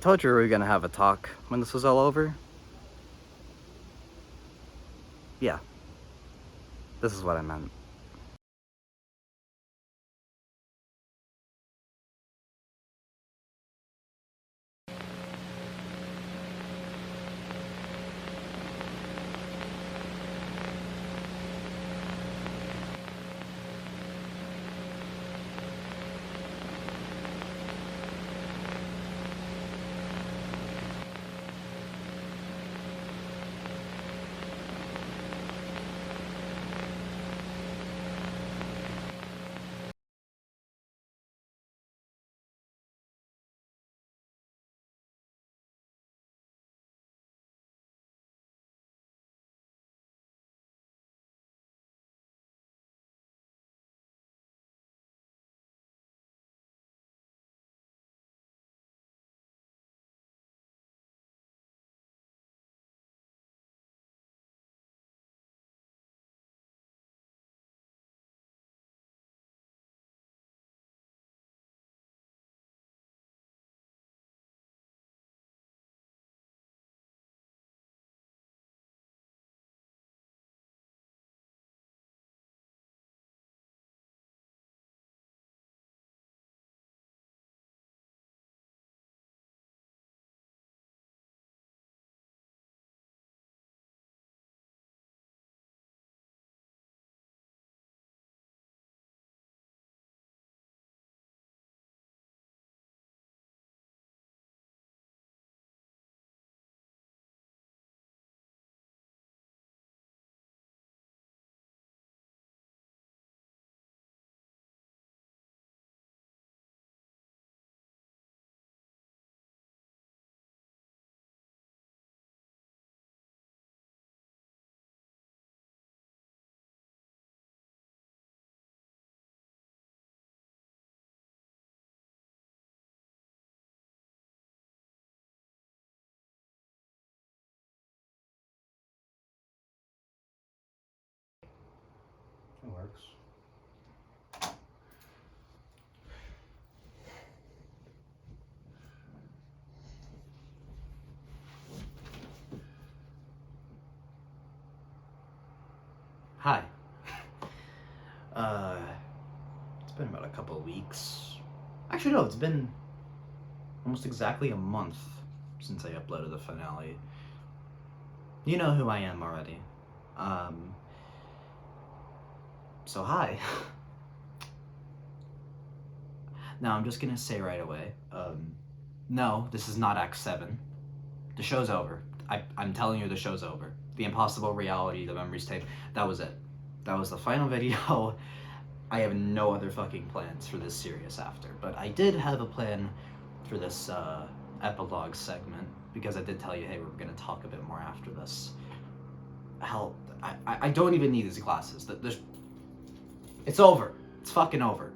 told you we were gonna have a talk when this was all over. Yeah, this is what I meant. It works. Hi. It's been about a couple of weeks. Actually, no, it's been almost exactly a month since I uploaded the finale. You know who I am already. So hi. Now, I'm just gonna say right away, no, this is not Act 7. The show's over. I'm telling you, the show's over. The Impossible Reality, the Memories Tape, that was it. That was the final video. I have no other fucking plans for this series after, but I did have a plan for this epilogue segment, because I did tell you, hey, we're gonna talk a bit more after this. Hell, I don't even need these glasses. It's over. It's fucking over.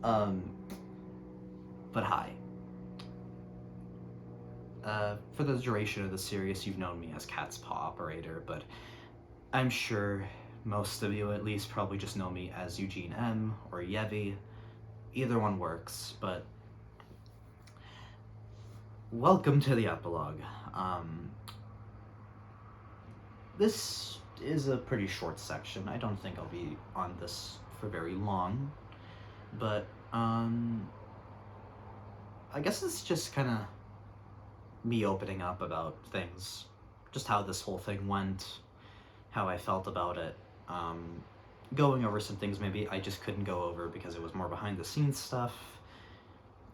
But hi. For the duration of the series, you've known me as Cat's Paw Operator, but I'm sure most of you at least probably just know me as Eugene M. or Yevi. Either one works, but welcome to the epilogue. This is a pretty short section. I don't think I'll be on this for very long, but I guess it's just kind of me opening up about things, just how this whole thing went, how I felt about it, going over some things maybe I just couldn't go over because it was more behind the scenes stuff,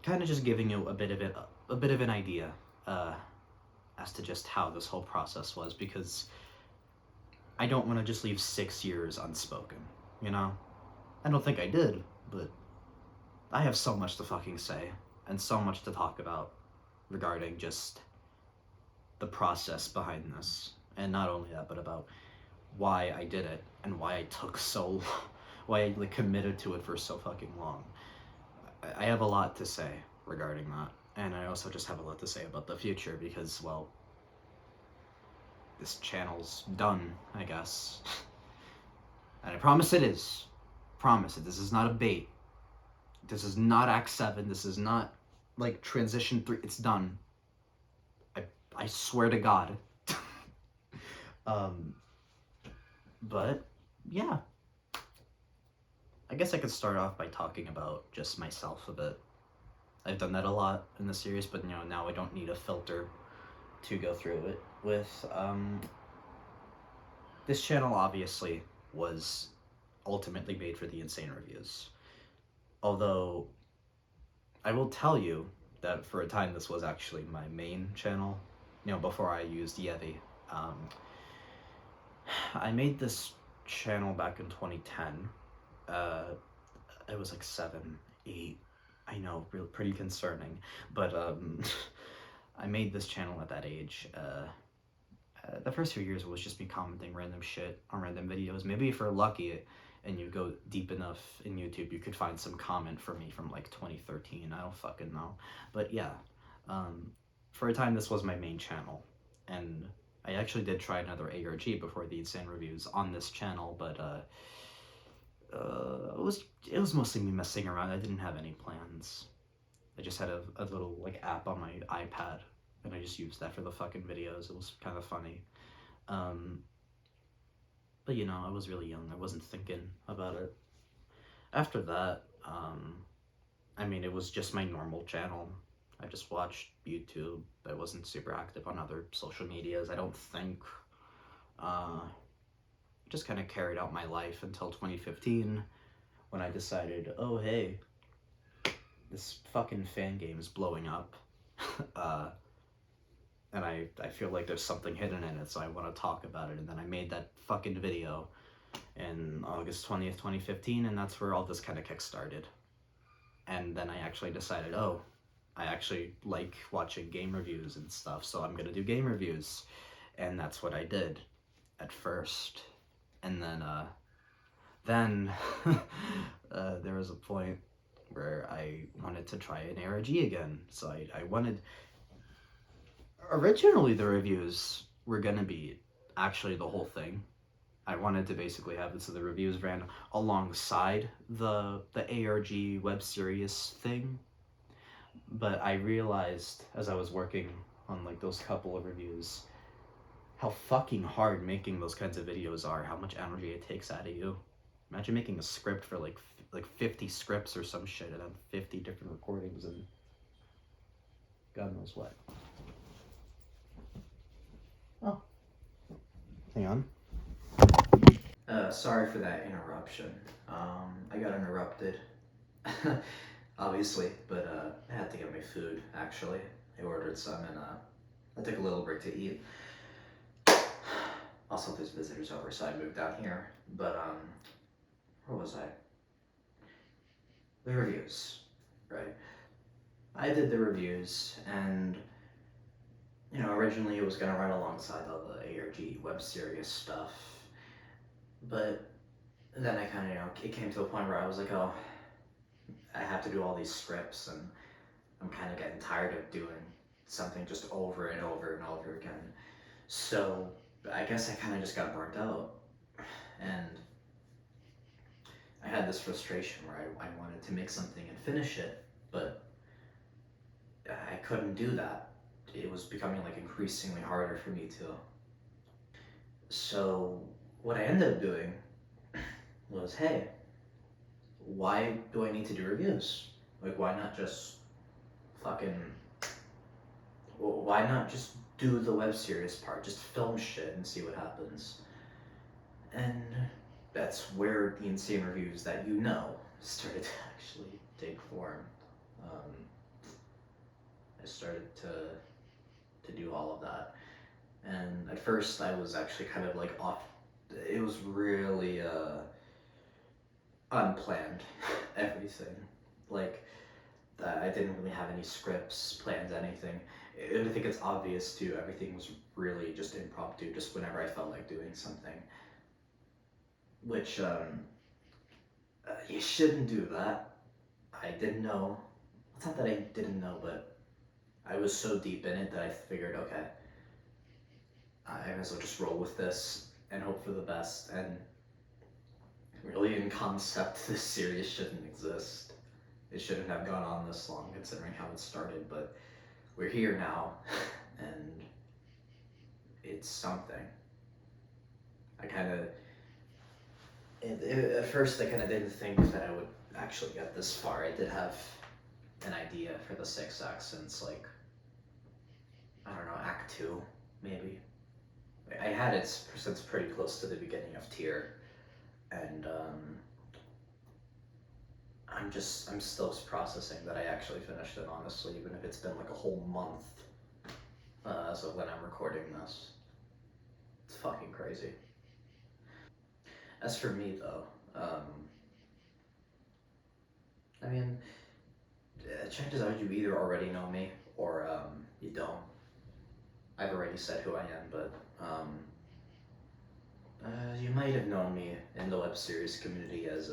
kind of just giving you a bit of an idea as to just how this whole process was, because I don't want to just leave 6 years unspoken, you know? I don't think I did, but I have so much to fucking say and so much to talk about regarding just the process behind this. And not only that, but about why I did it and why I took so why I committed to it for so fucking long. I have a lot to say regarding that, and I also just have a lot to say about the future, because, well, this channel's done, I guess. And I promise it is. Promise it. This is not a bait. This is not Act 7. This is not like transition 3, it's done. I I swear to God. um, but yeah, I guess I could start off by talking about just myself a bit. I've done that a lot in the series, but now I don't need a filter to go through it with. This channel obviously was ultimately made for the insane reviews. Although I will tell you that for a time this was actually my main channel. Before I used Yeti. Um, I made this channel back in 2010. Uh, it was like 7, 8. I know, pretty concerning. But I made this channel at that age. The first few years was just me commenting random shit on random videos. Maybe if you're lucky and you go deep enough in YouTube, you could find some comment from me from like 2013. I don't fucking know. But yeah, for a time this was my main channel. And I actually did try another ARG before the Insane Reviews on this channel, but it was mostly me messing around. I didn't have any plans. I just had a little like app on my iPad, and I just used that for the fucking videos. It was kind of funny. Um, but I was really young. I wasn't thinking about it. After that, I mean, it was just my normal channel. I just watched YouTube. I wasn't super active on other social medias, I don't think. Just kind of carried out my life until 2015 when I decided, oh hey, this fucking fan game is blowing up. And I feel like there's something hidden in it, so I want to talk about it. And then I made that fucking video in August 20th, 2015, and that's where all this kind of kick-started. And then I actually decided, oh, I actually like watching game reviews and stuff, so I'm gonna do game reviews. And that's what I did at first. And then there was a point where I wanted to try an ARG again. So I wanted... Originally, the reviews were gonna be actually the whole thing. I wanted to basically have it so the reviews ran alongside the ARG web series thing. But I realized as I was working on like those couple of reviews how fucking hard making those kinds of videos are, how much energy it takes out of you. Imagine making a script for like 50 scripts or some shit and have 50 different recordings and God knows what. Oh, hang on. Sorry for that interruption. I got interrupted, obviously, but I had to get my food, actually. I ordered some and I took a little break to eat. Also, there's visitors over, so I moved down here. But, where was I? The reviews, right? I did the reviews, and, originally it was gonna run alongside all the ARG web series stuff. But then I kind of, it came to a point where I was like, oh, I have to do all these scripts, and I'm kind of getting tired of doing something just over and over and over again. So I guess I kind of just got burnt out. And I had this frustration where I wanted to make something and finish it, but I couldn't do that. It was becoming like increasingly harder for me to. So what I ended up doing was, hey, why do I need to do reviews? Like, why not just why not just do the web series part? Just film shit and see what happens. And that's where the insane reviews that started to actually take form. I started to do all of that. And at first I was actually kind of like off. It was really unplanned, everything. Like, I didn't really have any scripts, plans, anything. I think it's obvious too, everything was really just impromptu, just whenever I felt like doing something. Which, you shouldn't do that. I didn't know. It's not that I didn't know, but I was so deep in it that I figured, okay, I might as well just roll with this and hope for the best. And really, in concept, this series shouldn't exist. it shouldn't have gone on this long considering how it started, but we're here now, and it's something. I kind of, at first, I kind of didn't think that I would actually get this far. I did have an idea for the 6X since, like, I don't know, Act 2, maybe. I had it since pretty close to the beginning of Tier, and I'm still processing that I actually finished it, honestly, even if it's been like a whole month as of when I'm recording this. It's fucking crazy. As for me, though, I mean, chances are you either already know me or you don't. I've already said who I am, but you might have known me in the web series community as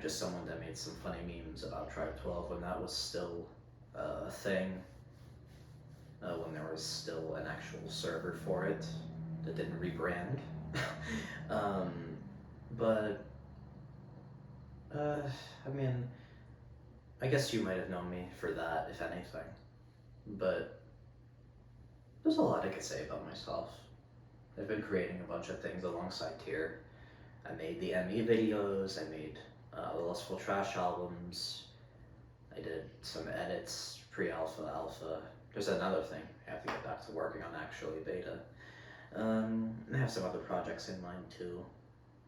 just someone that made some funny memes about Tribe 12 when that was still a thing, when there was still an actual server for it that didn't rebrand. um, but, I mean, I guess you might have known me for that, if anything. But there's a lot I could say about myself. I've been creating a bunch of things alongside Tier. I made the ME videos, I made the Lustful Trash albums, I did some edits, pre-alpha, alpha. There's another thing I have to get back to working on, actually, beta. I have some other projects in mind too,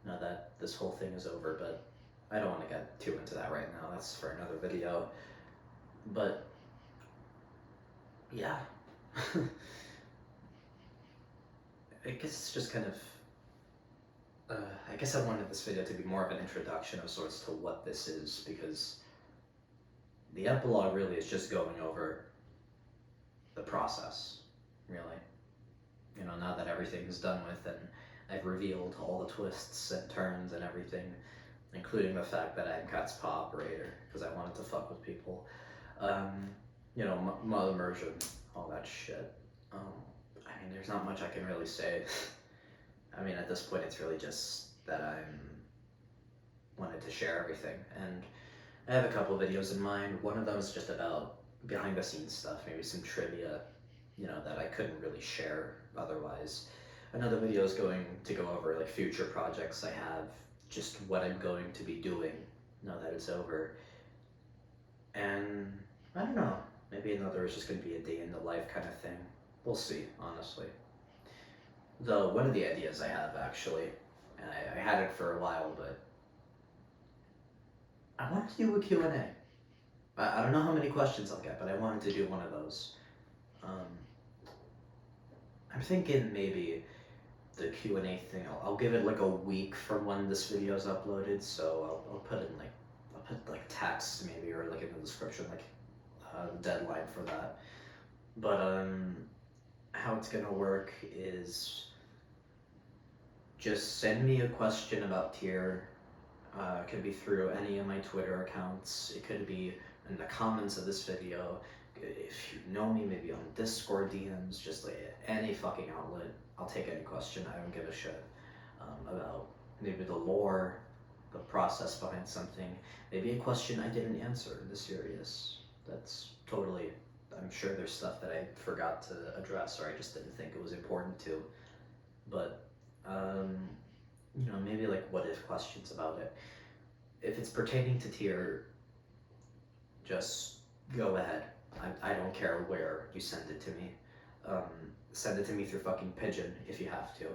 now that this whole thing is over, but I don't want to get too into that right now, that's for another video. But, yeah. I guess it's just kind of, I guess I wanted this video to be more of an introduction of sorts to what this is, because the epilogue really is just going over the process, really. Now that everything is done with and I've revealed all the twists and turns and everything, including the fact that I'm Cat's paw operator, because I wanted to fuck with people. Mother immersion, all that shit. I mean, there's not much I can really say. I mean, at this point, it's really just that I'm wanted to share everything, and I have a couple videos in mind. One of them is just about behind the scenes stuff, maybe some trivia, that I couldn't really share otherwise. Another video is going to go over like future projects I have, just what I'm going to be doing now that it's over. And I don't know, maybe another is just going to be a day in the life kind of thing. We'll see, honestly. Though, one of the ideas I have, actually, and I had it for a while, but I wanted to do a Q&A. I don't know how many questions I'll get, but I wanted to do one of those. I'm thinking maybe the Q&A thing, I'll give it like a week from when this video is uploaded, so I'll put in like text maybe, or like in the description, like deadline for that. But how it's gonna work is just send me a question about Tier. It could be through any of my Twitter accounts. It could be in the comments of this video. If you know me, maybe on Discord DMs, just like any fucking outlet. I'll take any question. I don't give a shit about maybe the lore, the process behind something. Maybe a question I didn't answer in the series. That's totally, I'm sure there's stuff that I forgot to address, or I just didn't think it was important to. But, maybe like what if questions about it. If it's pertaining to Tier, just go ahead. I don't care where you send it to me. Send it to me through fucking Pigeon if you have to.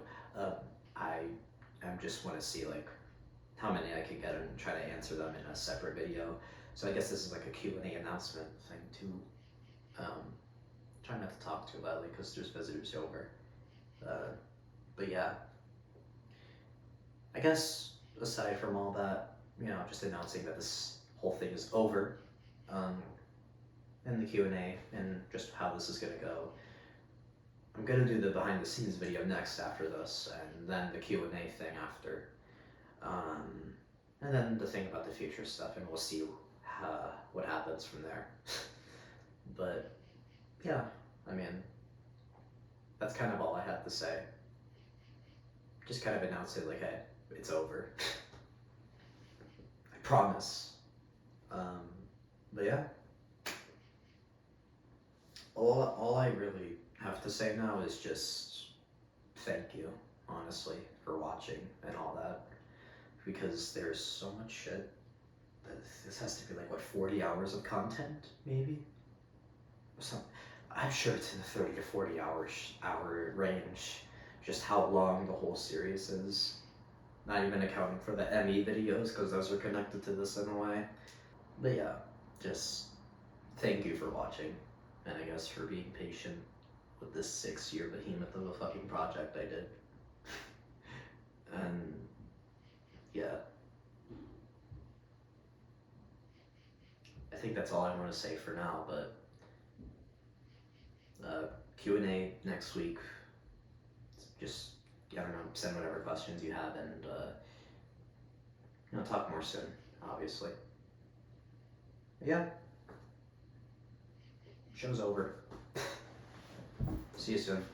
I just want to see like how many I can get and try to answer them in a separate video. So I guess this is like a Q&A announcement thing too. Try not to talk too loudly because there's visitors over. But yeah, I guess aside from all that, just announcing that this whole thing is over, and the Q&A and just how this is gonna go. I'm gonna do the behind the scenes video next after this, and then the Q&A thing after. And then the thing about the future stuff, and we'll see what happens from there. But yeah, I mean, that's kind of all I had to say. Just kind of announcing like, hey, it's over. I promise. But yeah, all I really have to say now is just thank you, honestly, for watching and all that, because there's so much shit that this has to be like what 40 hours of content maybe. Some, I'm sure it's in the 30 to 40 hour range. Just how long the whole series is. Not even accounting for the ME videos because those are connected to this in a way. But yeah, just thank you for watching, and I guess for being patient with this 6-year behemoth of a fucking project I did. And yeah, I think that's all I want to say for now. But Q&A next week. Just I don't know, send whatever questions you have, and talk more soon, obviously. Yeah, show's over. See you soon.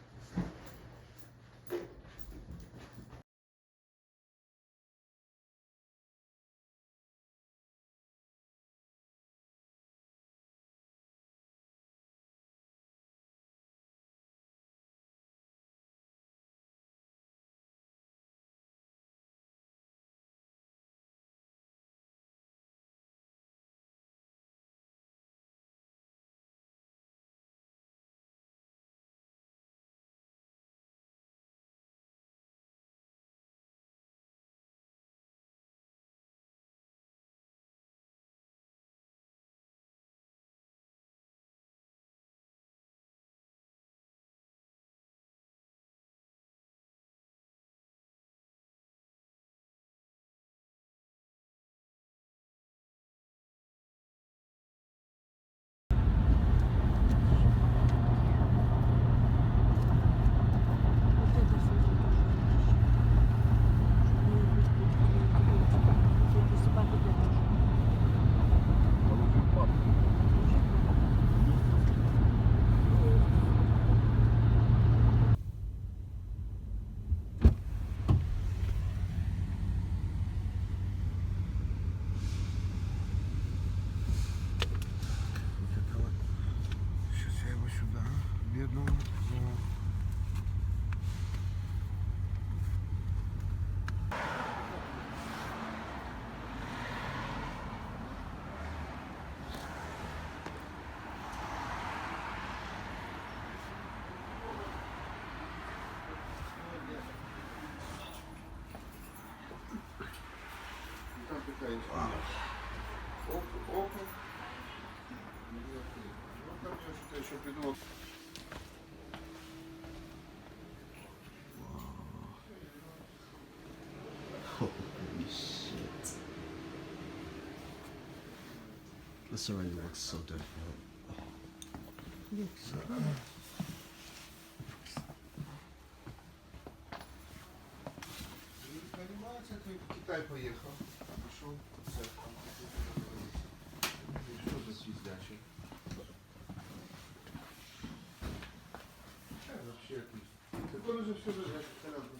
Wow. Open. Еще придумал. Holy shit. This already looks so different. Понимаете, ты в Китай поехал, пошел в церковь. Что за звездячий? Вообще отлично. Так он уже все даже сказал, что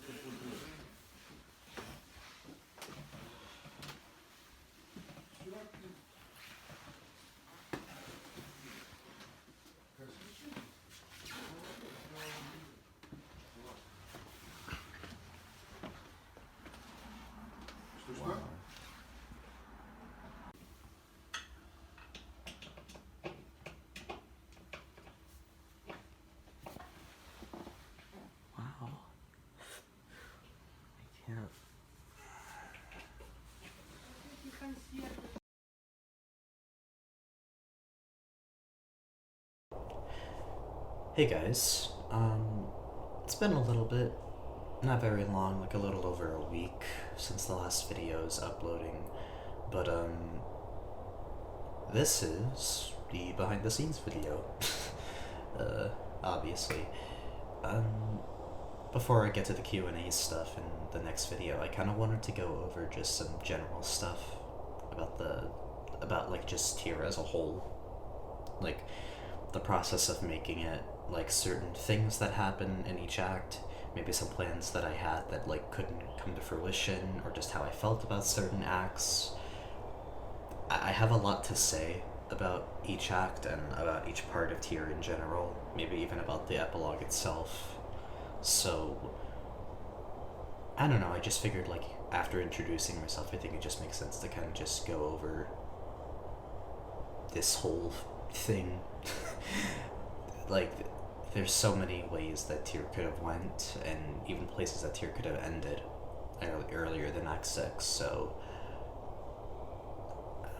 Wow. I can't. Hey guys, it's been a little bit, not very long, like a little over a week since the last video's uploading, but this is the behind the scenes video, obviously. Before I get to the Q&A stuff in the next video, I kind of wanted to go over just some general stuff about like just Tier as a whole, like the process of making it, like certain things that happen in each act, maybe some plans that I had that like couldn't come to fruition, or just how I felt about certain acts. I have a lot to say about each act and about each part of Tier in general, maybe even about the epilogue itself. So, I don't know, I just figured, like, after introducing myself, I think it just makes sense to kind of just go over this whole thing. Like, there's so many ways that Tier could have went, and even places that Tier could have ended earlier than Act 6, so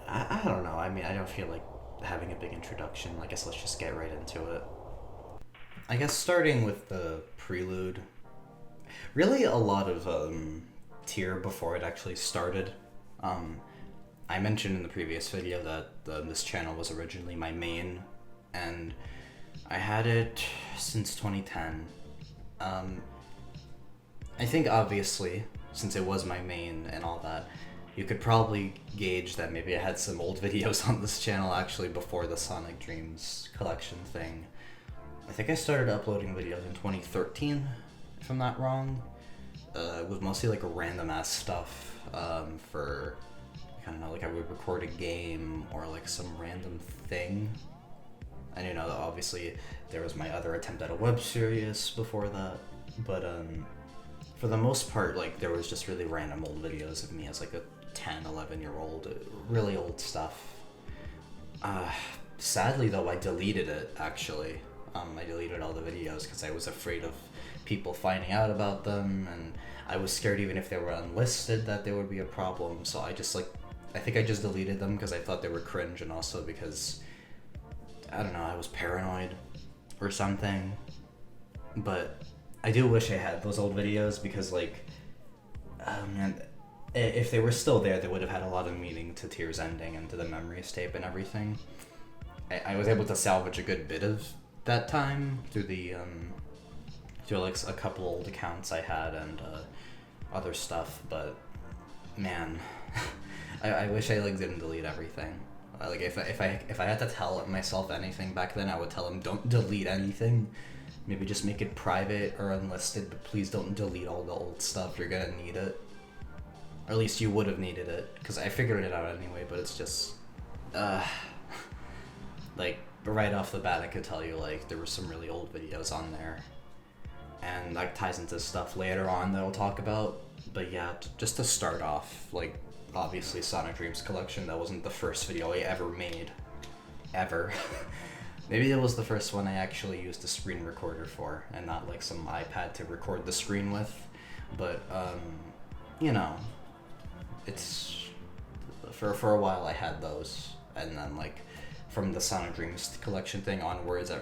I don't know. I mean, I don't feel like having a big introduction. I guess let's just get right into it. I guess starting with the prelude, really a lot of Tier before it actually started. I mentioned in the previous video that this channel was originally my main, and I had it since 2010. I think obviously, since it was my main and all that, you could probably gauge that maybe I had some old videos on this channel actually before the Sonic Dreams collection thing. I think I started uploading videos in 2013, if I'm not wrong. It was mostly like random ass stuff for, I don't know, like I would record a game or like some random thing. And you know, obviously there was my other attempt at a web series before that, but for the most part, like there was just really random old videos of me as like a 10, 11-year-old, really old stuff. Sadly though, I deleted it actually. I deleted all the videos because I was afraid of people finding out about them, and I was scared even if they were unlisted that there would be a problem, so I think I just deleted them because I thought they were cringe, and also because, I don't know, I was paranoid or something. But I do wish I had those old videos because, like, man, if they were still there, they would have had a lot of meaning to Tears ending and to the memories tape and everything. I was able to salvage a good bit of that time through the through like a couple old accounts I had and other stuff, but man, I wish I like didn't delete everything. Like if I had to tell myself anything back then, I would tell him don't delete anything. Maybe just make it private or unlisted, but please don't delete all the old stuff. You're gonna need it. Or at least you would have needed it, because I figured it out anyway, but it's just, like, right off the bat I could tell you, like, there were some really old videos on there. And that ties into stuff later on that I'll talk about. But yeah, just to start off, like, obviously Sonic Dreams Collection, that wasn't the first video I ever made. Ever. Maybe it was the first one I actually used a screen recorder for, and not like some iPad to record the screen with. But, you know, it's, for a while I had those, and then like, from the Sonic Dreams Collection thing onwards,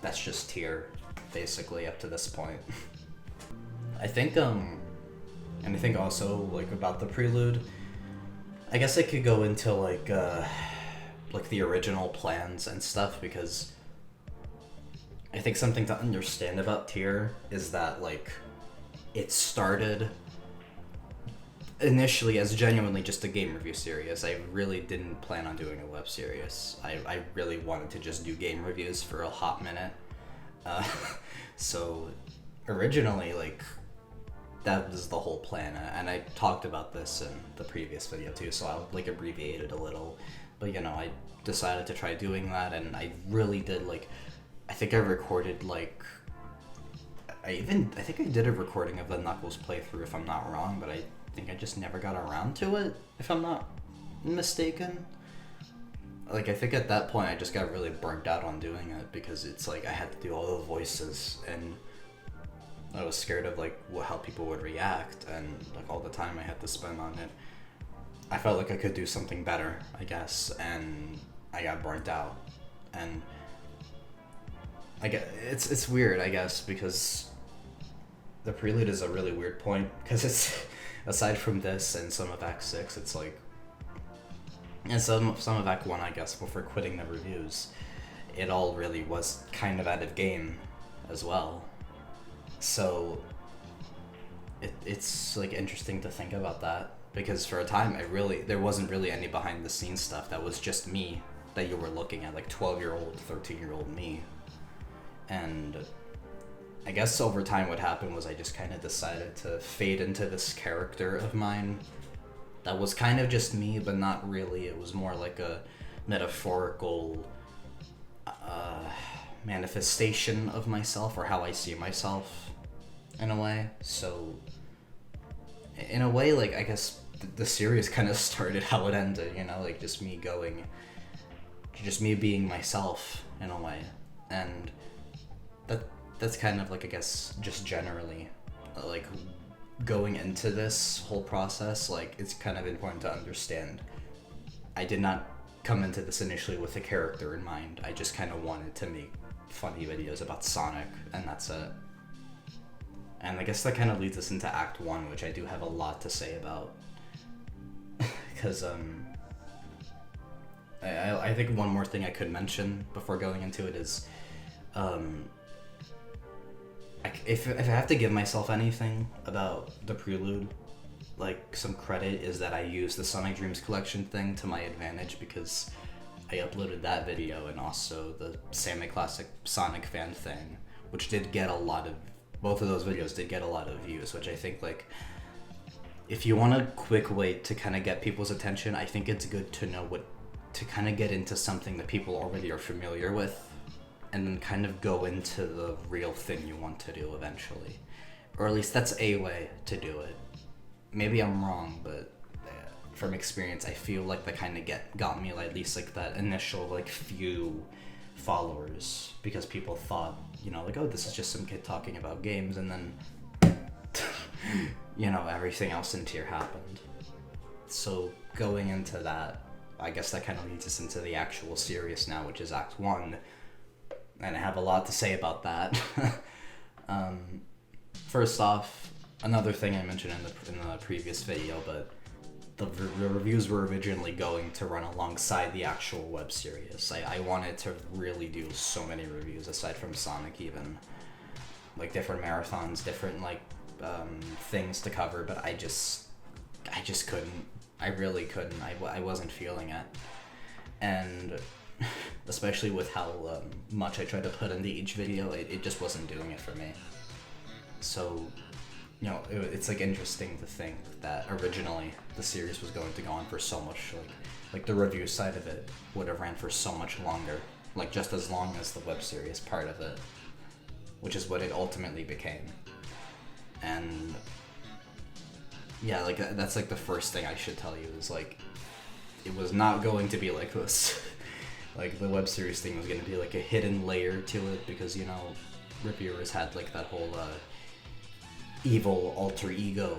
that's just Tier, basically, up to this point. I think, and I think also, like, about the prelude, I guess I could go into, like the original plans and stuff, because I think something to understand about Tier is that, like, it started initially as genuinely just a game review series. I really didn't plan on doing a web series. I really wanted to just do game reviews for a hot minute. So originally, like, that was the whole plan, and I talked about this in the previous video too, so I'll like abbreviate it a little. But you know, I decided to try doing that, and I really did, like, I think I recorded, like, I think I did a recording of the Knuckles playthrough, if I'm not wrong, but I think I just never got around to it, if I'm not mistaken. Like, I think at that point I just got really burnt out on doing it, because it's like I had to do all the voices, and I was scared of, like, how people would react, and, like, all the time I had to spend on it. I felt like I could do something better, I guess, and I got burnt out. And I guess it's weird, I guess, because the prelude is a really weird point, because it's, aside from this and some of Act 6, it's like, and some of Act 1, I guess, before quitting the reviews, it all really was kind of out of game as well. So it's like interesting to think about that, because for a time there wasn't really any behind the scenes stuff. That was just me that you were looking at, like 12-year-old, 13-year-old me. And I guess over time what happened was I just kind of decided to fade into this character of mine that was kind of just me, but not really. It was more like a metaphorical manifestation of myself, or how I see myself in a way. So in a way, like, I guess the series kind of started how it ended, you know, like just me being myself in a way. And that's kind of like, I guess, just generally like going into this whole process, like, it's kind of important to understand I did not come into this initially with a character in mind. I just kind of wanted to make funny videos about Sonic, and that's it. And I guess that kind of leads us into Act 1, which I do have a lot to say about. Because, I think one more thing I could mention before going into it is, if I have to give myself anything about the Prelude, like, some credit, is that I used the Sonic Dreams collection thing to my advantage, because I uploaded that video and also the Sammy Classic Sonic fan thing, which did get a lot of, both of those videos did get a lot of views, which I think, like, if you want a quick way to kind of get people's attention, I think it's good to know to kind of get into something that people already are familiar with, and then kind of go into the real thing you want to do eventually. Or at least that's a way to do it. Maybe I'm wrong, but from experience, I feel like that kind of got me, like, at least like that initial, like, few followers, because people thought, you know, like, oh, this is just some kid talking about games, and then you know, everything else in tier happened. So going into that, I guess that kind of leads us into the actual series now, which is Act 1, and I have a lot to say about that. First off, another thing I mentioned in the previous video, but the reviews were originally going to run alongside the actual web series. I wanted to really do so many reviews aside from Sonic, even, like, different marathons, different, like, things to cover, but I just couldn't. I really couldn't. I wasn't feeling it. And especially with how much I tried to put into each video, it just wasn't doing it for me. So, you know, it's like interesting to think that originally the series was going to go on for so much, like the review side of it would have ran for so much longer, like just as long as the web series part of it, which is what it ultimately became. And yeah, like, that's like the first thing I should tell you is, like, it was not going to be like this. Like, the web series thing was going to be like a hidden layer to it, because, you know, reviewers had like that whole evil alter ego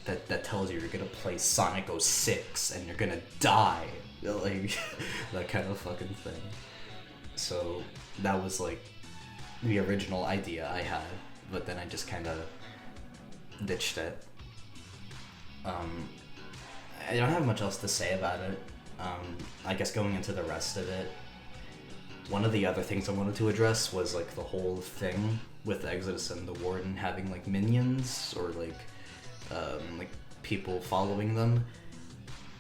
that tells you you're gonna play Sonic 06 and you're gonna die, like that kind of fucking thing. So that was like the original idea I had, but then I just kind of ditched it. I don't have much else to say about it. I guess going into the rest of it, one of the other things I wanted to address was, like, the whole thing with Exodus and the Warden having, like, minions, or like people following them.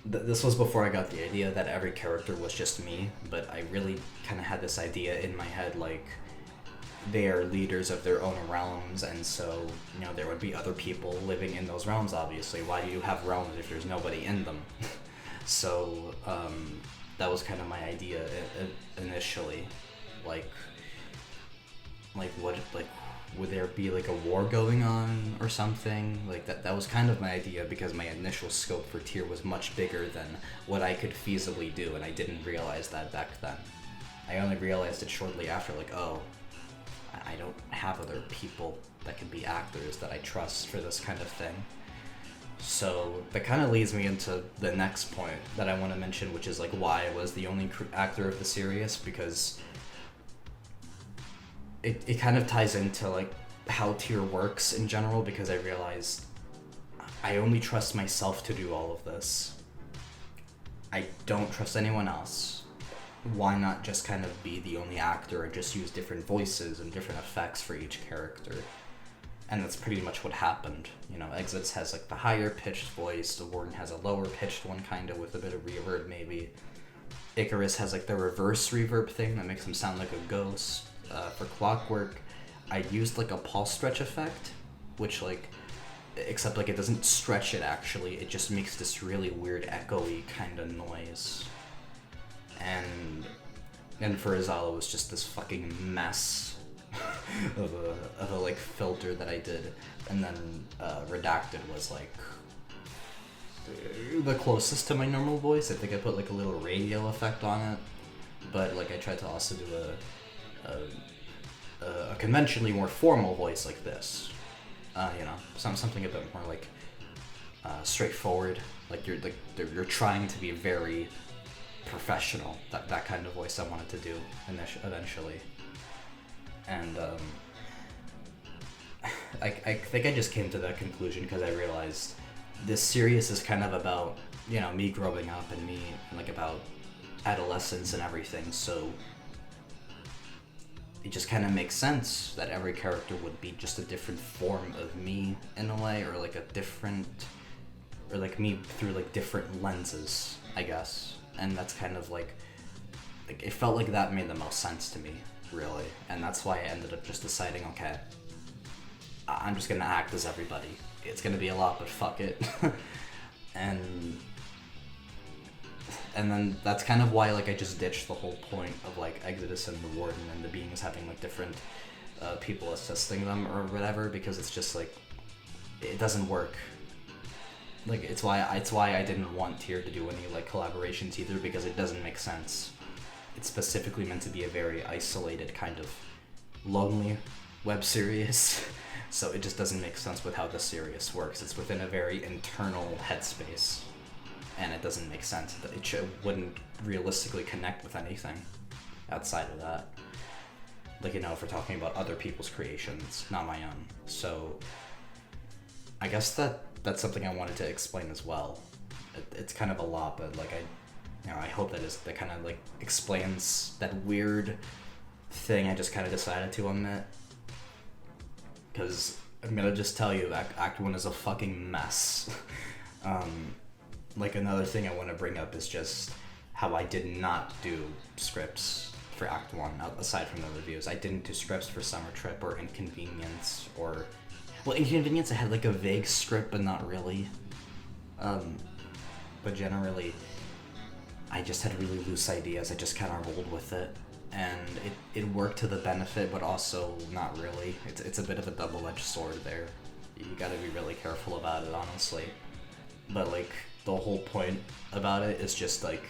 This was before I got the idea that every character was just me, but I really kind of had this idea in my head, like, they are leaders of their own realms, and so, you know, there would be other people living in those realms, obviously. Why do you have realms if there's nobody in them? So, that was kind of my idea initially. Like, what, like, would there be, like, a war going on or something? Like, that was kind of my idea, because my initial scope for tier was much bigger than what I could feasibly do, and I didn't realize that back then. I only realized it shortly after, like, oh, I don't have other people that can be actors that I trust for this kind of thing. So that kind of leads me into the next point that I want to mention, which is, like, why I was the only actor of the series, because it kind of ties into, like, how tier works in general, because I realized I only trust myself to do all of this. I don't trust anyone else. Why not just kind of be the only actor and just use different voices and different effects for each character? And that's pretty much what happened. You know, Exodus has, like, the higher pitched voice, the Warden has a lower pitched one, kind of, with a bit of reverb maybe. Icarus has, like, the reverse reverb thing that makes him sound like a ghost. For Clockwork, I used, like, a pulse stretch effect, which, like, except, like, it doesn't stretch it actually, it just makes this really weird echoey kind of noise. and Furuzawa was just this fucking mess of a like filter that I did, and then Redacted was like the closest to my normal voice. I think I put like a little radio effect on it, but like I tried to also do a conventionally more formal voice like this, something a bit more like straightforward. Like you're trying to be very professional. That kind of voice I wanted to do eventually, and I think I just came to that conclusion because I realized this series is kind of about me growing up and me like about adolescence and everything. So it just kind of makes sense that every character would be just a different form of me in a way, or like a different, or like me through like different lenses, I guess. And that's kind of like it felt like that made the most sense to me, really. And that's why I ended up just deciding, okay, I'm just gonna act as everybody. It's gonna be a lot, but fuck it. And then that's kind of why like I just ditched the whole point of like Exodus and the Warden and the beings having like different people assisting them or whatever, because it's just like it doesn't work. Like it's why I didn't want Tyr to do any like collaborations either, because it doesn't make sense. It's specifically meant to be a very isolated kind of lonely web series. So it just doesn't make sense with how the series works. It's within a very internal headspace, and it doesn't make sense. That it wouldn't realistically connect with anything outside of that. Like, if we're talking about other people's creations, not my own. So I guess that's something I wanted to explain as well. It's kind of a lot, but like I hope that kind of like explains that weird thing I just kind of decided to omit. Because I'm gonna just tell you, Act 1 is a fucking mess. Like another thing I want to bring up is just how I did not do scripts for Act 1, aside from the reviews. I didn't do scripts for Summer Trip or Inconvenience or... Well, Inconvenience, I had like a vague script, but not really. But generally, I just had really loose ideas. I just kind of rolled with it. And it worked to the benefit, but also not really. It's a bit of a double-edged sword there. You gotta be really careful about it, honestly. But like, the whole point about it is just like,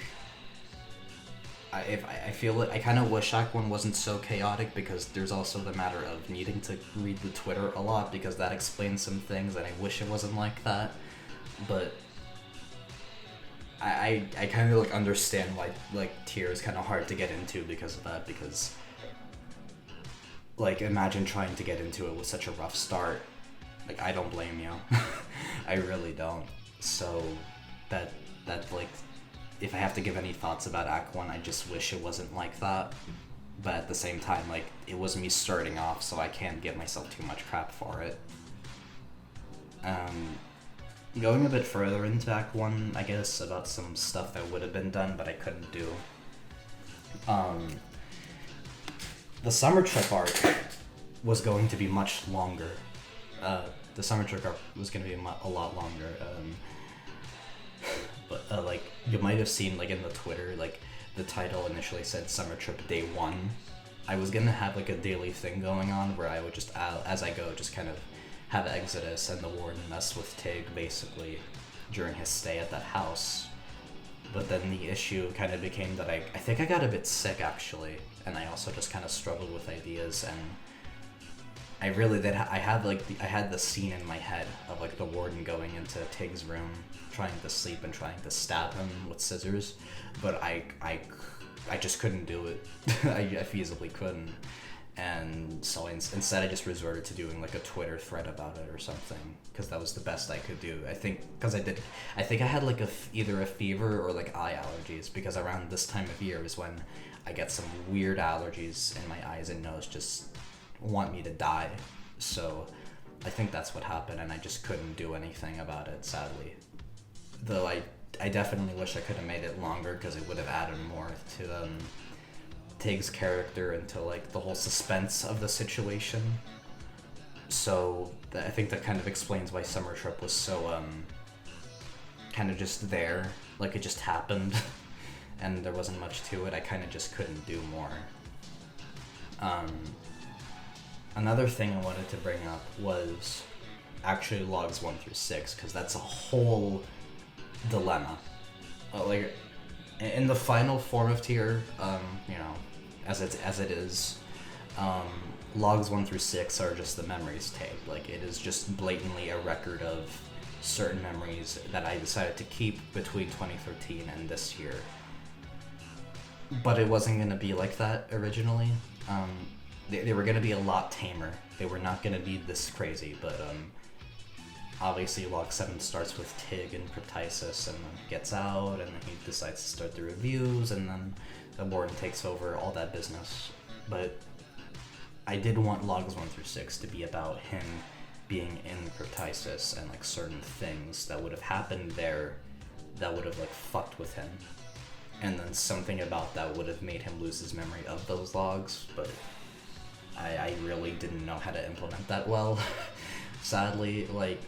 I feel it. I kind of wish Act 1 wasn't so chaotic, because there's also the matter of needing to read the Twitter a lot, because that explains some things, and I wish it wasn't like that. But I kind of like understand why like Tyr is kind of hard to get into because of that, because like imagine trying to get into it with such a rough start. Like, I don't blame you. I really don't. So that like, if I have to give any thoughts about Act 1, I just wish it wasn't like that. But at the same time, like, it was me starting off, so I can't give myself too much crap for it. Going a bit further into Act 1, I guess, about some stuff that would have been done, but I couldn't do. The Summer Trip arc was going to be much longer. The Summer Trip arc was going to be a lot longer. But like, you might have seen, like, in the Twitter, like, the title initially said Summer Trip Day 1. I was going to have, like, a daily thing going on where I would just, as I go, just kind of have Exodus and the Warden mess with Tig, basically, during his stay at that house. But then the issue kind of became that I think I got a bit sick, actually, and I also just kind of struggled with ideas, and I really did. I had the scene in my head of like the Warden going into Tig's room, trying to sleep and trying to stab him with scissors, but I just couldn't do it. I feasibly couldn't. And so instead I just resorted to doing like a Twitter thread about it or something, because that was the best I could do. I think I had like either a fever or like eye allergies, because around this time of year is when I get some weird allergies in my eyes and nose, just want me to die. So I think that's what happened, and I just couldn't do anything about it, sadly. Though I definitely wish I could have made it longer, because it would have added more to Tig's character and to like the whole suspense of the situation. So I think that kind of explains why Summer Trip was so kind of just there, like it just happened. and there wasn't much to it. I kind of just couldn't do more. Another thing I wanted to bring up was actually logs 1 through 6, because that's a whole dilemma. Like, in the final form of tier, as it is, logs 1 through 6 are just the memories tape. Like, it is just blatantly a record of certain memories that I decided to keep between 2013 and this year. But it wasn't going to be like that originally. They were going to be a lot tamer. They were not going to be this crazy, but obviously log 7 starts with Tig and Cryptisis, and then gets out, and then he decides to start the reviews, and then the warden takes over, all that business. But I did want logs 1 through 6 to be about him being in Cryptisis and like certain things that would have happened there that would have like fucked with him, and then something about that would have made him lose his memory of those logs. But I really didn't know how to implement that well. Sadly, like,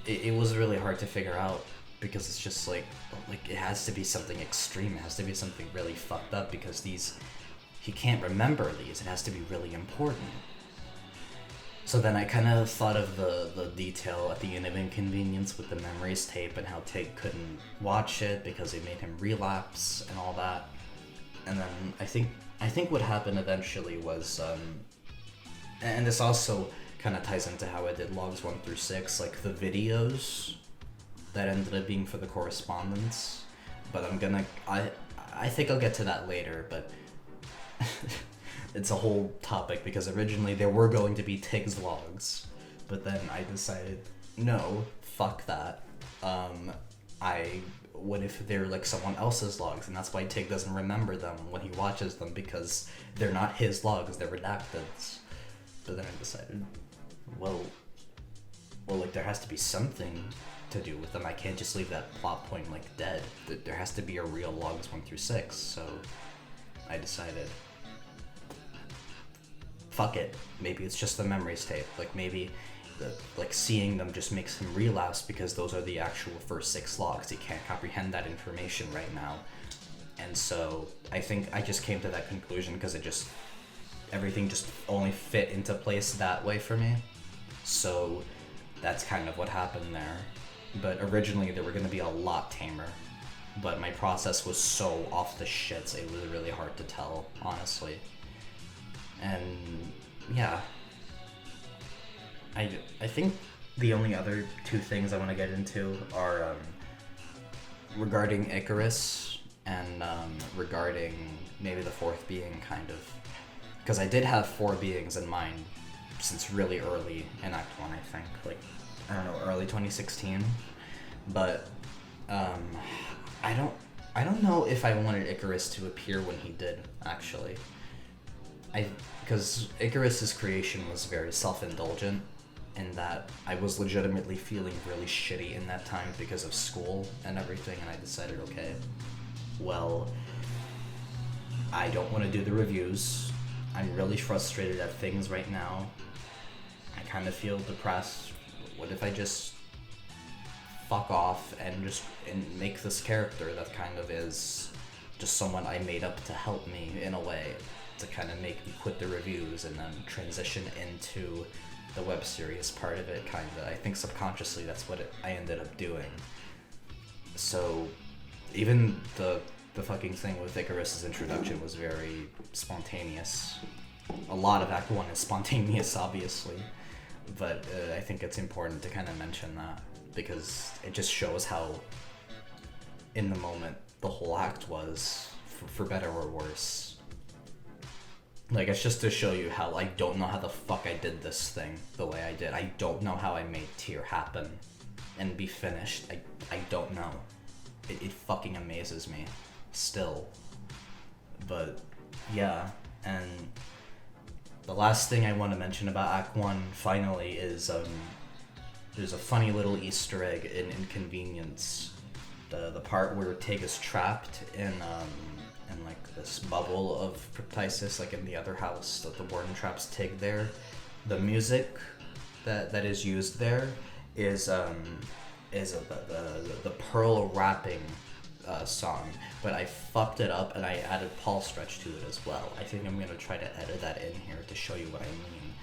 it was really hard to figure out, because it's just like it has to be something extreme. It has to be something really fucked up, because he can't remember these. It has to be really important. So then I kind of thought of the detail at the end of Inconvenience with the memories tape, and how Tig couldn't watch it because it made him relapse and all that. And then I think what happened eventually was, and this also kind of ties into how I did logs 1 through 6, like the videos that ended up being for the correspondence. But I think I'll get to that later, but it's a whole topic, because originally there were going to be Tig's logs, but then I decided, no, fuck that. What if they're like someone else's logs, and that's why Tig doesn't remember them when he watches them, because they're not his logs, they're redacted. But then I decided, well, like, there has to be something to do with them. I can't just leave that plot point like dead. There has to be a real logs 1 through 6. So I decided, fuck it. Maybe it's just the memories tape. Like, maybe seeing them just makes him relapse, because those are the actual first 6 logs. He can't comprehend that information right now. And so I think I just came to that conclusion because everything just only fit into place that way for me. So that's kind of what happened there. But originally they were going to be a lot tamer. But my process was so off the shits, it was really hard to tell, honestly. And yeah. I think the only other 2 things I want to get into are regarding Icarus, and regarding maybe the 4th being, kind of. Because I did have 4 beings in mind since really early in Act 1, I think. Like, I don't know, early 2016. But I don't know if I wanted Icarus to appear when he did, actually. Because Icarus's creation was very self-indulgent, in that I was legitimately feeling really shitty in that time because of school and everything, and I decided, okay, well, I don't want to do the reviews. I'm really frustrated at things right now. I kind of feel depressed. What if I just fuck off and make this character that kind of is just someone I made up to help me in a way, to kind of make me quit the reviews and then transition into the web series part of it, kind of. I think subconsciously that's what I ended up doing. So even the fucking thing with Icarus's introduction was very spontaneous. A lot of Act 1 is spontaneous, obviously, but I think it's important to kind of mention that, because it just shows how in the moment the whole act was, for better or worse. Like, it's just to show you how I don't know how the fuck I did this thing the way I did. I don't know how I made Tier happen and be finished. I don't know. It fucking amazes me still. But yeah, and the last thing I want to mention about Act 1 finally is there's a funny little Easter egg in Inconvenience. The part where Tig is trapped in like this bubble of cryptisis, like in the other house that the warden traps Tig there. The music that is used there is the pearl wrapping song, but I fucked it up and I added Paul Stretch to it as well. I think I'm gonna try to edit that in here to show you what I mean.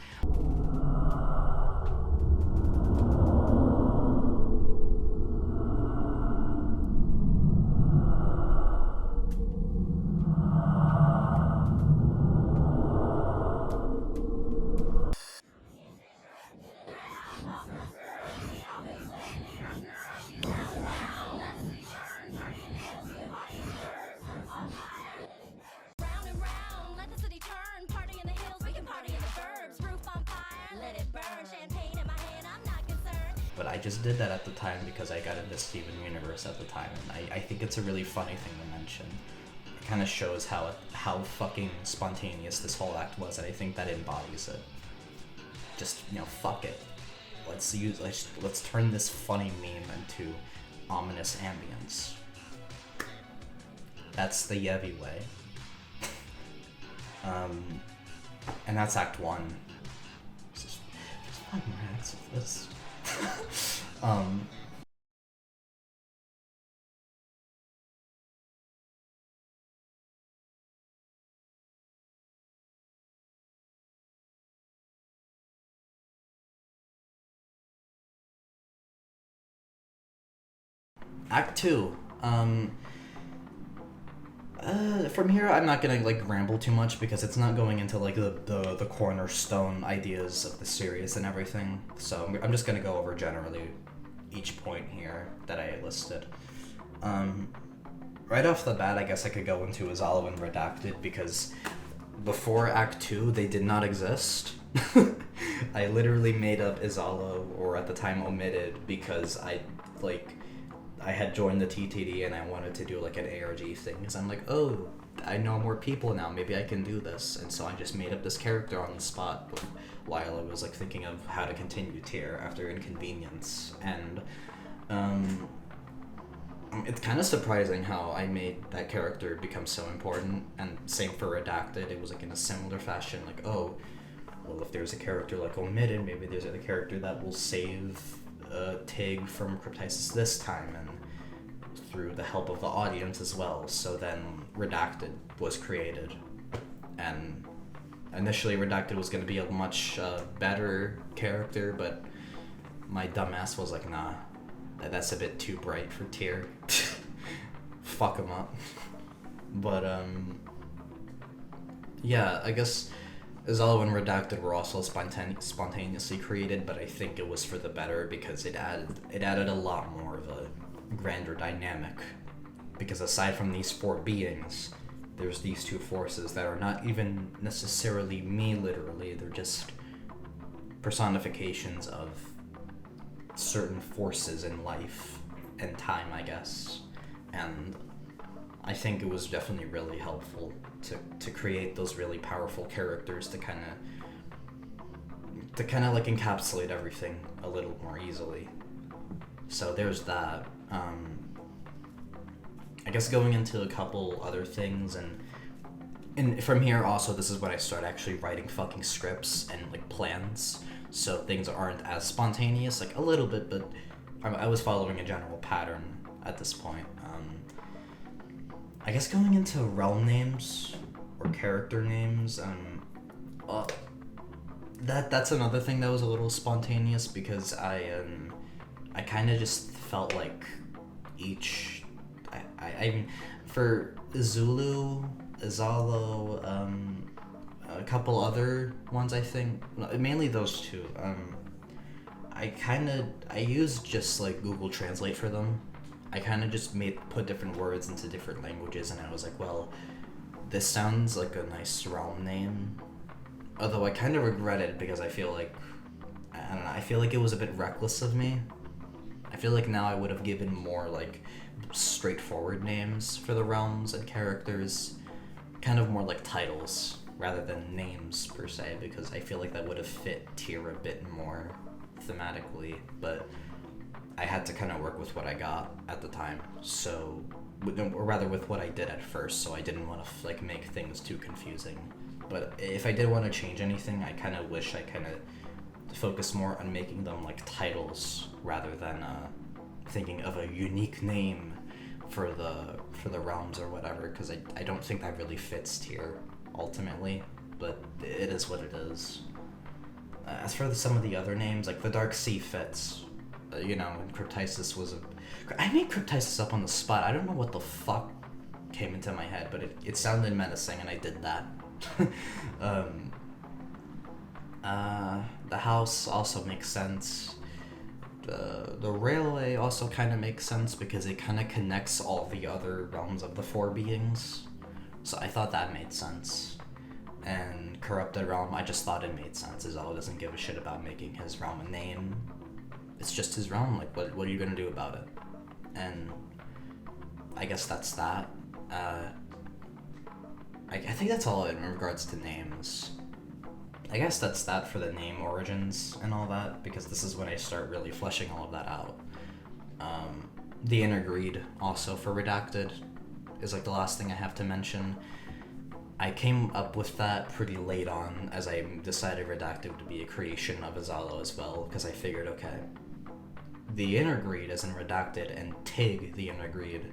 But I just did that at the time because I got into Steven Universe at the time, and I think it's a really funny thing to mention. It kind of shows how fucking spontaneous this whole act was, and I think that embodies it. Just, fuck it. Let's turn this funny meme into ominous ambience. That's the Yevi way. And that's Act 1. There's 5 more acts of this. Act 2. From here, I'm not gonna ramble too much because it's not going into the cornerstone ideas of the series and everything. So I'm just gonna go over generally each point here that I listed. Right off the bat, I guess I could go into Izalo and Redacted because before Act 2, they did not exist. I literally made up Izalo, or at the time Omitted, because I had joined the TTD and I wanted to do an ARG thing, because I'm like, oh, I know more people now, maybe I can do this, and so I just made up this character on the spot while I was thinking of how to continue tier after Inconvenience, and it's kind of surprising how I made that character become so important, and same for Redacted. It was in a similar fashion, oh, well, if there's a character like Omitted, maybe there's a character that will save Tig from Cryptisis this time, and through the help of the audience as well. So then Redacted was created, and initially Redacted was going to be a much better character, but my dumbass was like, nah, that's a bit too bright for tier. Fuck him up. But yeah, I guess Izalo and Redacted were also spontaneously created, but I think it was for the better because it added a lot more of a grander dynamic. Because aside from these 4 beings, there's these 2 forces that are not even necessarily me literally, they're just personifications of certain forces in life and time, I guess. And I think it was definitely really helpful to create those really powerful characters to kind of encapsulate everything a little more easily. So there's that. I guess going into a couple other things, and from here also, this is when I start actually writing fucking scripts and plans, so things aren't as spontaneous, a little bit, but I was following a general pattern at this point. I guess going into realm names or character names, that's another thing that was a little spontaneous because I kind of just felt like each, for Zulu, Izalo, a couple other ones, I think, mainly those 2. I used just Google Translate for them. I kind of just put different words into different languages, and I was like, well, this sounds like a nice realm name. Although I kind of regret it because I feel like, I don't know, I feel like it was a bit reckless of me. I feel like now I would have given more straightforward names for the realms and characters, kind of more titles rather than names per se, because I feel like that would have fit tier a bit more thematically, but I had to kind of work with what I got at the time, so, or rather with what I did at first, so I didn't want to make things too confusing. But if I did want to change anything, I kind of wish I kind of focused more on making them titles rather than thinking of a unique name for the realms or whatever, because I don't think that really fits tier ultimately, but it is what it is. As for some of the other names, like the Dark Sea fits, and Cryptisis was I made Cryptisis up on the spot. I don't know what the fuck came into my head, but it sounded menacing, and I did that. The house also makes sense. The railway also kind of makes sense because it kind of connects all the other realms of the four beings. So I thought that made sense. And Corrupted Realm, I just thought it made sense. Izawa doesn't give a shit about making his realm a name. It's just his realm. Like, what are you gonna do about it? And I guess that's that. I think that's all in regards to names. I guess that's that for the name origins and all that, because this is when I start really fleshing all of that out. The Inner Greed, also for Redacted, is like the last thing I have to mention. I came up with that pretty late on, as I decided Redacted to be a creation of Azalo as well, because I figured, okay, the Inner Greed is in Redacted, and Tig, the Inner Greed,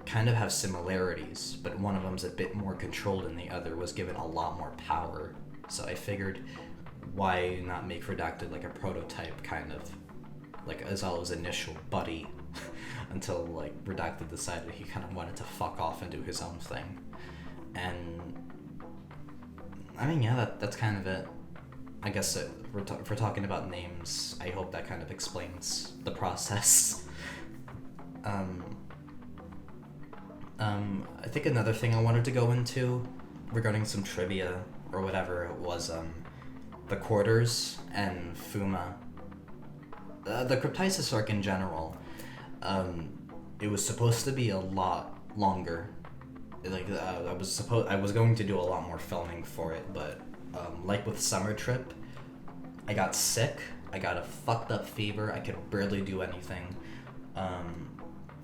kind of have similarities, but one of them's a bit more controlled and the other was given a lot more power. So I figured, why not make Redacted like a prototype, kind of like Azalo's initial buddy, until like Redacted decided he kind of wanted to fuck off and do his own thing. And I mean, yeah, that's kind of it. I guess if we're talking about names, I hope that kind of explains the process. I think another thing I wanted to go into regarding some trivia or whatever was the Quarters and Fuma. The Cryptisis arc in general, it was supposed to be a lot longer. Like I was going to do a lot more filming for it, but like with Summer Trip, I got sick. I got a fucked up fever. I could barely do anything.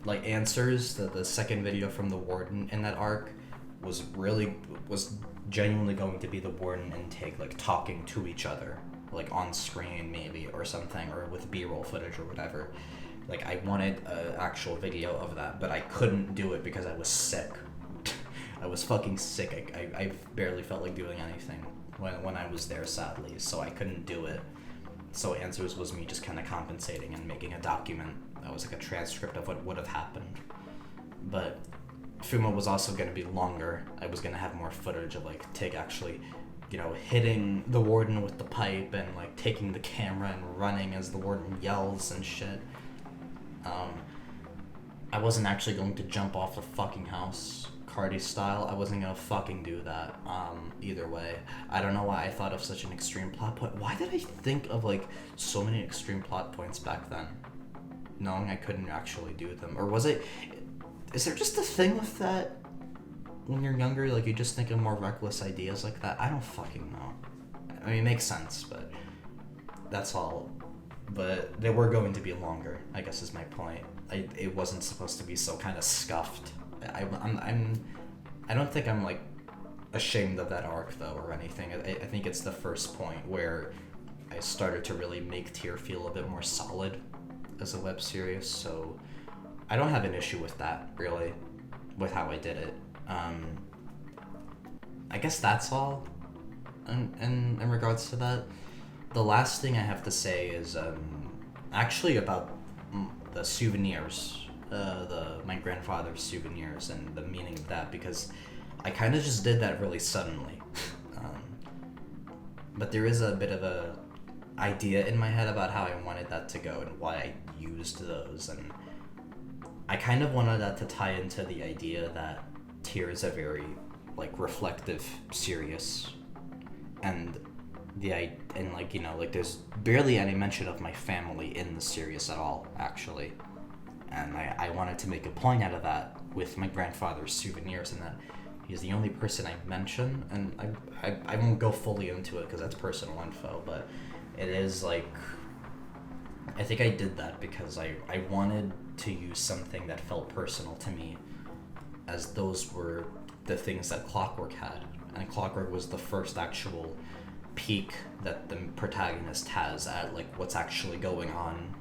Like Answers, the second video from the Warden in that arc was genuinely going to be the Warden and Tig like talking to each other, like on screen maybe or something, or with B-roll footage or whatever. Like I wanted an actual video of that, but I couldn't do it because I was sick. I was fucking sick. I barely felt like doing anything when I was there, sadly, so I couldn't do it. So Answers was me just kind of compensating and making a document that was like a transcript of what would have happened. But Fuma was also going to be longer. I was going to have more footage of like Tig actually, hitting the Warden with the pipe and like taking the camera and running as the Warden yells and shit. I wasn't actually going to jump off the fucking house, Cardi style. I wasn't gonna fucking do that. Either way, I don't know why I thought of such an extreme plot point. Why did I think of like so many extreme plot points back then, knowing I couldn't actually do them? Or was it? Is there just a thing with that when you're younger? Like you just think of more reckless ideas like that? I don't fucking know. I mean, it makes sense, but that's all. But they were going to be longer, I guess is my point. It wasn't supposed to be so kind of scuffed. I don't think I'm like ashamed of that arc though or anything. I think it's the first point where I started to really make Tier feel a bit more solid as a web series, so I don't have an issue with that really, with how I did it. I guess that's all in regards to that. The last thing I have to say is actually about the souvenirs, my grandfather's souvenirs and the meaning of that, because I kind of just did that really suddenly. But there is a bit of a idea in my head about how I wanted that to go and why I used those, and I kind of wanted that to tie into the idea that Tier is a very like reflective series, and there's barely any mention of my family in the series at all, actually. And I wanted to make a point out of that with my grandfather's souvenirs, and that he's the only person I mention, and I won't go fully into it because that's personal info, but it is like, I think I did that because I wanted to use something that felt personal to me, as those were the things that Clockwork had, and Clockwork was the first actual peek that the protagonist has at like what's actually going on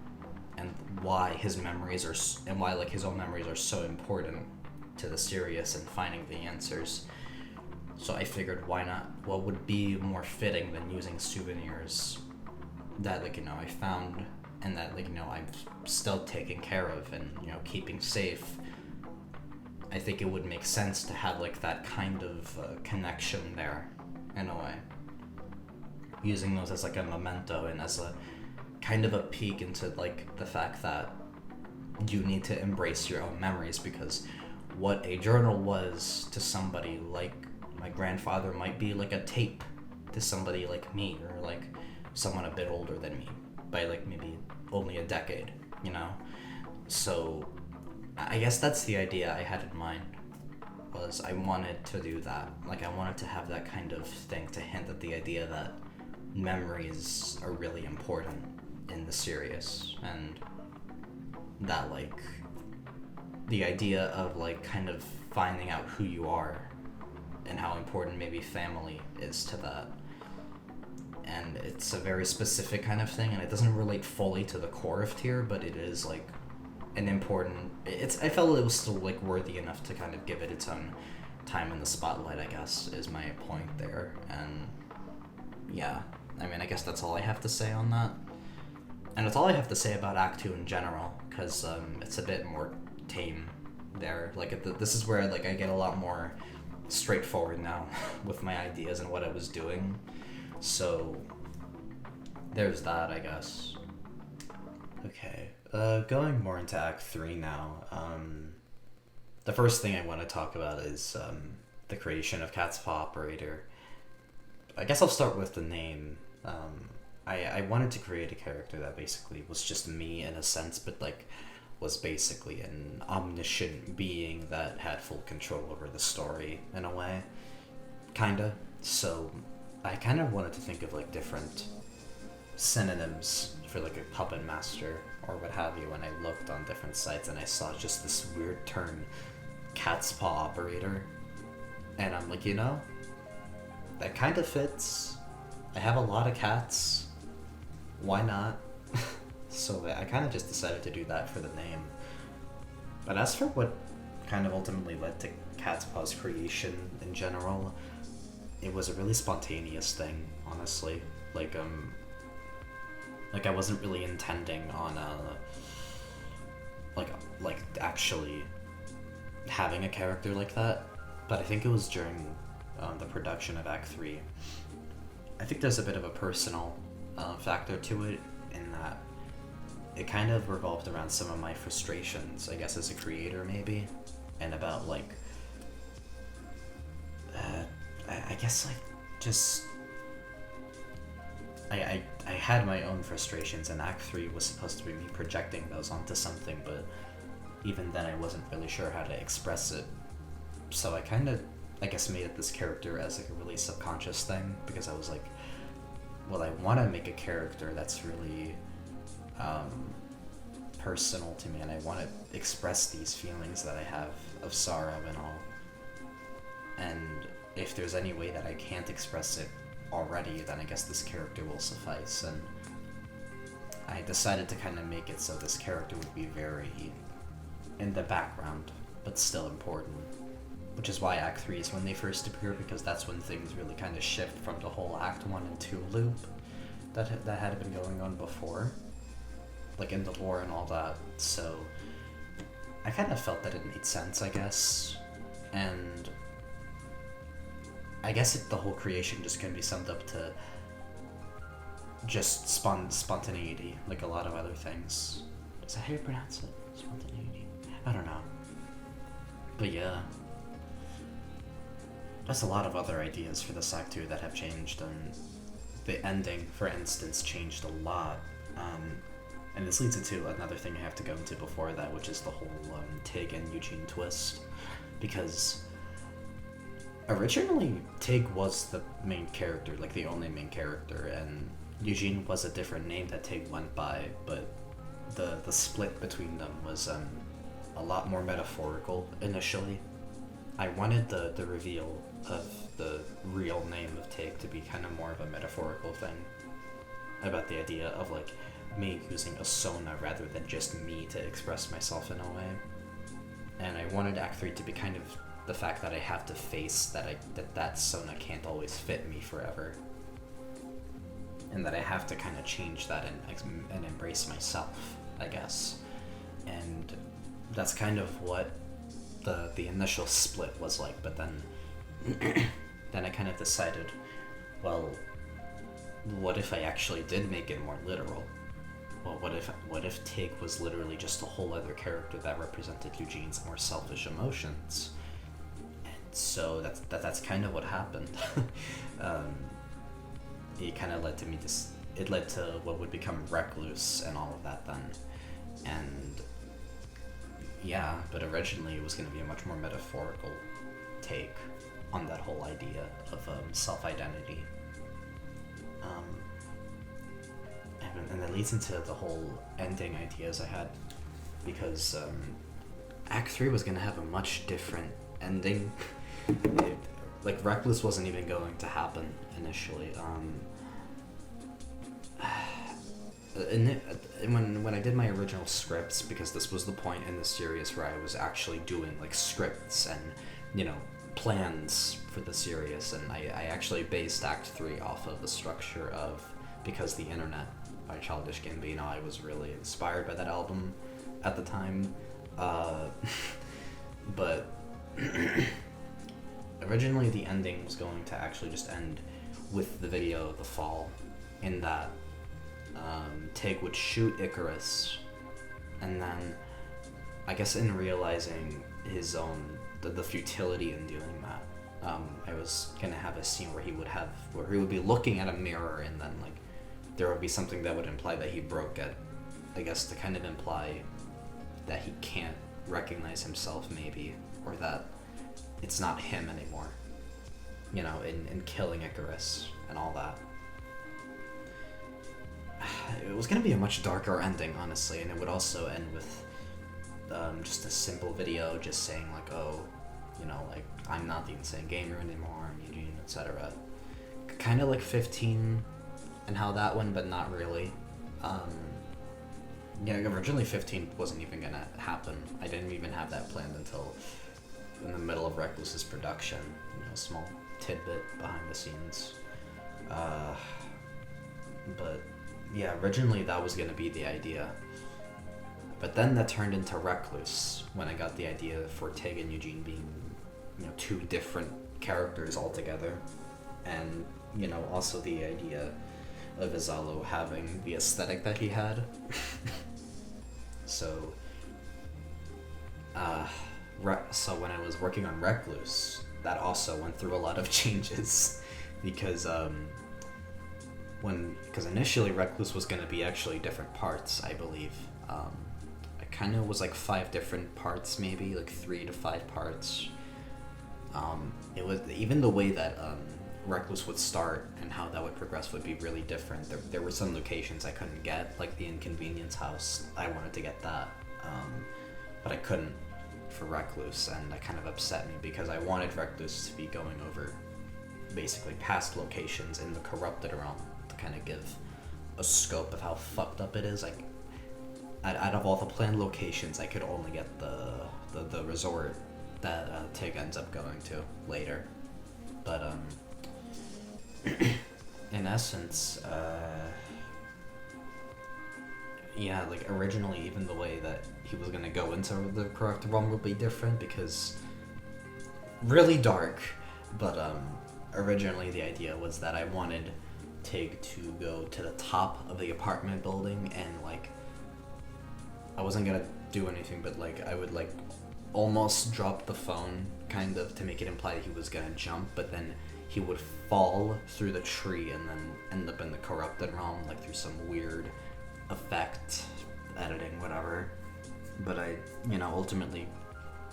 and why his memories are and why like his own memories are so important to the series and finding the answers. So I figured, why not? What would be more fitting than using souvenirs that, like, I found and that, like, I'm still taking care of and, keeping safe. I think it would make sense to have, like, that kind of connection there, in a way. Using those as, like, a memento and as a kind of a peek into, like, the fact that you need to embrace your own memories, because what a journal was to somebody like my grandfather might be like a tape to somebody like me, or like someone a bit older than me by like maybe only a decade, So I guess that's the idea I had in mind, was I wanted to do that. Like, I wanted to have that kind of thing to hint at the idea that memories are really important in the series, and that, like, the idea of, like, kind of finding out who you are and how important maybe family is to that. And it's a very specific kind of thing, and it doesn't relate fully to the core of Tyr, but it is, like, an important... I felt it was still, like, worthy enough to kind of give it its own time in the spotlight, I guess, is my point there. And, yeah, I mean, I guess that's all I have to say on that. And it's all I have to say about Act 2 in general, because it's a bit more tame there. Like, this is where, like, I get a lot more straightforward now with my ideas and what I was doing. So there's that, I guess. Okay, going more into Act 3 now. The first thing I want to talk about is the creation of Cat's Paw Operator. I guess I'll start with the name. I wanted to create a character that basically was just me in a sense, but like was basically an omniscient being that had full control over the story in a way, kinda. So I kind of wanted to think of like different synonyms for like a puppet master or what have you, and I looked on different sites and I saw just this weird term, Cat's Paw Operator, and I'm like, that kind of fits. I have a lot of cats, why not? So I kind of just decided to do that for the name. But as for what kind of ultimately led to Cat's Paw's creation in general, it was a really spontaneous thing, honestly. Like I wasn't really intending on like actually having a character like that, but I think it was during the production of Act 3. I think there's a bit of a personal factor to it, in that it kind of revolved around some of my frustrations, I guess, as a creator, maybe, and about, like, I guess, like, just, I had my own frustrations, and Act 3 was supposed to be me projecting those onto something, but even then I wasn't really sure how to express it, so I kind of, I guess, made it this character as, like, a really subconscious thing, because I was like, well, I want to make a character that's really personal to me, and I want to express these feelings that I have of sorrow and all. And if there's any way that I can't express it already, then I guess this character will suffice. And I decided to kind of make it so this character would be very in the background, but still important. Which is why Act 3 is when they first appear, because that's when things really kind of shift from the whole Act 1 and 2 loop that had been going on before, like in the lore and all that. So I kind of felt that it made sense, I guess, and I guess the whole creation just can be summed up to just spontaneity, like a lot of other things. Is that how you pronounce it? Spontaneity? I don't know. But yeah. There's a lot of other ideas for this Act 2 that have changed, and the ending, for instance, changed a lot. And this leads into another thing I have to go into before that, which is the whole Tig and Eugene twist. Because originally, Tig was the main character, like the only main character, and Eugene was a different name that Tig went by, but the split between them was a lot more metaphorical initially. I wanted the reveal of the real name of Tig to be kind of more of a metaphorical thing, about the idea of, like, me using a Sona rather than just me to express myself in a way. And I wanted Act 3 to be kind of the fact that I have to face that Sona can't always fit me forever. And that I have to kind of change that and embrace myself, I guess. And that's kind of what the initial split was like, but then then I kind of decided, well, what if I actually did make it more literal? Well, what if Tig was literally just a whole other character that represented Eugene's more selfish emotions? And so that's kind of what happened. It kind of led to me it led to what would become Recluse and all of that then. And yeah, but originally it was going to be a much more metaphorical take on that whole idea of self-identity. And that leads into the whole ending ideas I had, because Act 3 was going to have a much different ending. Like, Recluse wasn't even going to happen initially. When I did my original scripts, because this was the point in the series where I was actually doing like scripts and, you know, plans for the series, and I actually based Act 3 off of the structure of Because the Internet by Childish Gambino. I was really inspired by that album at the time, but originally the ending was going to actually just end with the video The Fall, in that Tig would shoot Icarus, and then I guess in realizing his own the futility in doing that, I was gonna have a scene where he would be looking at a mirror, and then like there would be something that would imply that he broke it, I guess, to kind of imply that he can't recognize himself, maybe, or that it's not him anymore, you know, in killing Icarus and all that. It was going to be a much darker ending, honestly, and it would also end with just a simple video just saying, like, oh, you know, like, I'm not the insane gamer anymore, I'm Eugene, etc. Kind of like 15 and how that went, but not really. Yeah, originally 15 wasn't even going to happen. I didn't even have that planned until in the middle of Recluse's production, you know, a small tidbit behind the scenes. But yeah, originally that was going to be the idea. But then that turned into Recluse when I got the idea for Tig and Eugene being, you know, two different characters altogether. And, you know, also the idea of Izalo having the aesthetic that he had. So when I was working on Recluse, that also went through a lot of changes, because initially Recluse was going to be actually different parts, I believe. It kind of was like 5 different parts, maybe like 3 to 5 parts. It was even the way that Recluse would start and how that would progress would be really different. There were some locations I couldn't get, like the Inconvenience House. I wanted to get that, but I couldn't for Recluse, and that kind of upset me because I wanted Recluse to be going over basically past locations in the Corrupted realm to kind of give a scope of how fucked up it is. Like, out of all the planned locations, I could only get the resort that Tig ends up going to later. But in essence, yeah, like originally even the way that he was gonna go into the Corrupted realm would be different, because really dark, but originally the idea was that I wanted Tig to go to the top of the apartment building, and like I wasn't gonna do anything, but like I would like almost drop the phone kind of to make it imply he was gonna jump, but then he would fall through the tree and then end up in the Corrupted realm, like through some weird effect, editing, whatever. But I, you know, ultimately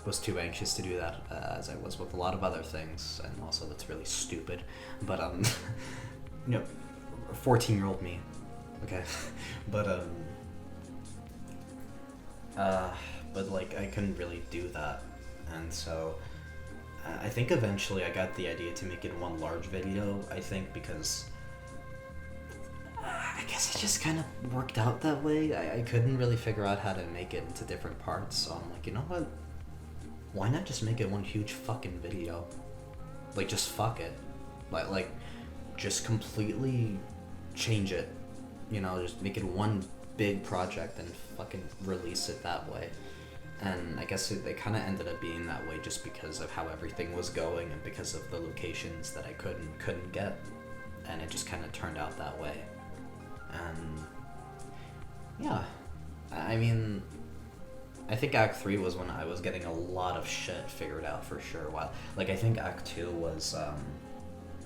was too anxious to do that, as I was with a lot of other things, and also that's really stupid. But you know, 14-year-old me, okay. But like I couldn't really do that, and so I think eventually I got the idea to make it one large video, I think, because I guess it just kind of worked out that way. I couldn't really figure out how to make it into different parts, so I'm like, you know what? Why not just make it one huge fucking video? Like, just fuck it. Like, just completely change it. You know, just make it one big project and fucking release it that way. And I guess it kind of ended up being that way just because of how everything was going and because of the locations that I couldn't get. And it just kind of turned out that way. And yeah, I mean, I think Act 3 was when I was getting a lot of shit figured out for sure. While, like, I think Act 2 was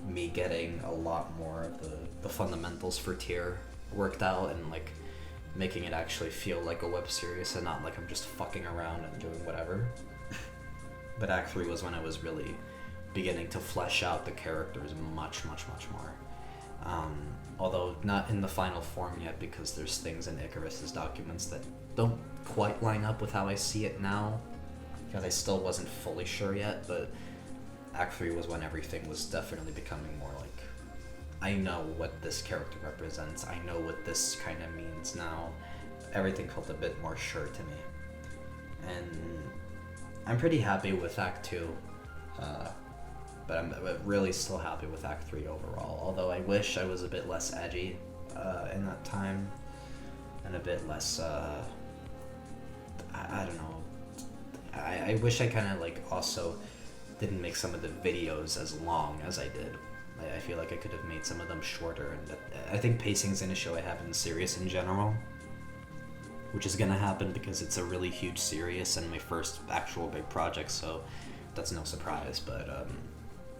me getting a lot more of the fundamentals for tier worked out and, like, making it actually feel like a web series and not like I'm just fucking around and doing whatever. But Act 3 was when I was really beginning to flesh out the characters much more. Although not in the final form yet, because there's things in Icarus's documents that don't quite line up with how I see it now, because I still wasn't fully sure yet, but Act 3 was when everything was definitely becoming more like, I know what this character represents, I know what this kind of means now. Everything felt a bit more sure to me. And I'm pretty happy with Act 2, but I'm really still happy with Act 3 overall, although I wish I was a bit less edgy in that time, and a bit less, I don't know, I wish I kind of, like, also didn't make some of the videos as long as I did. I feel like I could have made some of them shorter, and I think pacing's an issue I have in the series in general, which is gonna happen because it's a really huge series and my first actual big project, so that's no surprise, but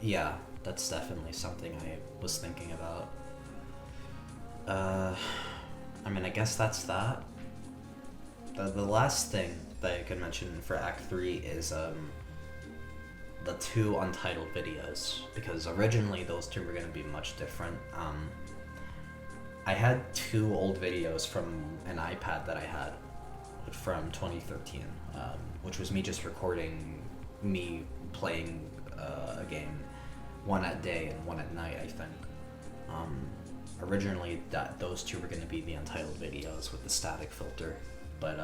yeah, that's definitely something I was thinking about. I mean, I guess that's that. The last thing that I could mention for Act 3 is the 2 untitled videos, because originally those 2 were going to be much different. I had 2 old videos from an iPad that I had from 2013, which was me just recording me playing a game, one at day and one at night, I think. Originally those 2 were going to be the untitled videos with the static filter, but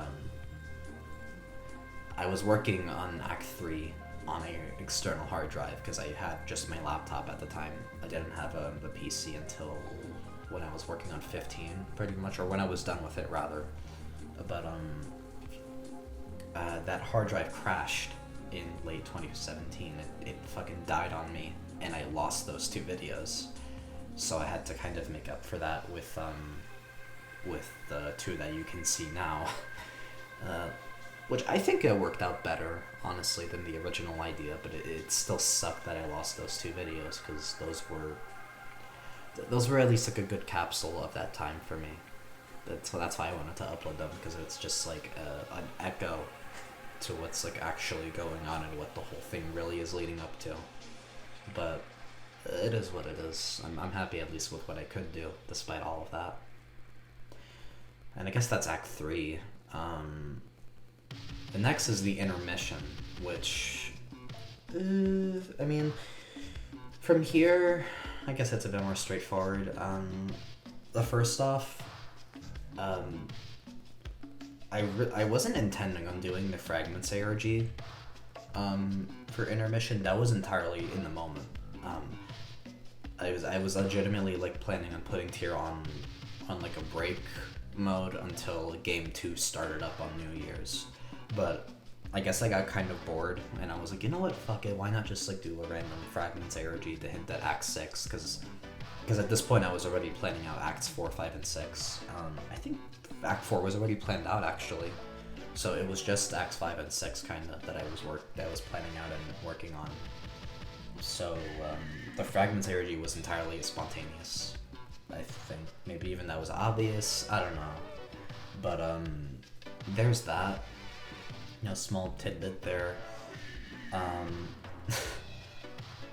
I was working on Act 3 on an external hard drive because I had just my laptop at the time. I didn't have the PC until when I was working on 15, pretty much, or when I was done with it, rather. But that hard drive crashed in late 2017. It fucking died on me, and I lost those 2 videos. So I had to kind of make up for that with the 2 that you can see now. Which I think it worked out better, honestly, than the original idea, but it still sucked that I lost those 2 videos, because those were at least like a good capsule of that time for me. That's why I wanted to upload them, because it's just like an echo to what's like actually going on and what the whole thing really is leading up to. But it is what it is. I'm happy at least with what I could do, despite all of that. And I guess that's Act 3. The next is the intermission, which, I mean, from here, I guess it's a bit more straightforward. First off, I wasn't intending on doing the Fragments ARG for intermission. That was entirely in the moment. I was legitimately like planning on putting Tier on like a break mode until Game 2 started up on New Year's. But I guess I got kind of bored, and I was like, you know what, fuck it, why not just like do a random Fragments ARG to hint at Act 6, because at this point I was already planning out Acts 4, 5, and 6. I think Act 4 was already planned out, actually, so it was just Acts 5 and 6 kind of that I was planning out and working on. So the Fragments ARG was entirely spontaneous. I think maybe even that was obvious, I don't know, but there's that. You know, small tidbit there.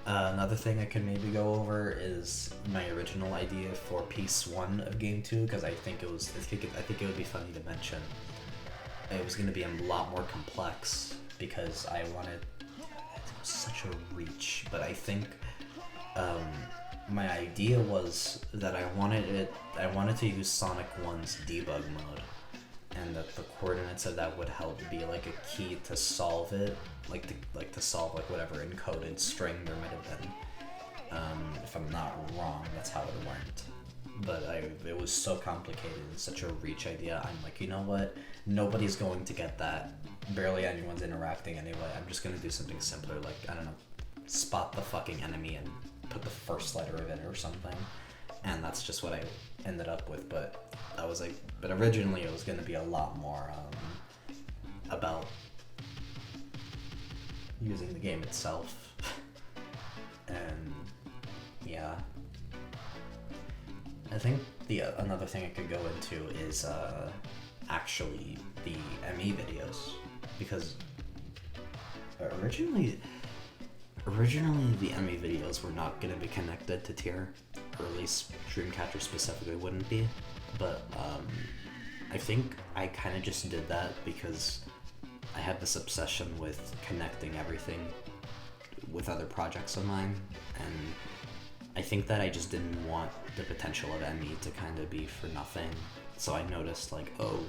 Another thing I could maybe go over is my original idea for Piece 1 of Game 2, because I think it would be funny to mention. It was going to be a lot more complex, because I wanted, it was such a reach, but I think my idea was that I wanted to use Sonic 1's debug mode, and that the coordinates of that would help be like a key to solve it, to solve like whatever encoded string there might have been. If I'm not wrong, that's how it went. But it was so complicated and such a reach idea. I'm like, you know what? Nobody's going to get that. Barely anyone's interacting anyway. I'm just gonna do something simpler, like, I don't know, spot the fucking enemy and put the first letter of it or something. And that's just what I ended up with. But I was like, but originally it was gonna be a lot more about using the game itself. And yeah. I think another thing I could go into is actually the ME videos, because originally the ME videos were not going to be connected to tier, or at least Dreamcatcher specifically wouldn't be, but I think I kind of just did that because I had this obsession with connecting everything with other projects of mine, and I think that I just didn't want the potential of ME to kind of be for nothing. So I noticed, like, oh,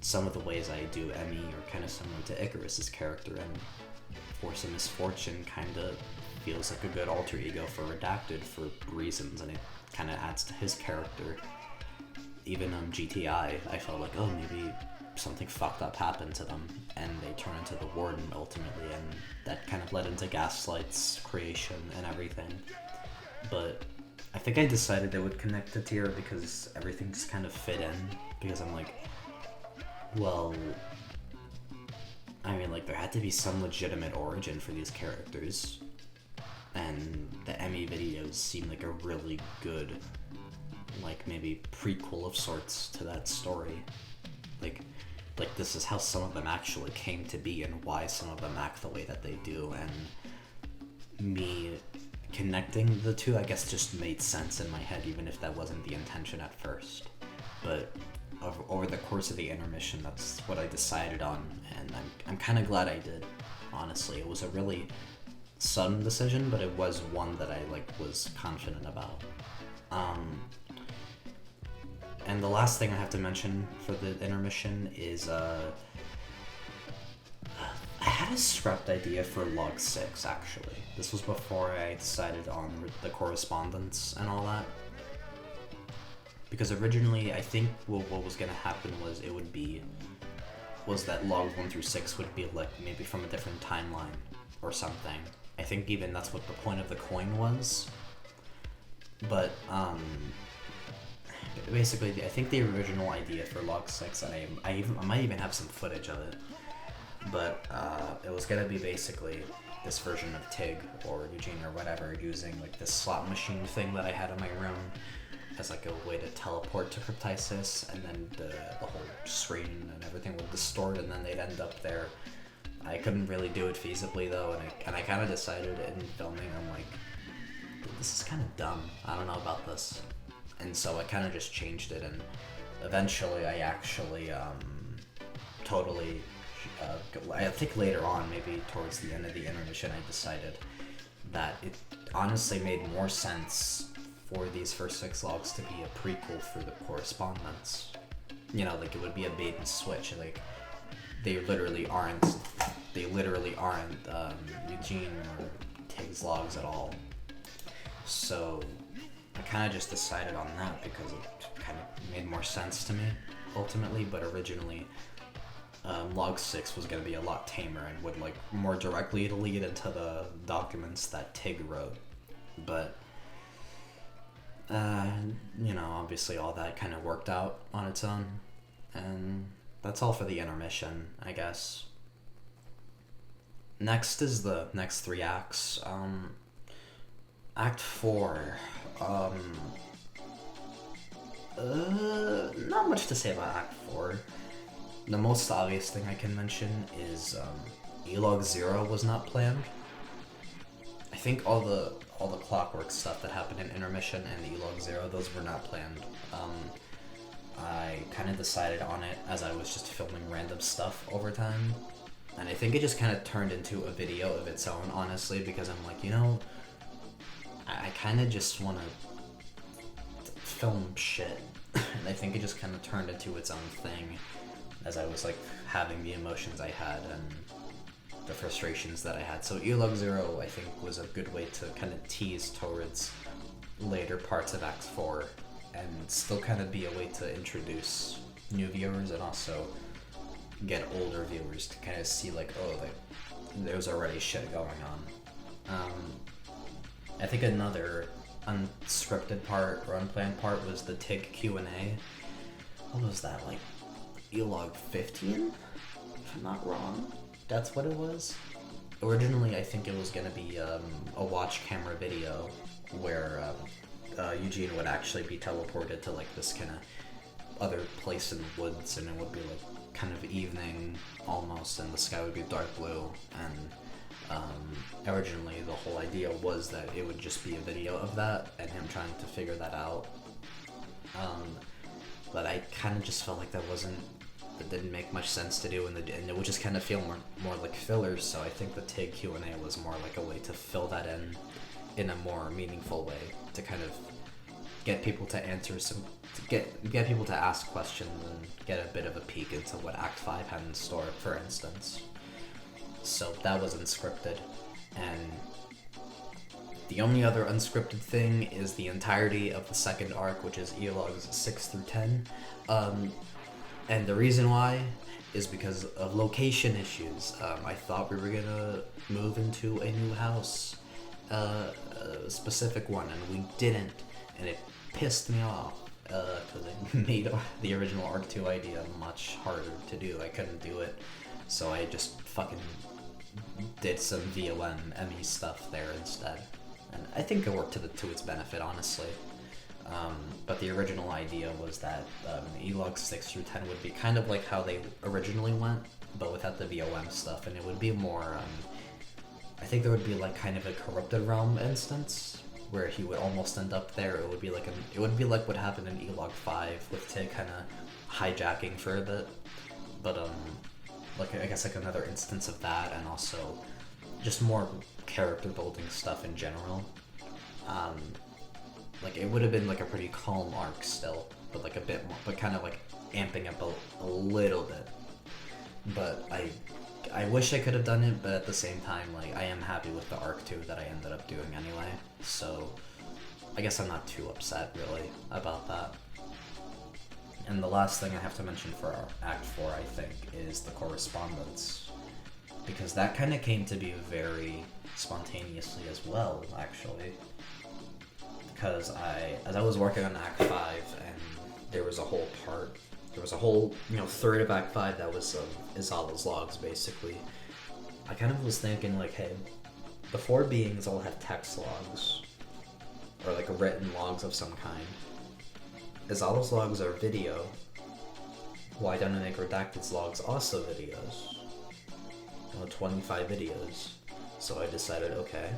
some of the ways I do ME are kind of similar to Icarus's character, and Force of Misfortune kind of feels like a good alter ego for Redacted for reasons, and it kind of adds to his character. Even on GTI, I felt like, oh, maybe something fucked up happened to them, and they turn into the Warden ultimately, and that kind of led into Gaslight's creation and everything. But I think I decided they would connect to tier because everything just kind of fit in, because I'm like, well, I mean, like, there had to be some legitimate origin for these characters, and the ME videos seem like a really good, like, maybe prequel of sorts to that story. Like this is how some of them actually came to be and why some of them act the way that they do, and me connecting the two, I guess, just made sense in my head, even if that wasn't the intention at first. But over the course of the intermission, that's what I decided on, and I'm kind of glad I did, honestly. It was a really sudden decision, but it was one that I, like, was confident about. And the last thing I have to mention for the intermission is, I had a scrapped idea for Log 6, actually. This was before I decided on the correspondence and all that. Because originally, I think what was going to happen was that Logs 1 through 6 would be, like, maybe from a different timeline or something. I think even that's what the point of the coin was. But, basically, I think the original idea for Log 6, and I might even have some footage of it, but it was going to be basically this version of Tig or Eugene or whatever using, like, this slot machine thing that I had in my room as, like, a way to teleport to Cryptisis, and then the whole screen and everything would distort, and then they'd end up there. I couldn't really do it feasibly, though, and I kind of decided in filming, I'm like, this is kind of dumb. I don't know about this. And so I kind of just changed it, and eventually I actually totally, I think later on, maybe towards the end of the intermission, I decided that it honestly made more sense for these first 6 logs to be a prequel for the correspondence. You know, like, it would be a bait and switch. Like, they literally aren't Eugene or Tig's logs at all. So I kind of just decided on that because it kind of made more sense to me, ultimately. But originally, Log 6 was going to be a lot tamer and would, like, more directly lead into the documents that Tig wrote. But, you know, obviously all that kind of worked out on its own. And that's all for the intermission, I guess. Next is the next 3 acts. Act 4. Not much to say about Act 4. The most obvious thing I can mention is Epilogue 0 was not planned. I think all the clockwork stuff that happened in intermission and Epilogue 0, those were not planned. I kind of decided on it as I was just filming random stuff over time, and I think it just kind of turned into a video of its own, honestly, because I'm like, you know, I kind of just want to film shit. And I think it just kind of turned into its own thing as I was like having the emotions I had and the frustrations that I had. So Epilogue 0, I think, was a good way to kind of tease towards later parts of Act 4 and still kind of be a way to introduce new viewers and also get older viewers to kind of see like, oh, like, there's already shit going on. I think another unscripted part or unplanned part was the TIG Q&A. What was that, like Epilogue 15? If I'm not wrong, that's what it was. Originally, I think it was gonna be a watch camera video where Eugene would actually be teleported to like this kind of other place in the woods, and it would be like kind of evening almost, and the sky would be dark blue. And originally the whole idea was that it would just be a video of that and him trying to figure that out. But I kind of just felt like that didn't make much sense to do, and it would just kind of feel more like fillers. So I think the TIG Q&A was more like a way to fill that in a more meaningful way, to kind of get people to answer get people to ask questions and get a bit of a peek into what Act 5 had in store, for instance. So that was unscripted, and the only other unscripted thing is the entirety of the second arc, which is Epilogues 6 through 10. And the reason why is because of location issues. I thought we were gonna move into a new house, a specific one, and we didn't, and it pissed me off because it made the original Arc 2 idea much harder to do. I couldn't do it, so I just fucking did some VOM ME stuff there instead, and I think it worked to its benefit, honestly. But the original idea was that Epilogue 6 through 10 would be kind of like how they originally went, but without the VOM stuff, and it would be more, I think there would be like kind of a corrupted realm instance where he would almost end up there. It would be like what happened in Epilogue 5 with Tig kind of hijacking for a bit, but like I guess like another instance of that, and also just more character building stuff in general. Like it would have been like a pretty calm arc still, but like a bit more, but kind of like amping up a little bit. But I wish I could have done it, but at the same time, like I am happy with the arc 2 that I ended up doing anyway. So I guess I'm not too upset really about that. And the last thing I have to mention for our Act 4, I think, is the correspondence, because that kind of came to be very spontaneously as well, actually. Because as I was working on Act 5, and there was a whole third of Act 5 that was Izala's logs, basically. I kind of was thinking, like, hey, the 4 beings all have text logs, or like written logs of some kind. Izala's logs are video. Why don't I make Redacted's logs also videos? 25 videos. So I decided, okay,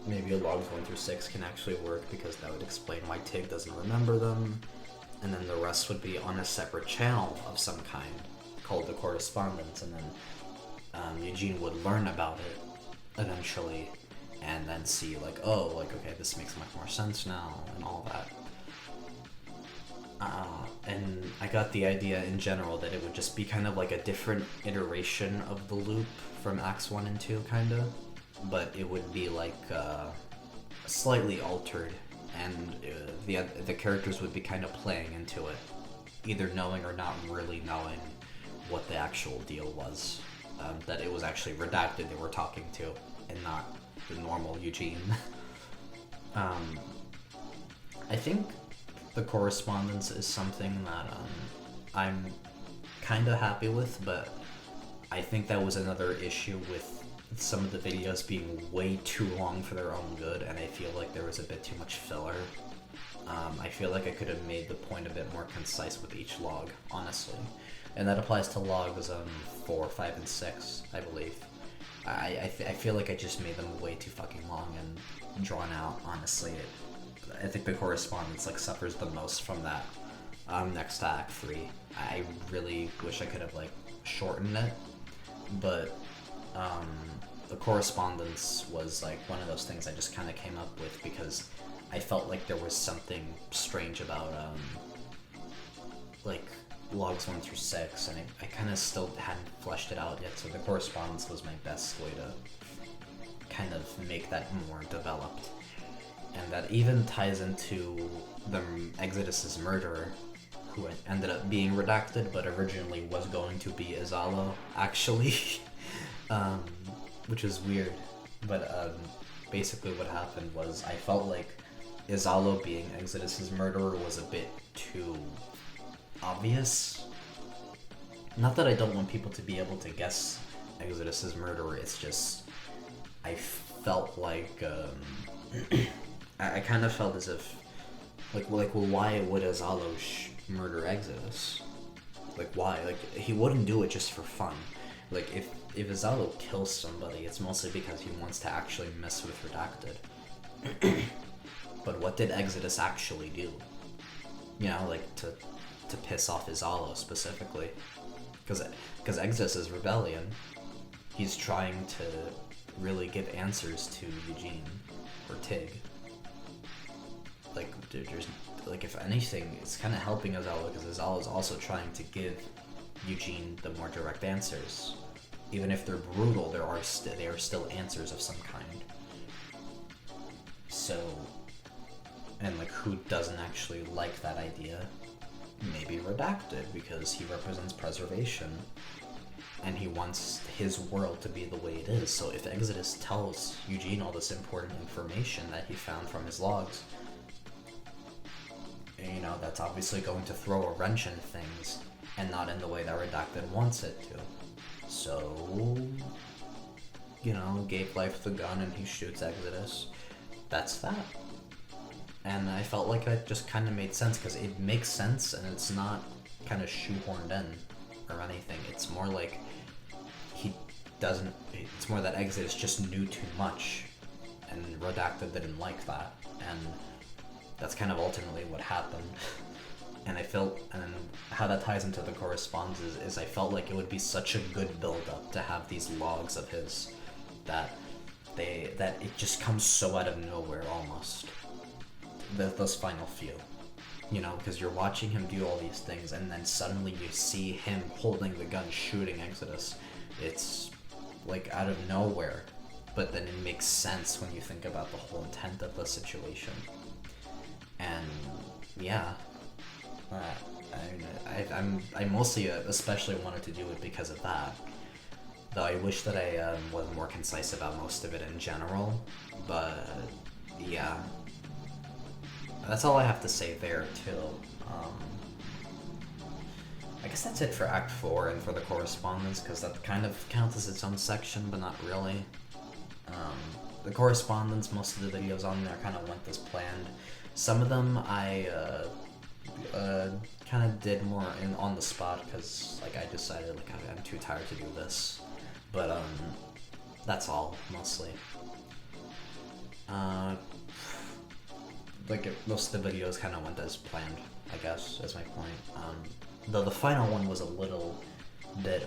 maybe logs 1 through 6 can actually work, because that would explain why Tig doesn't remember them, and then the rest would be on a separate channel of some kind called the correspondence, and then Eugene would learn about it eventually, and then see like, oh, like, okay, this makes much more sense now, and all that. And I got the idea in general that it would just be kind of like a different iteration of the loop from Acts 1 and 2, kinda, but it would be like slightly altered, and the characters would be kind of playing into it, either knowing or not really knowing what the actual deal was, that it was actually Redacted they were talking to, and not the normal Eugene. I think the correspondence is something that I'm kind of happy with, but I think that was another issue with some of the videos being way too long for their own good, and I feel like there was a bit too much filler. I feel like I could have made the point a bit more concise with each log, honestly. And that applies to logs 4, 5, and 6, I believe. I feel like I just made them way too fucking long and drawn out, honestly. I think the correspondence like suffers the most from that next to Act 3. I really wish I could have like shortened it, but the correspondence was like one of those things I just kind of came up with because I felt like there was something strange about like logs 1 through 6, and I kind of still hadn't fleshed it out yet, so the correspondence was my best way to kind of make that more developed. And that even ties into the Exodus's murderer, who ended up being redacted, but originally was going to be Izalo, actually. Which is weird. But basically what happened was I felt like Izalo being Exodus's murderer was a bit too obvious. Not that I don't want people to be able to guess Exodus's murderer, it's just I felt like I kind of felt as if well, why would Izalo murder Exodus? Like, why? Like, he wouldn't do it just for fun. Like, if Izalo kills somebody, it's mostly because he wants to actually mess with Redacted. But what did Exodus actually do? You know, like, to piss off Izalo specifically. Because Exodus is rebellion. He's trying to really give answers to Eugene or Tig. Like, there's, like, if anything, it's kind of helping Izalo because Izalo is also trying to give Eugene the more direct answers. Even if they're brutal, they are still answers of some kind. So, and like, who doesn't actually like that idea? Maybe Redacted, because he represents preservation, and he wants his world to be the way it is. So if Exodus tells Eugene all this important information that he found from his logs, you know, that's obviously going to throw a wrench in things, and not in the way that Redacted wants it to. So, you know, gave life the gun and he shoots Exodus. That's that. And I felt like that just kind of made sense, because it makes sense and it's not kind of shoehorned in or anything. It's more like it's more that Exodus just knew too much, and Redacted didn't like that. And that's kind of ultimately what happened. And I felt, and how that ties into the correspondence is I felt like it would be such a good build-up to have these logs of his that it just comes so out of nowhere almost. Those final few, you know, because you're watching him do all these things, and then suddenly you see him holding the gun shooting Exodus. It's like out of nowhere, but then it makes sense when you think about the whole intent of the situation. And yeah, I mostly especially wanted to do it because of that. Though I wish that I was more concise about most of it in general, but yeah. That's all I have to say there, too. I guess that's it for Act 4 and for the correspondence, because that kind of counts as its own section, but not really. The correspondence, most of the videos on there kind of went as planned. Some of them I kind of did more on the spot, because like I decided like I'm too tired to do this. But that's all, mostly. Like most of the videos kind of went as planned, I guess, is my point. Though the final one was a little bit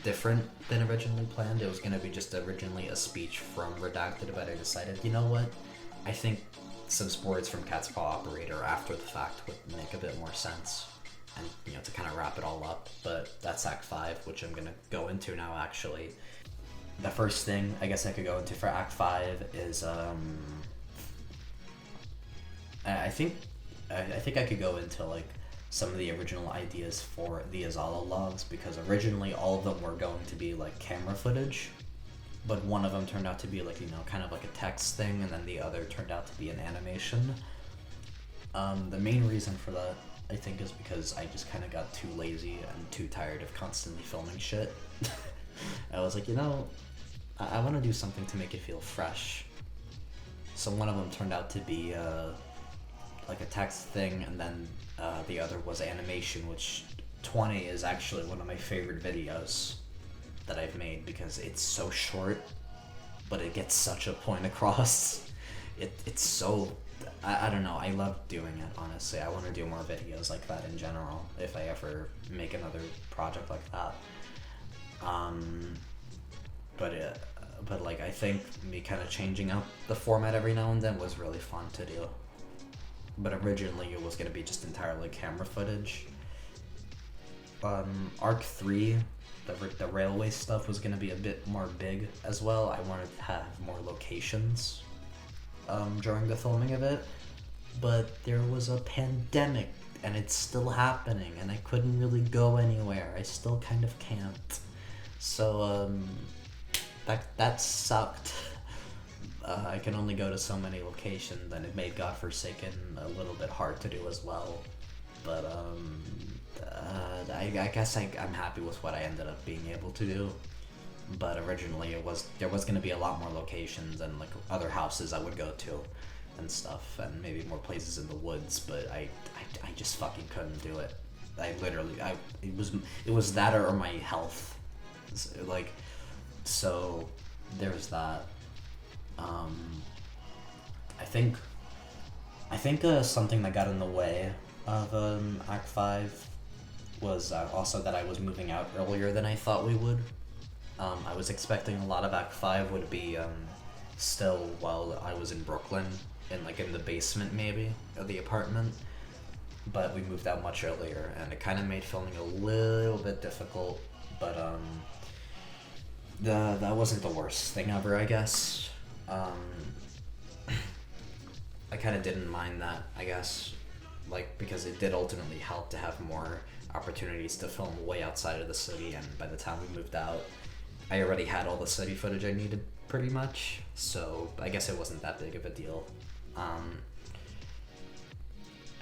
different than originally planned. It was going to be just originally a speech from Redacted, but I decided, you know what? I think some words from Cat's Paw Operator after the fact would make a bit more sense. And, you know, to kind of wrap it all up. But that's Act 5, which I'm going to go into now, actually. The first thing I guess I could go into for Act 5 is, I think I could go into like some of the original ideas for the Izalo logs, because originally all of them were going to be like camera footage, but one of them turned out to be like, you know, kind of like a text thing, and then the other turned out to be an animation. The main reason for that, I think, is because I just kind of got too lazy and too tired of constantly filming shit. I was like, you know, I want to do something to make it feel fresh. So one of them turned out to be like a text thing, and then the other was animation, which 20 is actually one of my favorite videos that I've made, because it's so short, but it gets such a point across. It's so, I don't know, I love doing it, honestly. I want to do more videos like that in general, if I ever make another project like that. But but like I think me kind of changing up the format every now and then was really fun to do. But originally it was gonna be just entirely camera footage. Arc 3, the railway stuff was gonna be a bit more big as well. I wanted to have more locations during the filming of it, but there was a pandemic and it's still happening and I couldn't really go anywhere. I still kind of can't. So that sucked. I can only go to so many locations, and it made Godforsaken a little bit hard to do as well. But I guess I'm happy with what I ended up being able to do. But originally there was going to be a lot more locations and like other houses I would go to and stuff, and maybe more places in the woods. But I just fucking couldn't do it. It was that or my health. So there's that. I think something that got in the way of Act 5 was also that I was moving out earlier than I thought we would. I was expecting a lot of Act 5 would be still while I was in Brooklyn, in the basement maybe of the apartment, but we moved out much earlier, and it kind of made filming a little bit difficult, but that wasn't the worst thing ever, I guess. I kind of didn't mind that, I guess, because it did ultimately help to have more opportunities to film way outside of the city, and by the time we moved out, I already had all the city footage I needed, pretty much, so I guess it wasn't that big of a deal. I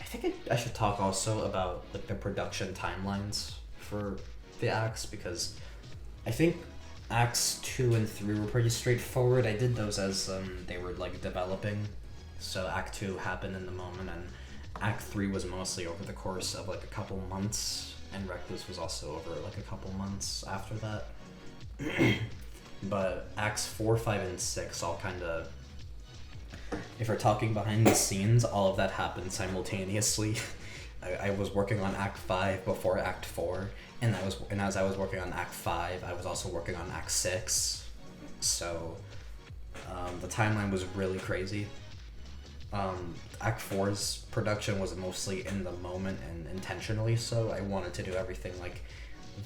think I should talk also about the production timelines for the acts, because I think Acts 2 and 3 were pretty straightforward. I did those as they were developing. So Act 2 happened in the moment, and Act 3 was mostly over the course of a couple months, and Recluse was also over a couple months after that. But Acts 4, 5, and 6 all kind of, if we're talking behind the scenes, all of that happened simultaneously. I was working on Act 5 before Act 4, and as I was working on Act 5, I was also working on Act 6. So the timeline was really crazy. Act 4's production was mostly in the moment and intentionally so. I wanted to do everything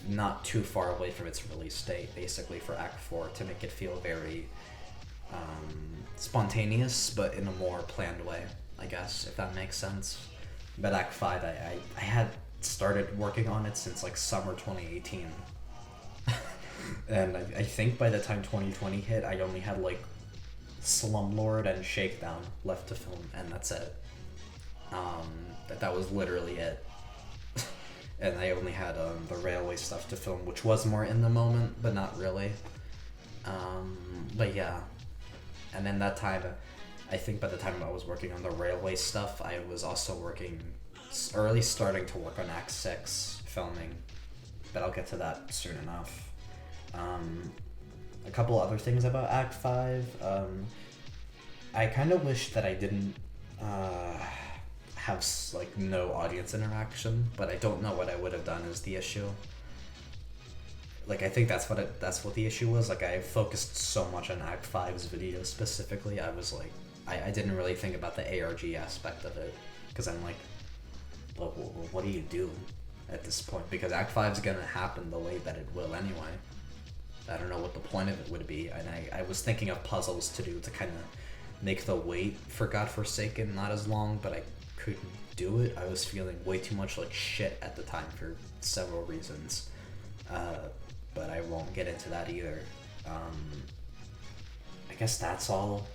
not too far away from its release date, basically, for Act 4 to make it feel very spontaneous, but in a more planned way, I guess, if that makes sense. But Act 5, I had started working on it since summer 2018. And I think by the time 2020 hit, I only had Slumlord and Shakedown left to film, and that's it. That was literally it. And I only had the railway stuff to film, which was more in the moment, but not really. But yeah. And then that time, I think by the time I was working on the railway stuff, I was also starting to work on Act 6 filming. But I'll get to that soon enough. A couple other things about Act 5. I kind of wish that I didn't have no audience interaction, but I don't know what I would have done is the issue. I think that's what the issue was. I focused so much on Act 5's video specifically. I was I didn't really think about the ARG aspect of it, because I'm what do you do at this point? Because Act 5's gonna happen the way that it will anyway. I don't know what the point of it would be, and I was thinking of puzzles to do to kind of make the wait for Godforsaken not as long, but I couldn't do it. I was feeling way too much like shit at the time for several reasons, but I won't get into that either. I guess that's all.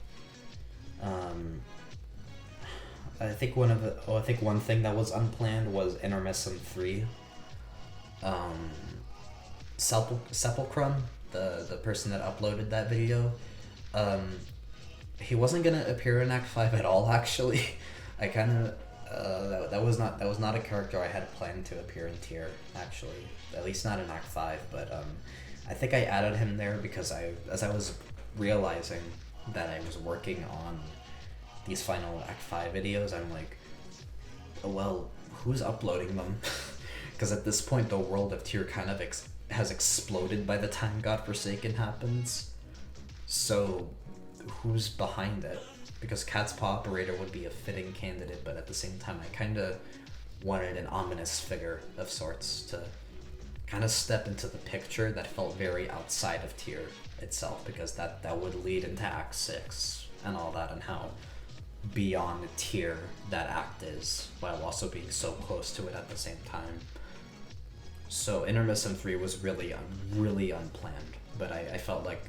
I think one thing that was unplanned was Intermissum 3. Sepulchrum, the person that uploaded that video, he wasn't gonna appear in Act 5 at all, actually. I kind of that was not a character I had planned to appear in Tier, actually, at least not in Act 5. But I think I added him there because as I was realizing that I was working on these final Act 5 videos, I'm like, oh, well, who's uploading them? Because at this point, the world of Tier kind of has exploded by the time Godforsaken happens. So, who's behind it? Because Cat's Paw Operator would be a fitting candidate, but at the same time, I kind of wanted an ominous figure of sorts to kind of step into the picture that felt very outside of tier itself, because that would lead into Act 6 and all that, and how beyond tier that act is, while also being so close to it at the same time. So Intermission 3 was really unplanned, but I felt like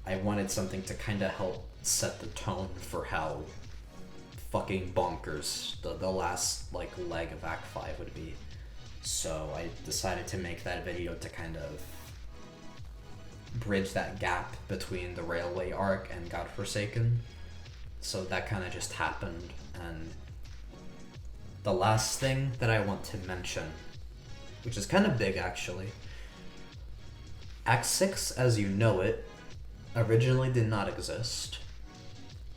I wanted something to kind of help set the tone for how fucking bonkers the last like leg of Act 5 would be. So I decided to make that video to kind of bridge that gap between the Railway arc and Godforsaken. So that kind of just happened. And the last thing that I want to mention, which is kind of big actually, Act 6 as you know it originally did not exist.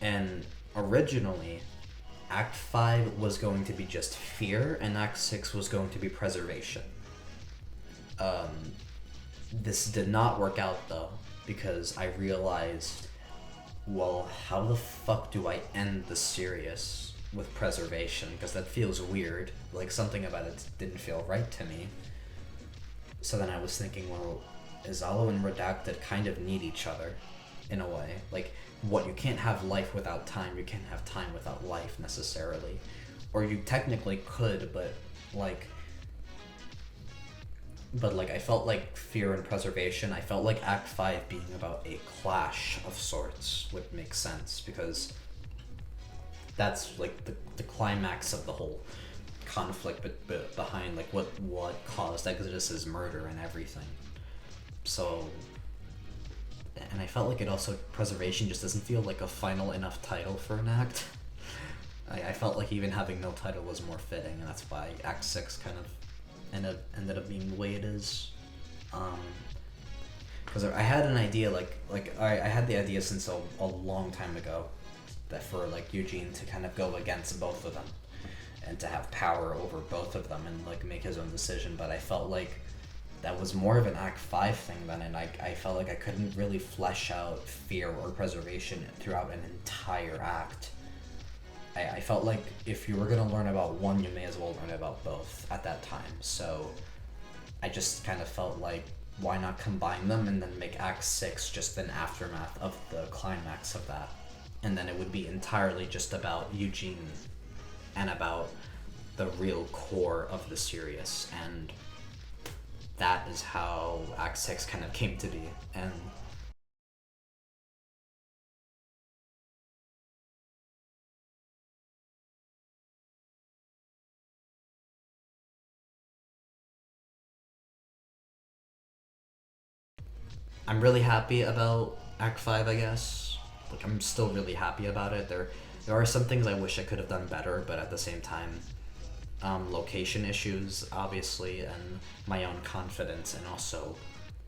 And originally Act 5 was going to be just fear, and Act 6 was going to be preservation. This did not work out though, because I realized, well, how the fuck do I end the series with preservation? Because that feels weird. Like, something about it didn't feel right to me. So then I was thinking, well, Izalo and Redacted kind of need each other, in a way. Like, what, you can't have life without time, you can't have time without life, necessarily. Or you technically could, but I felt like fear and preservation, I felt like Act 5 being about a clash of sorts would make sense, because that's like the climax of the whole conflict behind like what caused Exodus's murder and everything. So, and I felt like it also, preservation just doesn't feel like a final enough title for an act. I felt like even having no title was more fitting, and that's why Act 6 kind of ended up being the way it is. Because I had an idea, I had the idea since a long time ago, that for like Eugene to kind of go against both of them, and to have power over both of them, and like make his own decision. But I felt like that was more of an Act 5 thing then, and I felt like I couldn't really flesh out fear or preservation throughout an entire act. I felt like if you were going to learn about one, you may as well learn about both at that time. So I just kind of felt like, why not combine them and then make Act 6 just an aftermath of the climax of that? And then it would be entirely just about Eugene and about the real core of the series. And that is how Act 6 kind of came to be. And I'm really happy about Act 5, I guess. Like, I'm still really happy about it. There are some things I wish I could have done better, but at the same time, location issues, obviously, and my own confidence, and also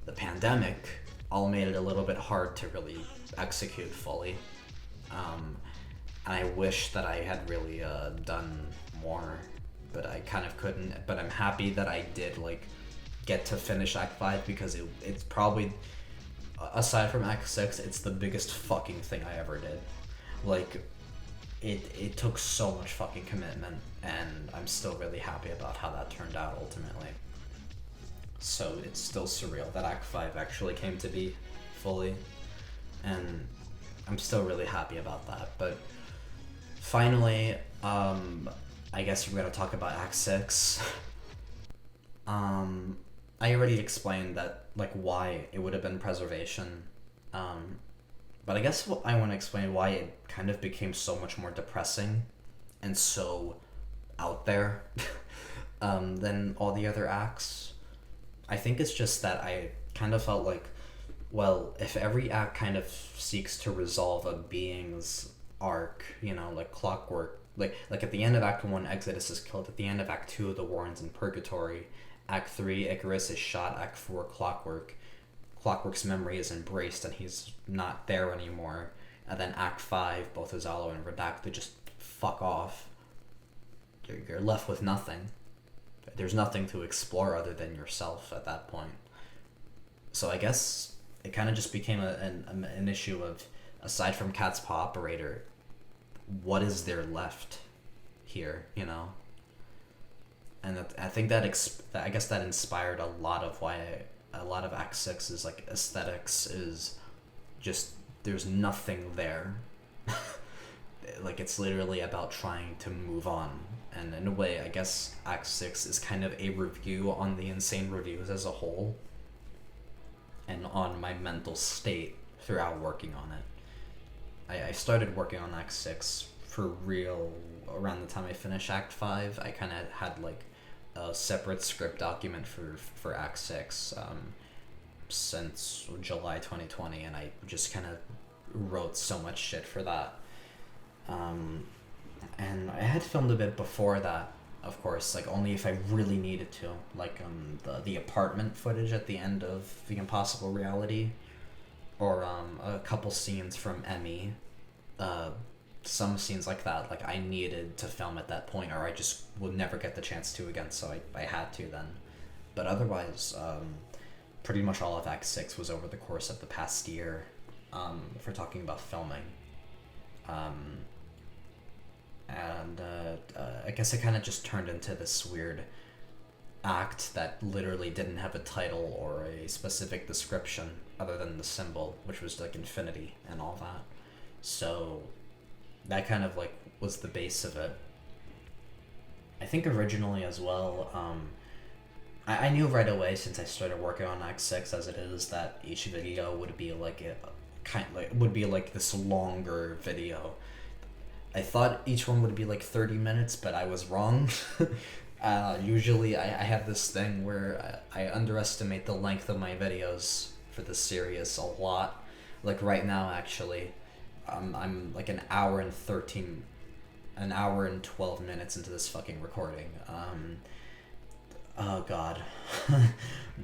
the pandemic all made it a little bit hard to really execute fully. And I wish that I had really done more, but I kind of couldn't. But I'm happy that I did like get to finish Act 5, because it's probably, aside from Act 6, it's the biggest fucking thing I ever did. Like, it took so much fucking commitment, and I'm still really happy about how that turned out ultimately. So it's still surreal that Act 5 actually came to be fully, and I'm still really happy about that. But finally, I guess we're gonna talk about Act 6. I already explained that, like, why it would have been preservation, but I guess I want to explain why it kind of became so much more depressing and so out there than all the other acts. I think it's just that I kind of felt like, well, if every act kind of seeks to resolve a being's arc, you know, like Clockwork, like at the end of Act 1, Exodus is killed. At the end of Act 2, the Warren's in Purgatory. Act 3, Icarus is shot. Act 4, Clockwork's memory is embraced and he's not there anymore. And then Act 5, both Izalo and Redacted just fuck off. You're left with nothing. There's nothing to explore other than yourself at that point. So I guess it kind of just became an issue of, aside from Cat's Paw Operator, what is there left here, you know? And I think I guess that inspired a lot of why a lot of Act 6's like aesthetics is just, there's nothing there. Like, it's literally about trying to move on. And in a way, I guess Act 6 is kind of a review on the Insane Reviews as a whole, and on my mental state throughout working on it. I started working on Act 6 for real around the time I finished Act 5. I kind of had like a separate script document for Act 6 since July 2020, and I just kind of wrote so much shit for that. And I had filmed a bit before that, of course, like only if I really needed to, like the apartment footage at the end of The Impossible Reality, or a couple scenes from Emmy, some scenes like that, like I needed to film at that point, or I just would never get the chance to again, so I had to then. But otherwise, pretty much all of Act 6 was over the course of the past year, if we're talking about filming. I guess it kind of just turned into this weird act that literally didn't have a title or a specific description other than the symbol, which was like infinity and all that. So that kind of like was the base of it. I think originally as well, I knew right away since I started working on Act 6 as it is that each video would be like would be like this longer video. I thought each one would be like 30 minutes, but I was wrong. Usually I have this thing where I underestimate the length of my videos for this series a lot. Like right now, actually, I'm like an hour and 12 minutes into this fucking recording. Oh god.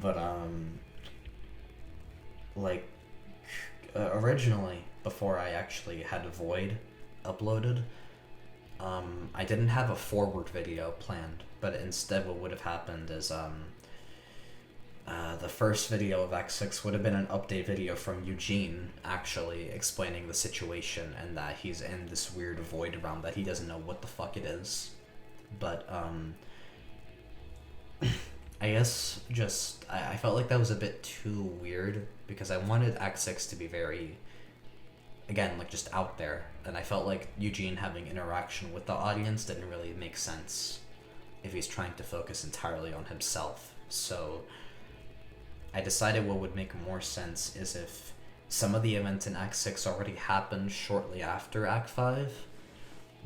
But originally, before I actually had Void uploaded, I didn't have a forward video planned, but instead what would have happened is the first video of Act 6 would have been an update video from Eugene actually explaining the situation and that he's in this weird void realm that he doesn't know what the fuck it is. But I guess just I felt like that was a bit too weird because I wanted Act 6 to be very, again, like just out there, and I felt like Eugene having interaction with the audience didn't really make sense if he's trying to focus entirely on himself. So I decided what would make more sense is if some of the events in Act 6 already happened shortly after Act 5,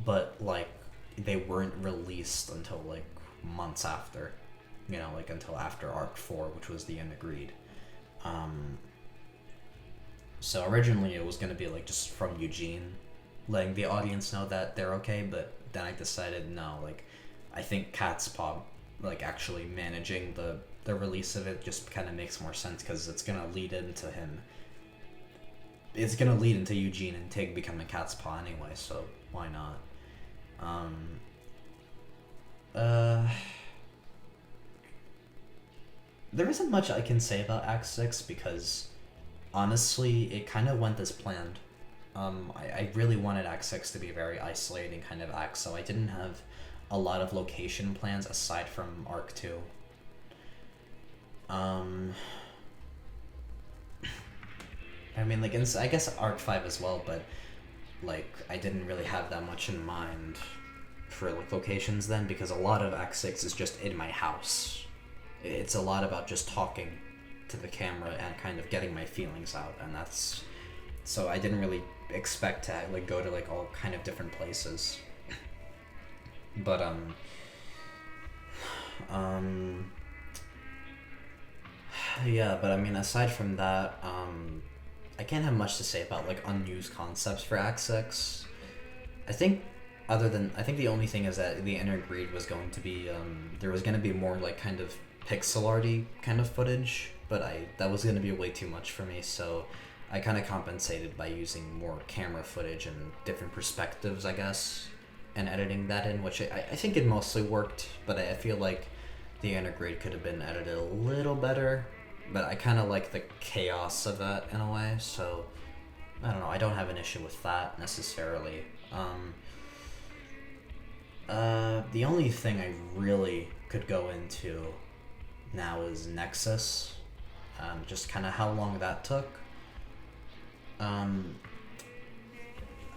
but like they weren't released until like months after, you know, like until after Arc 4, which was the end agreed. So originally it was going to be like just from Eugene letting the audience know that they're okay, but then I decided no, like I think Cat's Paw like actually managing the release of it just kind of makes more sense because it's going to lead into him. It's going to lead into Eugene and Tig becoming Cat's Paw anyway, so why not? There isn't much I can say about Act 6 because honestly, it kind of went as planned. I really wanted Act 6 to be a very isolating kind of act, so I didn't have a lot of location plans aside from Arc 2. I mean, like, I guess Arc 5 as well, but, like, I didn't really have that much in mind for, like, locations then, because a lot of Act 6 is just in my house. It's a lot about just talking to the camera and kind of getting my feelings out, and that's... So I didn't really expect to, like, go to, like, all kind of different places. But, yeah, but I mean, aside from that, I can't have much to say about, like, unused concepts for Act 6. I think the only thing is that the Inner Greed was going to be, there was going to be more, like, kind of pixel arty kind of footage, but that was going to be way too much for me, so I kind of compensated by using more camera footage and different perspectives, I guess, and editing that in, which I think it mostly worked, but I feel like the Inner Greed could have been edited a little better, but I kind of like the chaos of that in a way, so I don't know, I don't have an issue with that necessarily. The only thing I really could go into now is Nexus, just kind of how long that took. I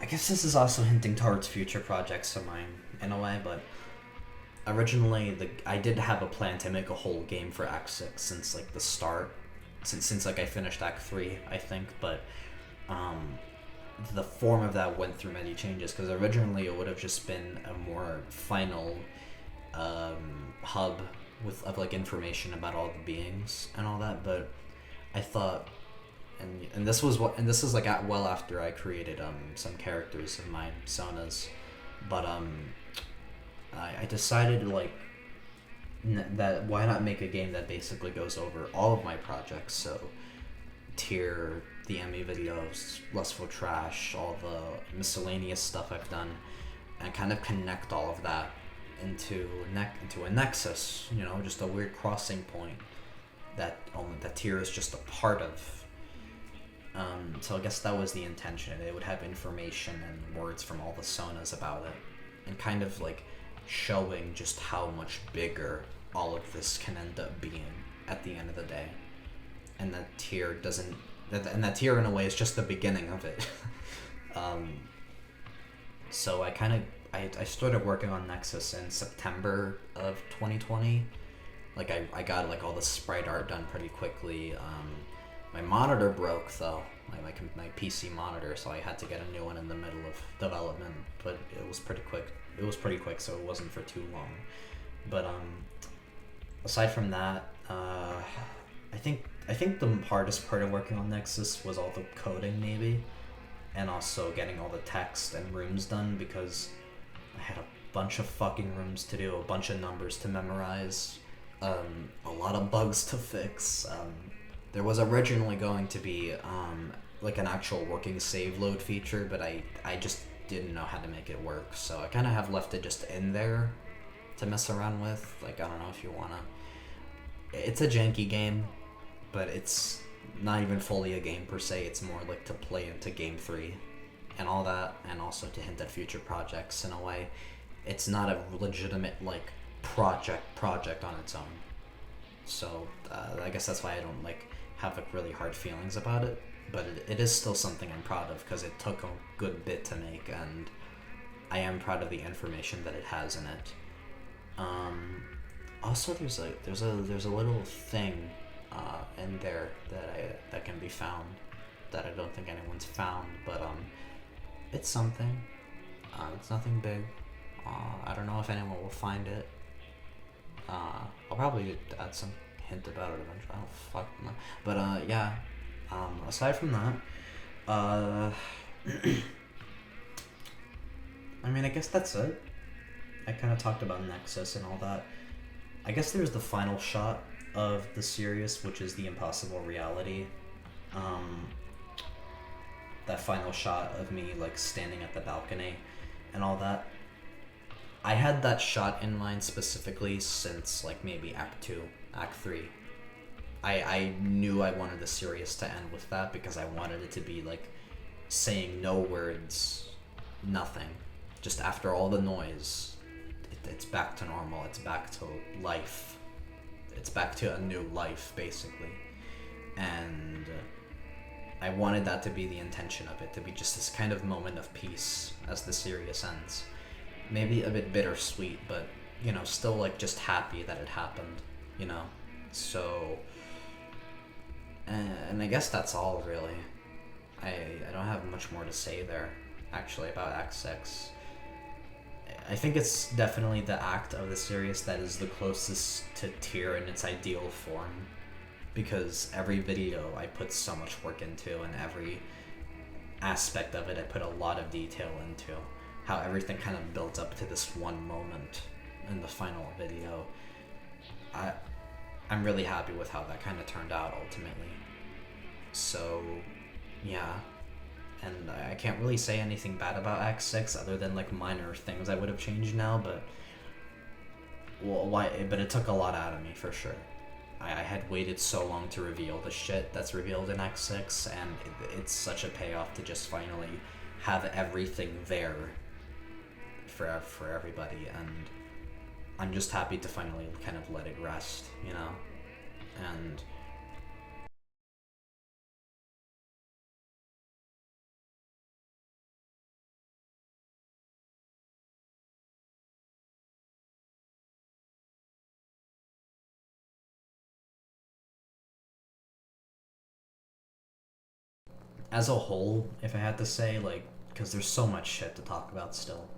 guess this is also hinting towards future projects of mine in a way, but originally I did have a plan to make a whole game for Act 6 since like the start, since like I finished Act 3, I think, but the form of that went through many changes, because originally it would have just been a more final hub of like information about all the beings and all that, but I thought, and this was like well after I created some characters of my personas, but I decided like that why not make a game that basically goes over all of my projects, so Tier, the ME videos, Lustful Trash, all the miscellaneous stuff I've done, and kind of connect all of that into a nexus, you know, just a weird crossing point that Tier is just a part of. So I guess that was the intention. It would have information and words from all the sonas about it, and kind of like showing just how much bigger all of this can end up being at the end of the day. And that Tier in a way is just the beginning of it. So I started working on Nexus in September of 2020. Like I got like all the sprite art done pretty quickly. My monitor broke though, my PC monitor, so I had to get a new one in the middle of development, but it was pretty quick, so it wasn't for too long. But aside from that, I think the hardest part of working on Nexus was all the coding maybe, and also getting all the text and rooms done, because I had a bunch of fucking rooms to do, a bunch of numbers to memorize, a lot of bugs to fix. There was originally going to be like an actual working save load feature, but I just didn't know how to make it work, so I kind of have left it just in there to mess around with. Like, I don't know if you wanna. It's a janky game, but it's not even fully a game per se. It's more like to play into Game 3 and all that, and also to hint at future projects in a way. It's not a legitimate like project on its own. So I guess that's why I don't like have like really hard feelings about it, but it is still something I'm proud of, because it took a good bit to make, and I am proud of the information that it has in it. Also, there's a little thing in there that can be found that I don't think anyone's found, but it's something. It's nothing big. I don't know if anyone will find it. I'll probably add some hint about it eventually. I don't fucking know. But yeah. Aside from that, I mean, I guess that's it. I kind of talked about Nexus and all that. I guess there's the final shot of the series, which is the impossible reality. That final shot of me like standing at the balcony and all that. I had that shot in mind specifically since like maybe Act 2, Act 3. I knew I wanted the series to end with that, because I wanted it to be like saying no words, nothing. Just after all the noise, it's back to normal, it's back to life. It's back to a new life, basically. And I wanted that to be the intention of it, to be just this kind of moment of peace as the series ends. Maybe a bit bittersweet, but, you know, still like just happy that it happened, you know? So, and I guess that's all really. I don't have much more to say there, actually, about Act 6. I think it's definitely the act of the series that is the closest to Tier in its ideal form, because every video I put so much work into, and every aspect of it I put a lot of detail into, how everything kind of built up to this one moment in the final video. I'm really happy with how that kind of turned out ultimately. So, yeah. And I can't really say anything bad about Act 6 other than like minor things I would have changed now, but it took a lot out of me for sure. I had waited so long to reveal the shit that's revealed in Act 6, and it's such a payoff to just finally have everything there for everybody, and I'm just happy to finally kind of let it rest, you know? And as a whole, if I had to say, like, because there's so much shit to talk about still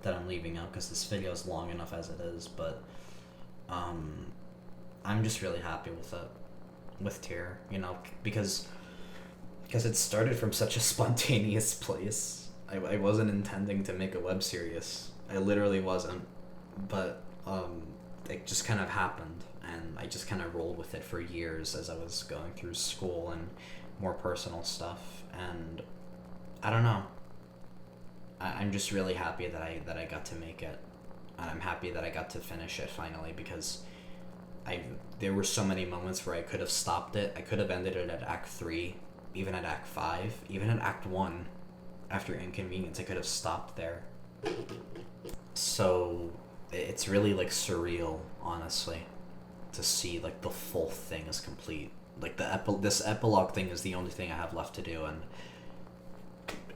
that I'm leaving out because this video is long enough as it is, but I'm just really happy with it, with Tier, you know, because it started from such a spontaneous place. I wasn't intending to make a web series. I literally wasn't, but it just kind of happened, and I just kind of rolled with it for years as I was going through school and more personal stuff, and I don't know. I'm just really happy that I got to make it, and I'm happy that I got to finish it finally, because there were so many moments where I could have stopped it. I could have ended it at Act 3, even at Act 5, even at Act 1. After Inconvenience, I could have stopped there. So it's really like surreal, honestly, to see like the full thing is complete. Like this epilogue thing is the only thing I have left to do, and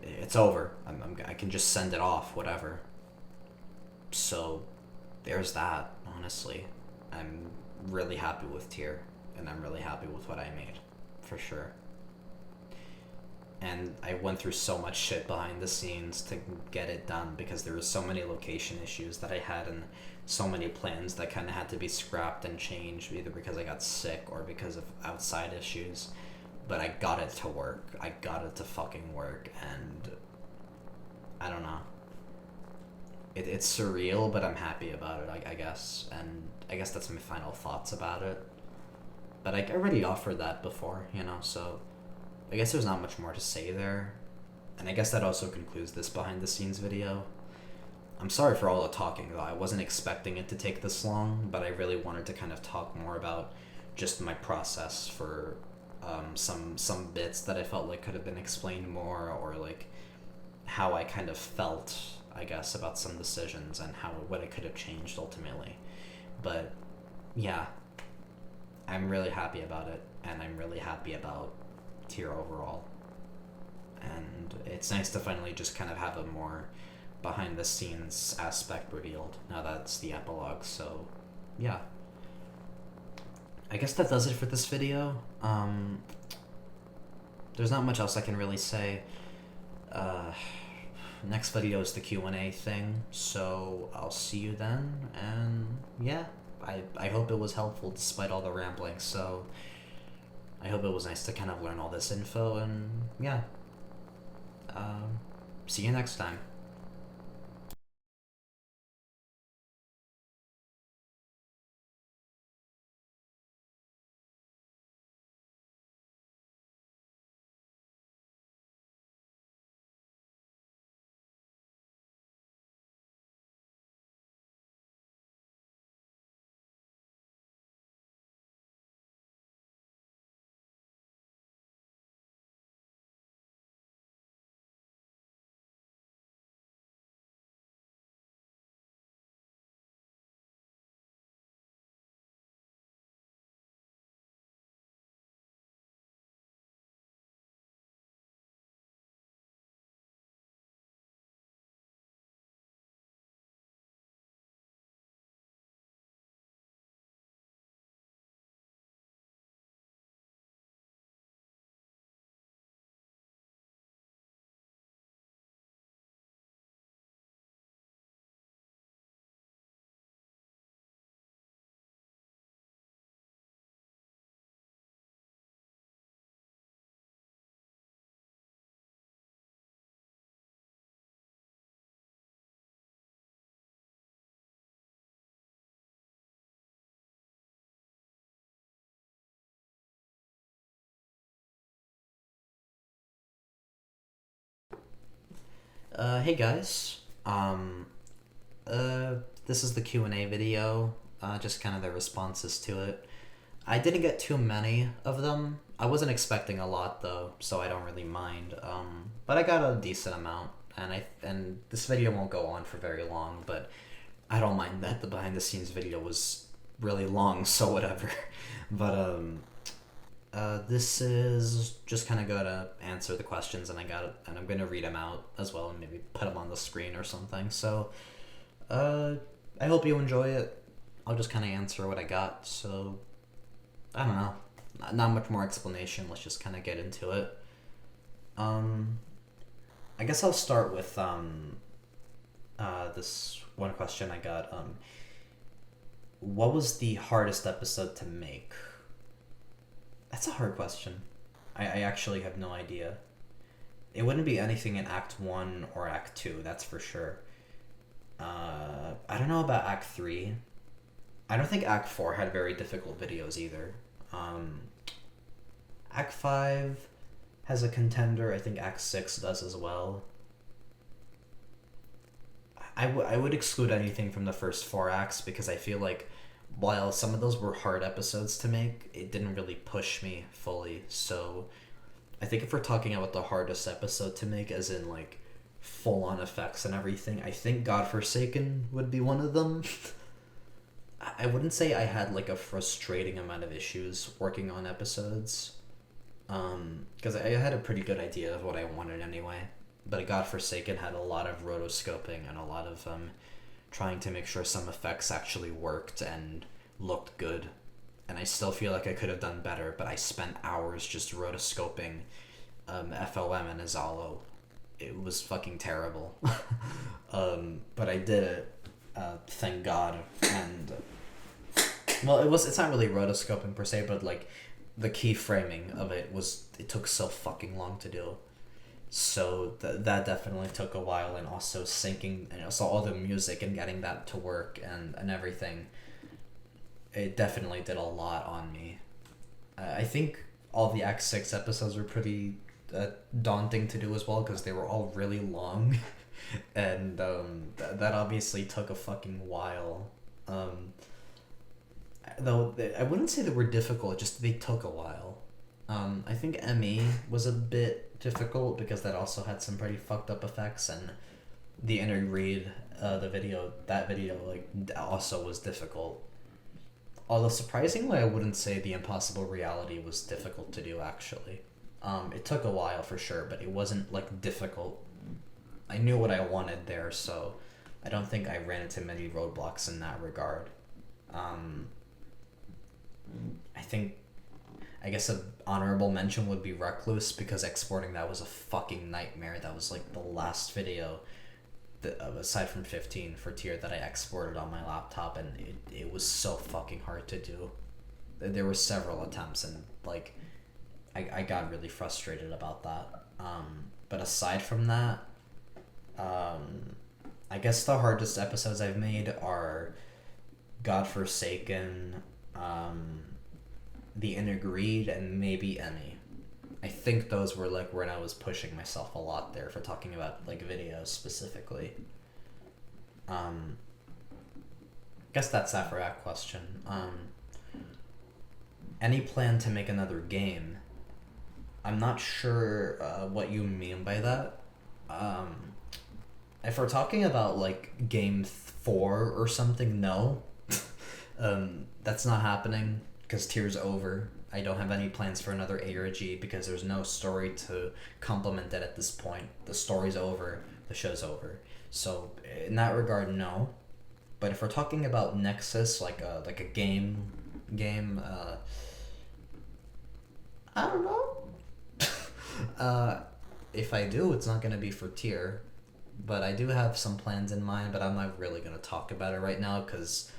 it's over. I can just send it off, whatever. So there's that. Honestly, I'm really happy with Tier, and I'm really happy with what I made, for sure. And I went through so much shit behind the scenes to get it done, because there were so many location issues that I had, and so many plans that kind of had to be scrapped and changed, either because I got sick or because of outside issues. But I got it to work. I got it to fucking work, and I don't know. It's surreal, but I'm happy about it, I guess. And I guess that's my final thoughts about it. But I already offered that before, you know, so I guess there's not much more to say there. And I guess that also concludes this behind the scenes video. I'm sorry for all the talking, though. I wasn't expecting it to take this long, but I really wanted to kind of talk more about just my process for some bits that I felt like could have been explained more, or like how I kind of felt, I guess, about some decisions and what I could have changed ultimately. But yeah, I'm really happy about it, and I'm really happy about Tier overall. And it's nice to finally just kind of have a more behind the scenes aspect revealed now that's the epilogue. So yeah, I guess that does it for this video. There's not much else I can really say. Next video is the Q&A thing, so I'll see you then. And yeah, I hope it was helpful despite all the rambling. So I hope it was nice to kind of learn all this info, and yeah, see you next time. Hey guys, this is the Q&A video, just kind of the responses to it. I didn't get too many of them. I wasn't expecting a lot though, so I don't really mind. But I got a decent amount, and this video won't go on for very long, but I don't mind that the behind the scenes video was really long, so whatever. But this is just kind of gonna answer the questions, and I'm gonna read them out as well, and maybe put them on the screen or something. So, I hope you enjoy it. I'll just kind of answer what I got. So, I don't know, not much more explanation. Let's just kind of get into it. I guess I'll start with this one question I got. What was the hardest episode to make? That's a hard question. I actually have no idea. It wouldn't be anything in Act 1 or Act 2, that's for sure. I don't know about Act 3. I don't think Act 4 had very difficult videos either. Act 5 has a contender. I think Act 6 does as well. I would exclude anything from the first 4 acts because I feel like while some of those were hard episodes to make, it didn't really push me fully. So I think if we're talking about the hardest episode to make, as in like full-on effects and everything, I think Godforsaken would be one of them. I wouldn't say I had like a frustrating amount of issues working on episodes, because I had a pretty good idea of what I wanted anyway. But Godforsaken had a lot of rotoscoping and a lot of trying to make sure some effects actually worked and looked good. And I still feel like I could have done better, but I spent hours just rotoscoping FLM and Azalo. It was fucking terrible. But I did it, thank God. And well, it's not really rotoscoping per se, but like the keyframing of it took so fucking long to do. So that definitely took a while, and also syncing, and also all the music and getting that to work and everything. It definitely did a lot on me. I think all the Act 6 episodes were pretty daunting to do as well, because they were all really long. And that obviously took a fucking while. Though I wouldn't say they were difficult, just they took a while. I think ME was a bit difficult because that also had some pretty fucked up effects, and the interread, that video like also was difficult. Although surprisingly, I wouldn't say the Impossible Reality was difficult to do actually. It took a while for sure, but it wasn't like difficult. I knew what I wanted there, so I don't think I ran into many roadblocks in that regard. I guess an honorable mention would be Recluse, because exporting that was a fucking nightmare. That was like the last video, aside from 15 for tier, that I exported on my laptop, and it was so fucking hard to do. There were several attempts, and like I got really frustrated about that. But aside from that, I guess the hardest episodes I've made are Godforsaken, The Intergreed, and maybe Emmy. I think those were like when I was pushing myself a lot there for talking about like videos specifically. Guess that's that for that question. Any plan to make another game? I'm not sure what you mean by that. If we're talking about like game 4 or something, no. That's not happening because tier's over. I don't have any plans for another A or a G because there's no story to complement it at this point. The story's over, the show's over. So in that regard, no. But if we're talking about Nexus, like a game, I don't know. If I do, it's not gonna be for tier. But I do have some plans in mind, but I'm not really gonna talk about it right now because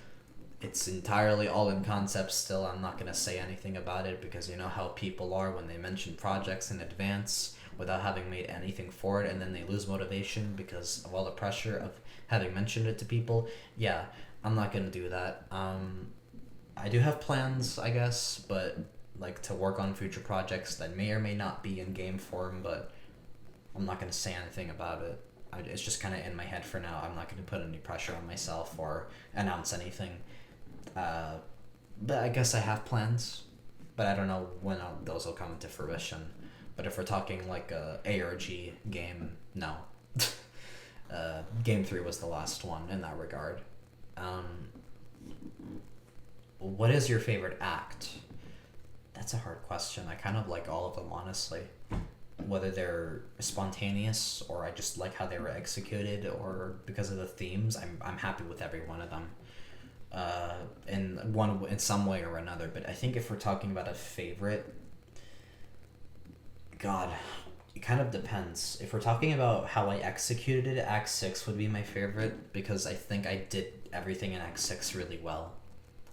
it's entirely all in concept still. I'm not gonna say anything about it because you know how people are when they mention projects in advance without having made anything for it, and then they lose motivation because of all the pressure of having mentioned it to people. Yeah, I'm not gonna do that. I do have plans, I guess, but like to work on future projects that may or may not be in game form, but I'm not gonna say anything about it. It's just kind of in my head for now. I'm not gonna put any pressure on myself or announce anything. but I guess I have plans, but I don't know when those will come into fruition. But if we're talking like a ARG game, no. Game 3 was the last one in that regard. What is your favorite act? That's a hard question. I kind of like all of them, honestly. Whether they're spontaneous or I just like how they were executed or because of the themes, I'm happy with every one of them. In some way or another. But I think if we're talking about a favorite, God, it kind of depends. If we're talking about how I executed it, Act 6 would be my favorite because I think I did everything in Act 6 really well.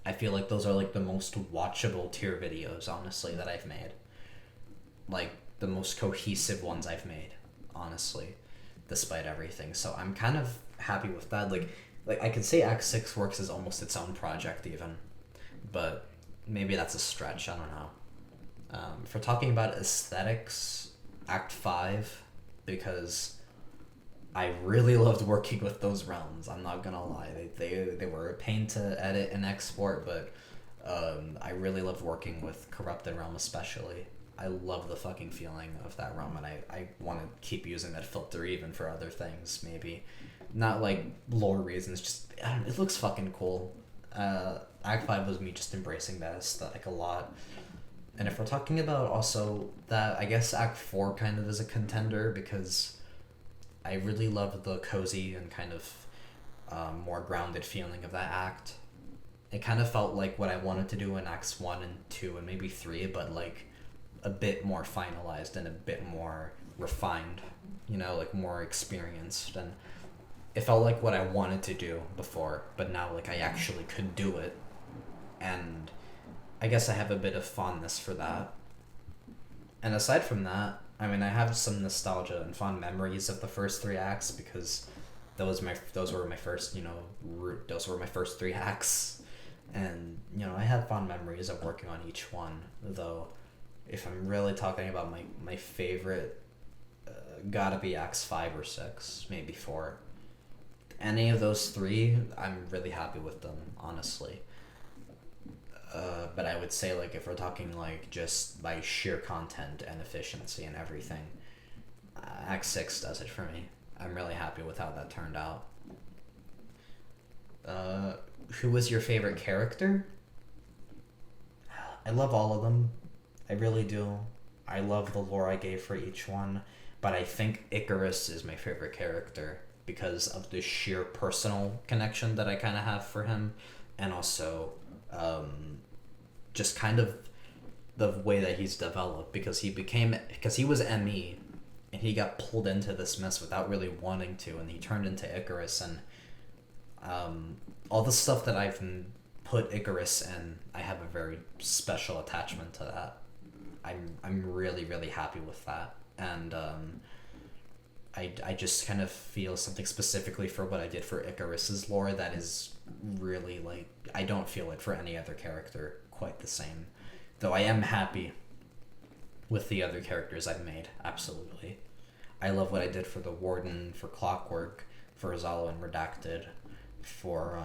I feel like those are like the most watchable tier videos, honestly, that I've made. Like the most cohesive ones I've made, honestly, despite everything. So I'm kind of happy with that. Like I could say Act 6 works as almost its own project even, but maybe that's a stretch, I don't know. If we're talking about aesthetics, Act 5, because I really loved working with those realms, I'm not gonna lie. They were a pain to edit and export, but I really loved working with Corrupted Realm especially. I love the fucking feeling of that realm, and I want to keep using that filter even for other things, maybe. Not like lore reasons, just, I don't know, it looks fucking cool. Act 5 was me just embracing that aesthetic a lot. And if we're talking about also that, I guess Act 4 kind of is a contender because I really love the cozy and kind of more grounded feeling of that act. It kind of felt like what I wanted to do in Acts 1 and 2 and maybe 3, but like a bit more finalized and a bit more refined, you know, like more experienced. And it felt like what I wanted to do before, but now like I actually could do it. And I guess I have a bit of fondness for that. And aside from that, I mean, I have some nostalgia and fond memories of the first 3 acts because those were my first, you know, those were my first 3 acts. And, you know, I have fond memories of working on each one, though if I'm really talking about my favorite, gotta be Acts 5 or 6, maybe 4. Any of those 3, I'm really happy with them, honestly. But I would say, like, if we're talking, like, just by sheer content and efficiency and everything, Act 6 does it for me. I'm really happy with how that turned out. Who was your favorite character? I love all of them. I really do. I love the lore I gave for each one, but I think Icarus is my favorite character because of the sheer personal connection that I kind of have for him, and also just kind of the way that he's developed because he was ME and he got pulled into this mess without really wanting to, and he turned into Icarus, and all the stuff that I've put Icarus in, I have a very special attachment to that. I'm really, really happy with that, and I just kind of feel something specifically for what I did for Icarus's lore that is really, like, I don't feel it for any other character quite the same, though I am happy with the other characters I've made, absolutely. I love what I did for the Warden, for Clockwork, for Azalo and Redacted, for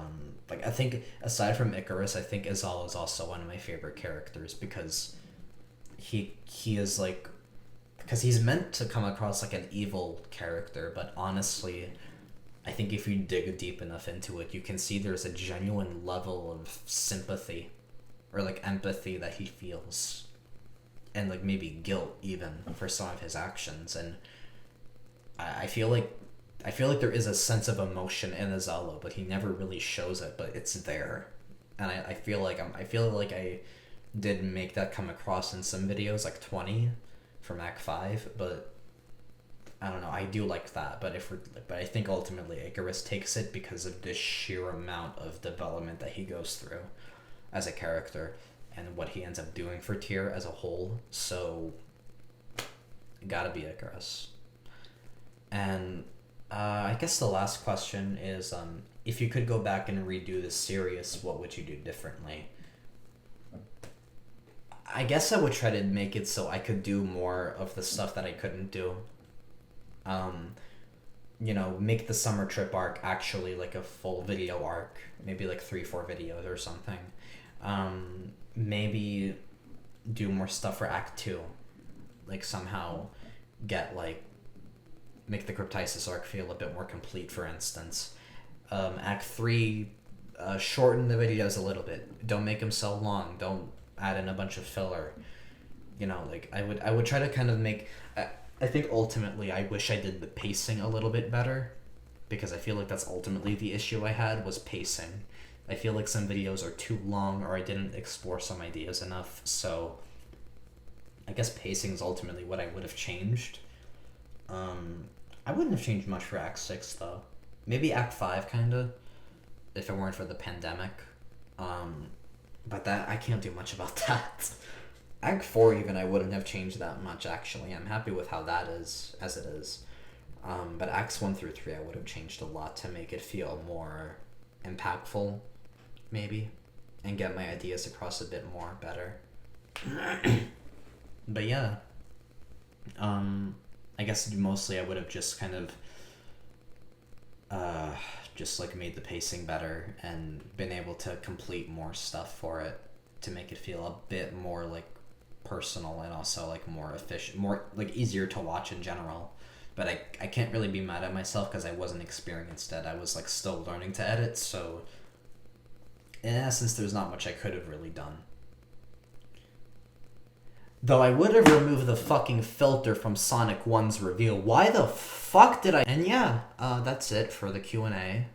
like, I think aside from Icarus, I think Azalo is also one of my favorite characters because he is like, because he's meant to come across like an evil character, but honestly, I think if you dig deep enough into it, you can see there's a genuine level of sympathy or like empathy that he feels, and like maybe guilt even for some of his actions. And I feel like there is a sense of emotion in Azalo, but he never really shows it, but it's there. And I feel like I did make that come across in some videos, like 20 from Act 5, but I don't know, I do like that. But I think ultimately Icarus takes it because of the sheer amount of development that he goes through as a character and what he ends up doing for Tyr as a whole. So gotta be Icarus. And I guess the last question is, if you could go back and redo the series, what would you do differently? I guess I would try to make it so I could do more of the stuff that I couldn't do. You know, make the summer trip arc actually like a full video arc, maybe like 3-4 videos or something. Maybe do more stuff for Act 2. Like, somehow get, like, make the Cryptisis arc feel a bit more complete, for instance. Act 3, shorten the videos a little bit. Don't make them so long. Don't add in a bunch of filler. You know, like, I would try to kind of make... I think ultimately I wish I did the pacing a little bit better, because I feel like that's ultimately the issue I had, was pacing. I feel like some videos are too long, or I didn't explore some ideas enough, so I guess pacing is ultimately what I would have changed. I wouldn't have changed much for Act 6, though. Maybe Act 5, kinda, if it weren't for the pandemic. But that, I can't do much about that. Act 4, even, I wouldn't have changed that much, actually. I'm happy with how that is, as it is. But Acts 1 through 3, I would have changed a lot to make it feel more impactful, maybe, and get my ideas across a bit more better. But yeah, I guess mostly I would have just kind of just like made the pacing better and been able to complete more stuff for it to make it feel a bit more like personal, and also like more efficient, more like easier to watch in general. But I can't really be mad at myself because I wasn't experienced at it. I was like still learning to edit, so in essence there's not much I could have really done. Though I would have removed the fucking filter from Sonic 1's reveal. Why the fuck did I... And yeah, that's it for the Q&A.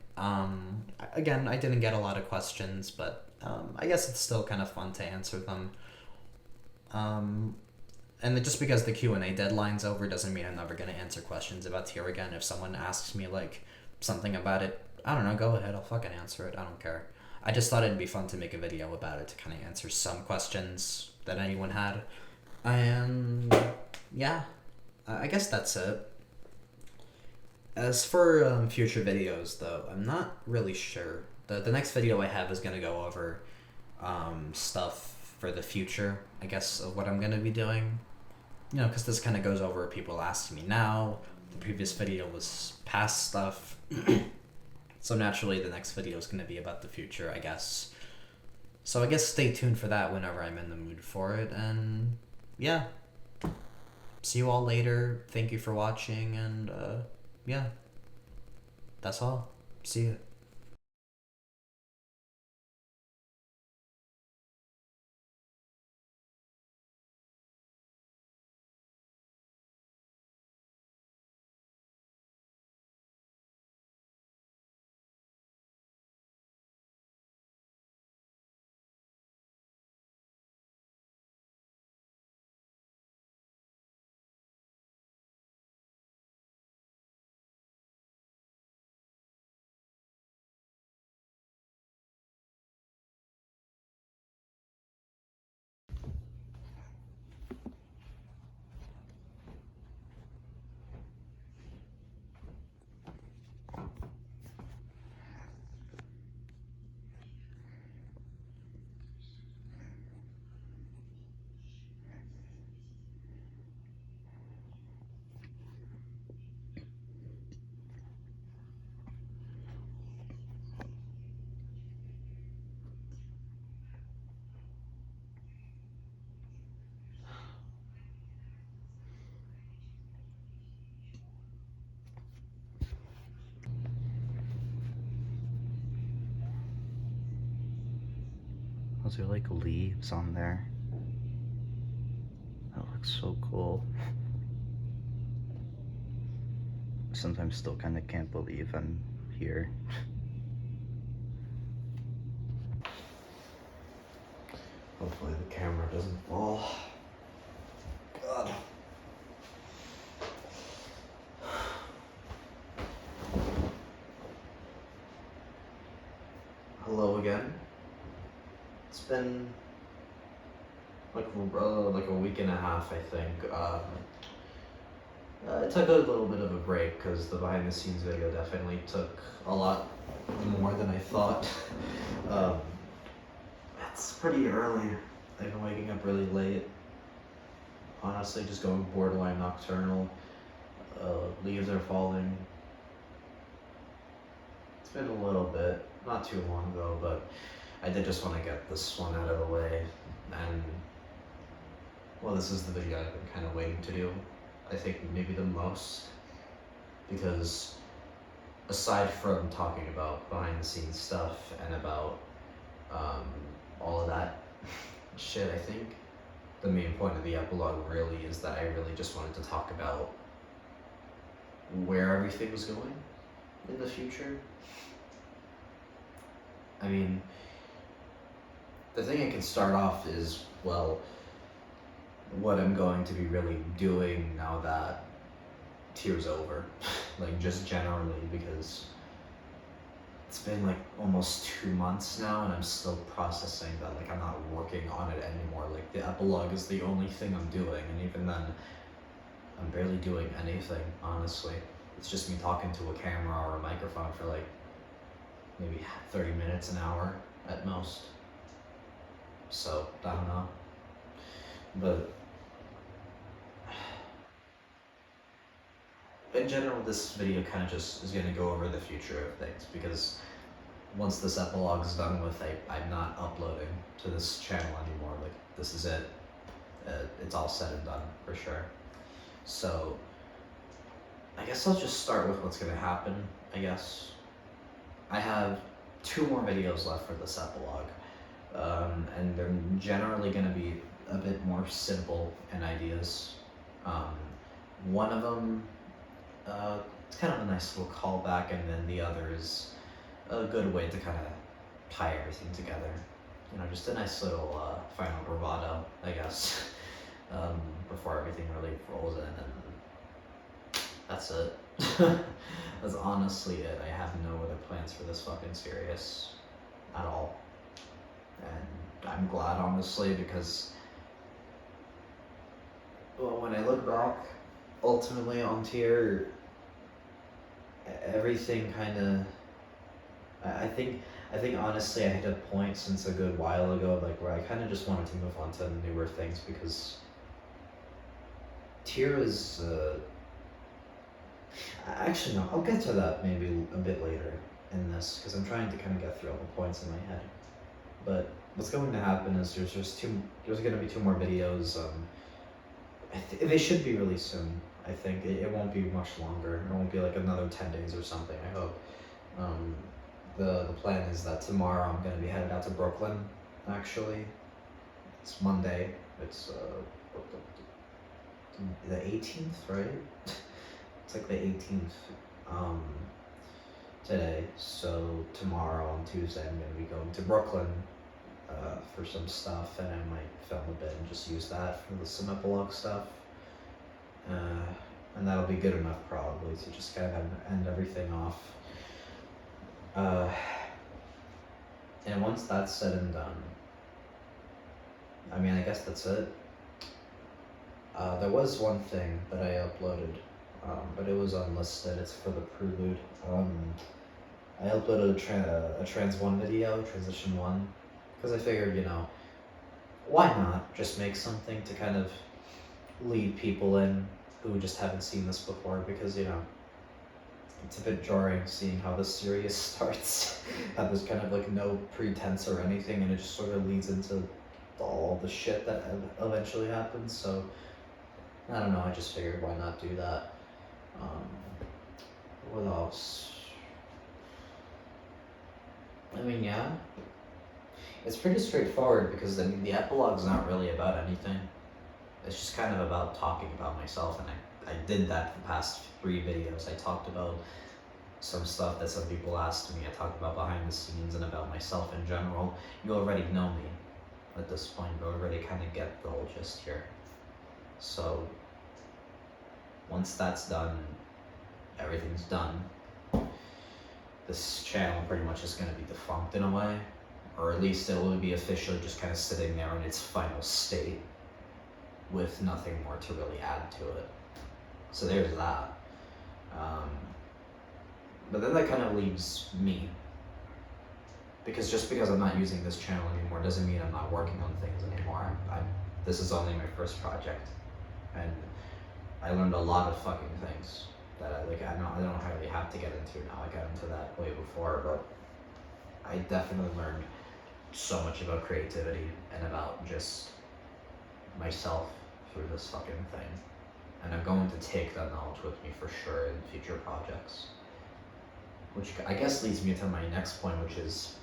Again, I didn't get a lot of questions, but I guess it's still kind of fun to answer them. And just because the Q&A deadline's over doesn't mean I'm never going to answer questions about tier again. If someone asks me, like, something about it, I don't know, go ahead, I'll fucking answer it. I don't care. I just thought it'd be fun to make a video about it to kind of answer some questions that anyone had. And yeah, I guess that's it. As for future videos, though, I'm not really sure. The next video I have is going to go over stuff for the future, I guess, of what I'm going to be doing. You know, because this kind of goes over people asking me now. The previous video was past stuff. So naturally, the next video is going to be about the future, I guess. So I guess stay tuned for that whenever I'm in the mood for it, and... yeah, see you all later. Thank you for watching, and yeah, that's all. See you. Was there like leaves on there? That looks so cool. Sometimes still kind of can't believe I'm here. Hopefully the camera doesn't fall. God. Hello again. It's been like a week and a half, I think. I took a little bit of a break because the behind the scenes video definitely took a lot more than I thought. It's pretty early. I've been waking up really late. Honestly, just going borderline nocturnal. Leaves are falling. It's been a little bit, not too long though, but I did just want to get this one out of the way, and well, this is the video I've been kind of waiting to do. I think maybe the most, because aside from talking about behind the scenes stuff and about all of that shit, I think the main point of the epilogue really is that I really just wanted to talk about where everything was going in the future. I mean, the thing I can start off is, well, what I'm going to be really doing now that Tier's over. Like, just generally, because it's been like almost 2 months now and I'm still processing that, like, I'm not working on it anymore. Like, the epilogue is the only thing I'm doing, and even then, I'm barely doing anything, honestly. It's just me talking to a camera or a microphone for like maybe 30 minutes, an hour at most. So, I don't know. But in general, this video kind of just is going to go over the future of things, because once this epilogue is done with, I'm not uploading to this channel anymore. Like, this is it. It's all said and done, for sure. So, I guess I'll just start with what's going to happen, I guess. I have 2 more videos left for this epilogue, and they're generally going to be a bit more simple in ideas. One of them, it's kind of a nice little callback, and then the other is a good way to kind of tie everything together. You know, just a nice little final bravado, I guess, before everything really rolls in, and that's it. That's honestly it. I have no other plans for this fucking series at all. And I'm glad, honestly, because, well, when I look back, ultimately on Tier, everything kind of, I think honestly I hit a point since a good while ago, like, where I kind of just wanted to move on to newer things, because Tier is, actually no, I'll get to that maybe a bit later in this, because I'm trying to kind of get through all the points in my head. But what's going to happen is there's going to be 2 more videos. They should be released soon. I think it won't be much longer. It won't be like another 10 days or something, I hope. The plan is that tomorrow I'm going to be headed out to Brooklyn, actually. It's Monday. It's the 18th, right? It's like the 18th today. So tomorrow on Tuesday I'm going to be going to Brooklyn for some stuff, and I might film a bit and just use that for some epilogue stuff. And that'll be good enough probably to just kind of end everything off. And once that's said and done, I mean, I guess that's it. There was one thing that I uploaded, but it was unlisted. It's for the prelude. I uploaded a Trans 1 video, Transition 1, because I figured, you know, why not just make something to kind of lead people in who just haven't seen this before, because, you know, it's a bit jarring seeing how this series starts. How there's kind of like no pretense or anything, and it just sort of leads into all the shit that eventually happens. So, I don't know, I just figured why not do that. What else? I mean, yeah. It's pretty straightforward, because, I mean, the epilogue's not really about anything. It's just kind of about talking about myself, and I did that for the past 3 videos. I talked about some stuff that some people asked me. I talked about behind the scenes and about myself in general. You already know me at this point. You already kind of get the whole gist here. So, once that's done, everything's done. This channel pretty much is going to be defunct in a way, or at least it will be officially just kind of sitting there in its final state with nothing more to really add to it. So there's that. But then that kind of leaves me, because just because I'm not using this channel anymore doesn't mean I'm not working on things anymore. This is only my first project, and I learned a lot of fucking things that I don't really have to get into now. I got into that way before, but I definitely learned so much about creativity and about just myself through this fucking thing. And I'm going to take that knowledge with me for sure in future projects. Which I guess leads me to my next point, which is,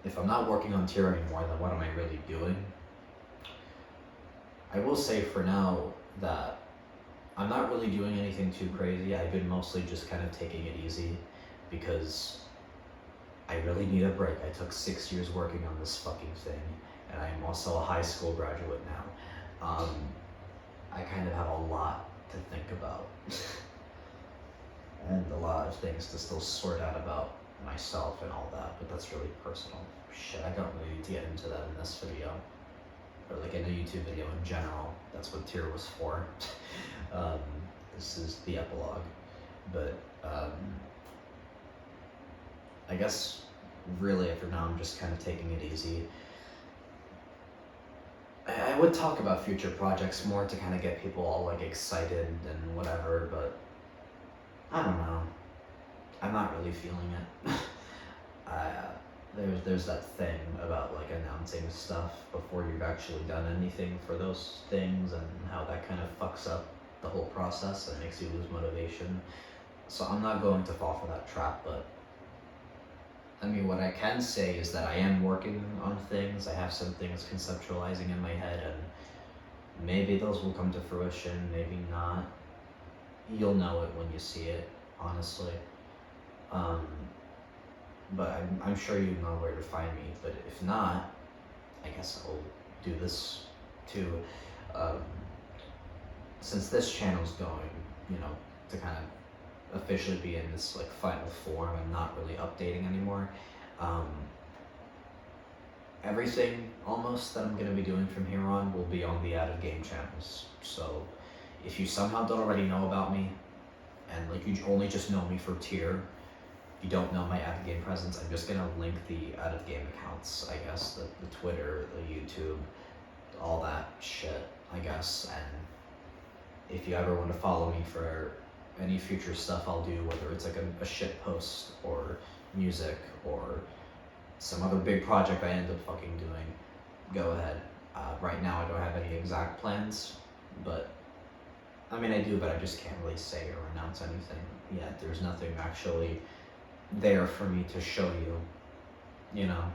if I'm not working on tier anymore, then what am I really doing? I will say for now that I'm not really doing anything too crazy. I've been mostly just kind of taking it easy because I really need a break. I took 6 years working on this fucking thing, and I'm also a high school graduate now. I kind of have a lot to think about and a lot of things to still sort out about myself and all that, but that's really personal. Shit, I don't really need to get into that in this video, or like in a YouTube video in general. That's what tier was for. This is the epilogue, but I guess really for now I'm just kind of taking it easy. I would talk about future projects more to kind of get people all like excited and whatever, but I don't know. I'm not really feeling it. There's that thing about like announcing stuff before you've actually done anything for those things, and how that kind of fucks up the whole process and makes you lose motivation. So I'm not going to fall for that trap, but I mean, what I can say is that I am working on things. I have some things conceptualizing in my head, and maybe those will come to fruition, maybe not. You'll know it when you see it, honestly. But I'm sure you know where to find me. But if not, I guess I'll do this too. Since this channel's going, to kind of officially be in this like final form and not really updating anymore. Everything almost that I'm gonna be doing from here on will be on the out of game channels. So if you somehow don't already know about me, and like you only just know me for tier, you don't know my out of game presence, I'm just gonna link the out of game accounts, I guess, the Twitter, the YouTube, all that shit, I guess. And if you ever want to follow me for any future stuff I'll do, whether it's like a shit post or music or some other big project I end up fucking doing, go ahead. Right now I don't have any exact plans, but I mean I do, but I just can't really say or announce anything yet. There's nothing actually there for me to show you,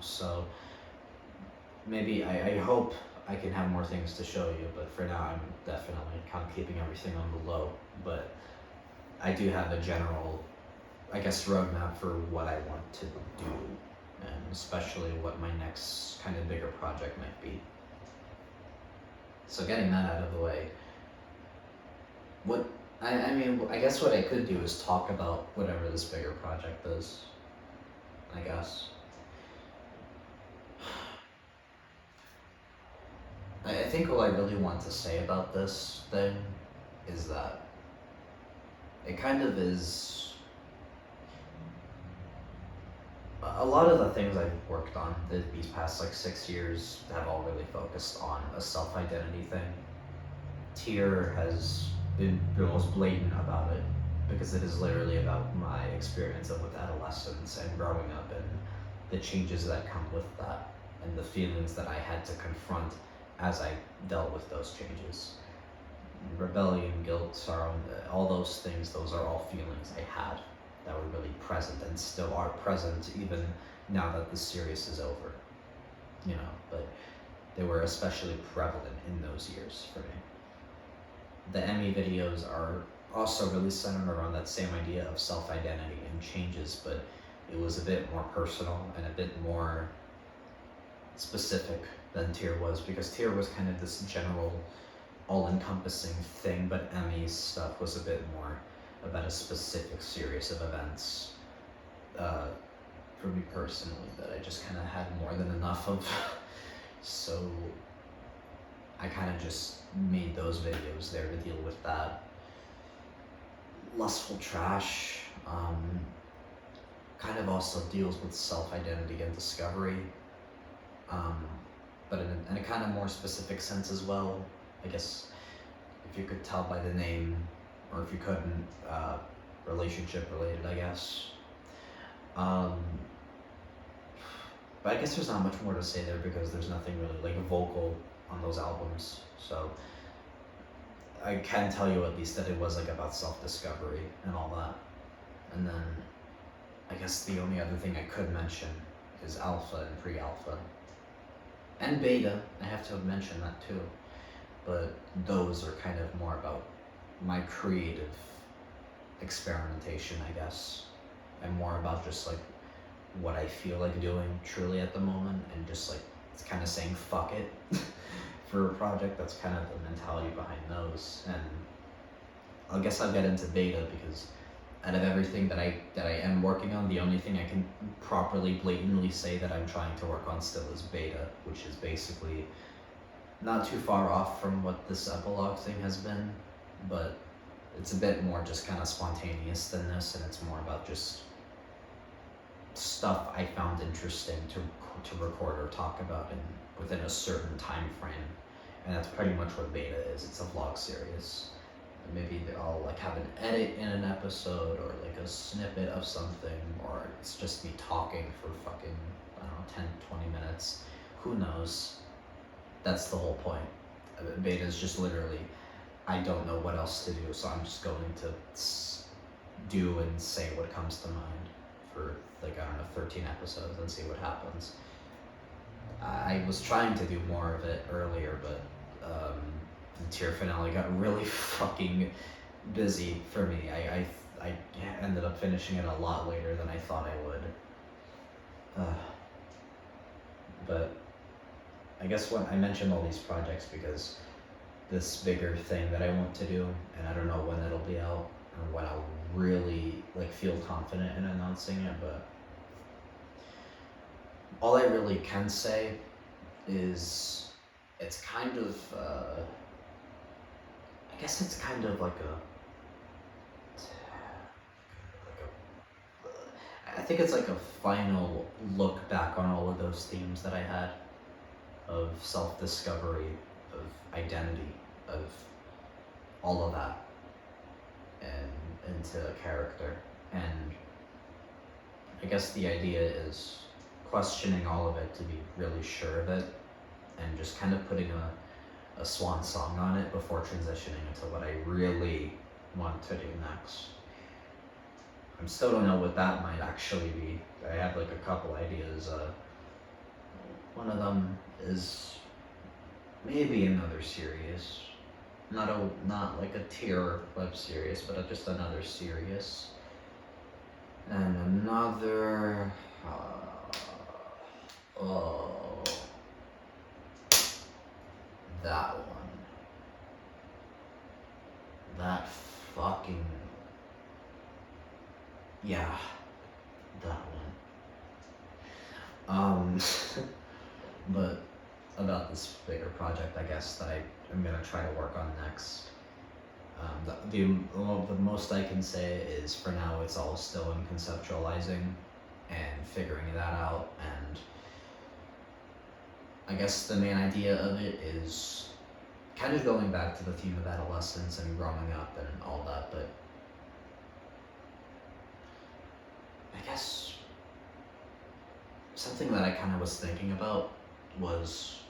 so maybe I hope I can have more things to show you, but for now I'm definitely kind of keeping everything on the low. But I do have a general, I guess, roadmap for what I want to do, and especially what my next kind of bigger project might be. So getting that out of the way, I mean, I guess what I could do is talk about whatever this bigger project is, I guess. I think all I really want to say about this thing is that it kind of is, a lot of the things I've worked on these past like 6 years have all really focused on a self-identity thing. Tier has been the most blatant about it, because it is literally about my experience with adolescence and growing up, and the changes that come with that, and the feelings that I had to confront as I dealt with those changes. Rebellion, guilt, sorrow, all those things, those are all feelings I had that were really present and still are present even now that the series is over, but they were especially prevalent in those years for me. The Emmy videos are also really centered around that same idea of self-identity and changes, but it was a bit more personal and a bit more specific than tier was, because tier was kind of this general all-encompassing thing, but Emmy's stuff was a bit more about a specific series of events, for me personally, that I just kind of had more than enough of. So I kind of just made those videos there to deal with that. Lustful Trash kind of also deals with self-identity and discovery, but in a kind of more specific sense as well. I guess if you could tell by the name, or if you couldn't, relationship related, I guess. But I guess there's not much more to say there because there's nothing really like vocal on those albums. So I can tell you at least that it was like about self-discovery and all that. And then I guess the only other thing I could mention is alpha and pre-alpha. And beta, I have to mention that too. But those are kind of more about my creative experimentation, I guess. And more about just like what I feel like doing truly at the moment, and just like it's kind of saying fuck it for a project. That's kind of the mentality behind those. And I guess I'll get into beta because out of everything that I am working on, the only thing I can properly blatantly say that I'm trying to work on still is beta, which is basically not too far off from what this epilogue thing has been, but it's a bit more just kind of spontaneous than this, and it's more about just stuff I found interesting to record or talk about within a certain time frame. And that's pretty much what beta is. It's a vlog series. Maybe I'll like have an edit in an episode, or like a snippet of something, or it's just me talking for fucking, I don't know, 10, 20 minutes. Who knows? That's the whole point. Beta is just literally, I don't know what else to do, so I'm just going to do and say what comes to mind for like, I don't know, 13 episodes and see what happens. I was trying to do more of it earlier, but the tier finale got really fucking busy for me. I ended up finishing it a lot later than I thought I would. But I guess when I mentioned all these projects because this bigger thing that I want to do, and I don't know when it'll be out or when I'll really like feel confident in announcing it, but all I really can say is it's kind of I guess it's kind of like I think it's like a final look back on all of those themes that I had of self-discovery, of identity, of all of that, and into a character. And I guess the idea is questioning all of it to be really sure of it, and just kind of putting a swan song on it before transitioning into what I really want to do next. I still don't know what that might actually be. I have like a couple ideas. One of them is maybe another series, not like a tier web series, but just another series, and another. That one. That fucking. Yeah, that one. But about this bigger project, I guess, that I'm gonna try to work on next. The most I can say is for now it's all still in conceptualizing and figuring that out, and I guess the main idea of it is kind of going back to the theme of adolescence and growing up and all that, but I guess something that I kind of was thinking about was,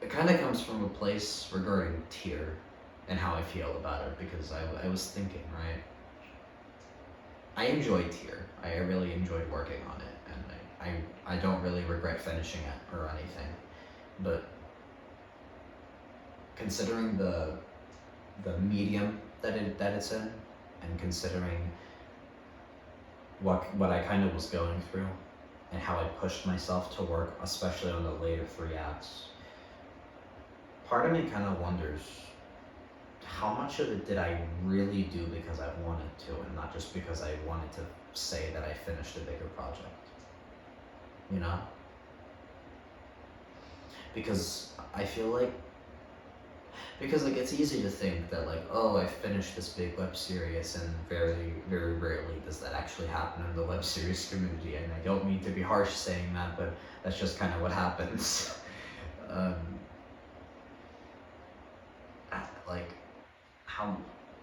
it kind of comes from a place regarding tier and how I feel about it, because I was thinking, right? I enjoyed tier. I really enjoyed working on it, and I don't really regret finishing it or anything. But considering the medium that it's in, and considering what I kind of was going through, and how I pushed myself to work, especially on the later 3 acts, part of me kind of wonders how much of it did I really do because I wanted to, and not just because I wanted to say that I finished a bigger project, you know? Because I feel like, it's easy to think that like, oh, I finished this big web series, and very, very rarely does that actually happen in the web series community, and I don't mean to be harsh saying that, but that's just kind of what happens. Like, how,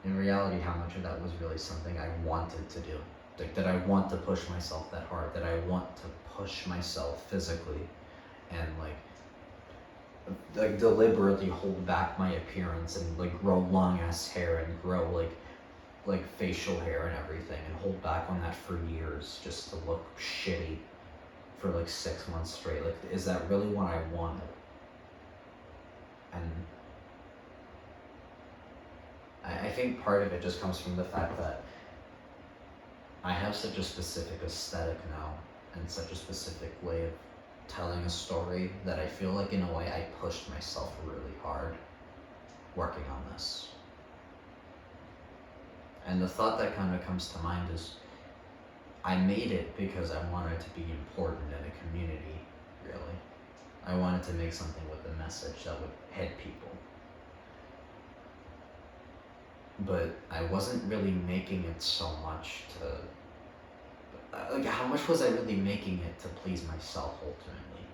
in reality, how much of that was really something I wanted to do, Like, did I want to push myself that hard? Did I want to push myself physically and like deliberately hold back my appearance and like grow long ass hair and grow like facial hair and everything and hold back on that for years just to look shitty for like 6 months straight? Like, is that really what I wanted? And I think part of it just comes from the fact that I have such a specific aesthetic now and such a specific way of telling a story that I feel like in a way I pushed myself really hard working on this. And the thought that kind of comes to mind is I made it because I wanted to be important in a community, really. I wanted to make something with a message that would hit people. But I wasn't really making it so much to, like, how much was I really making it to please myself ultimately?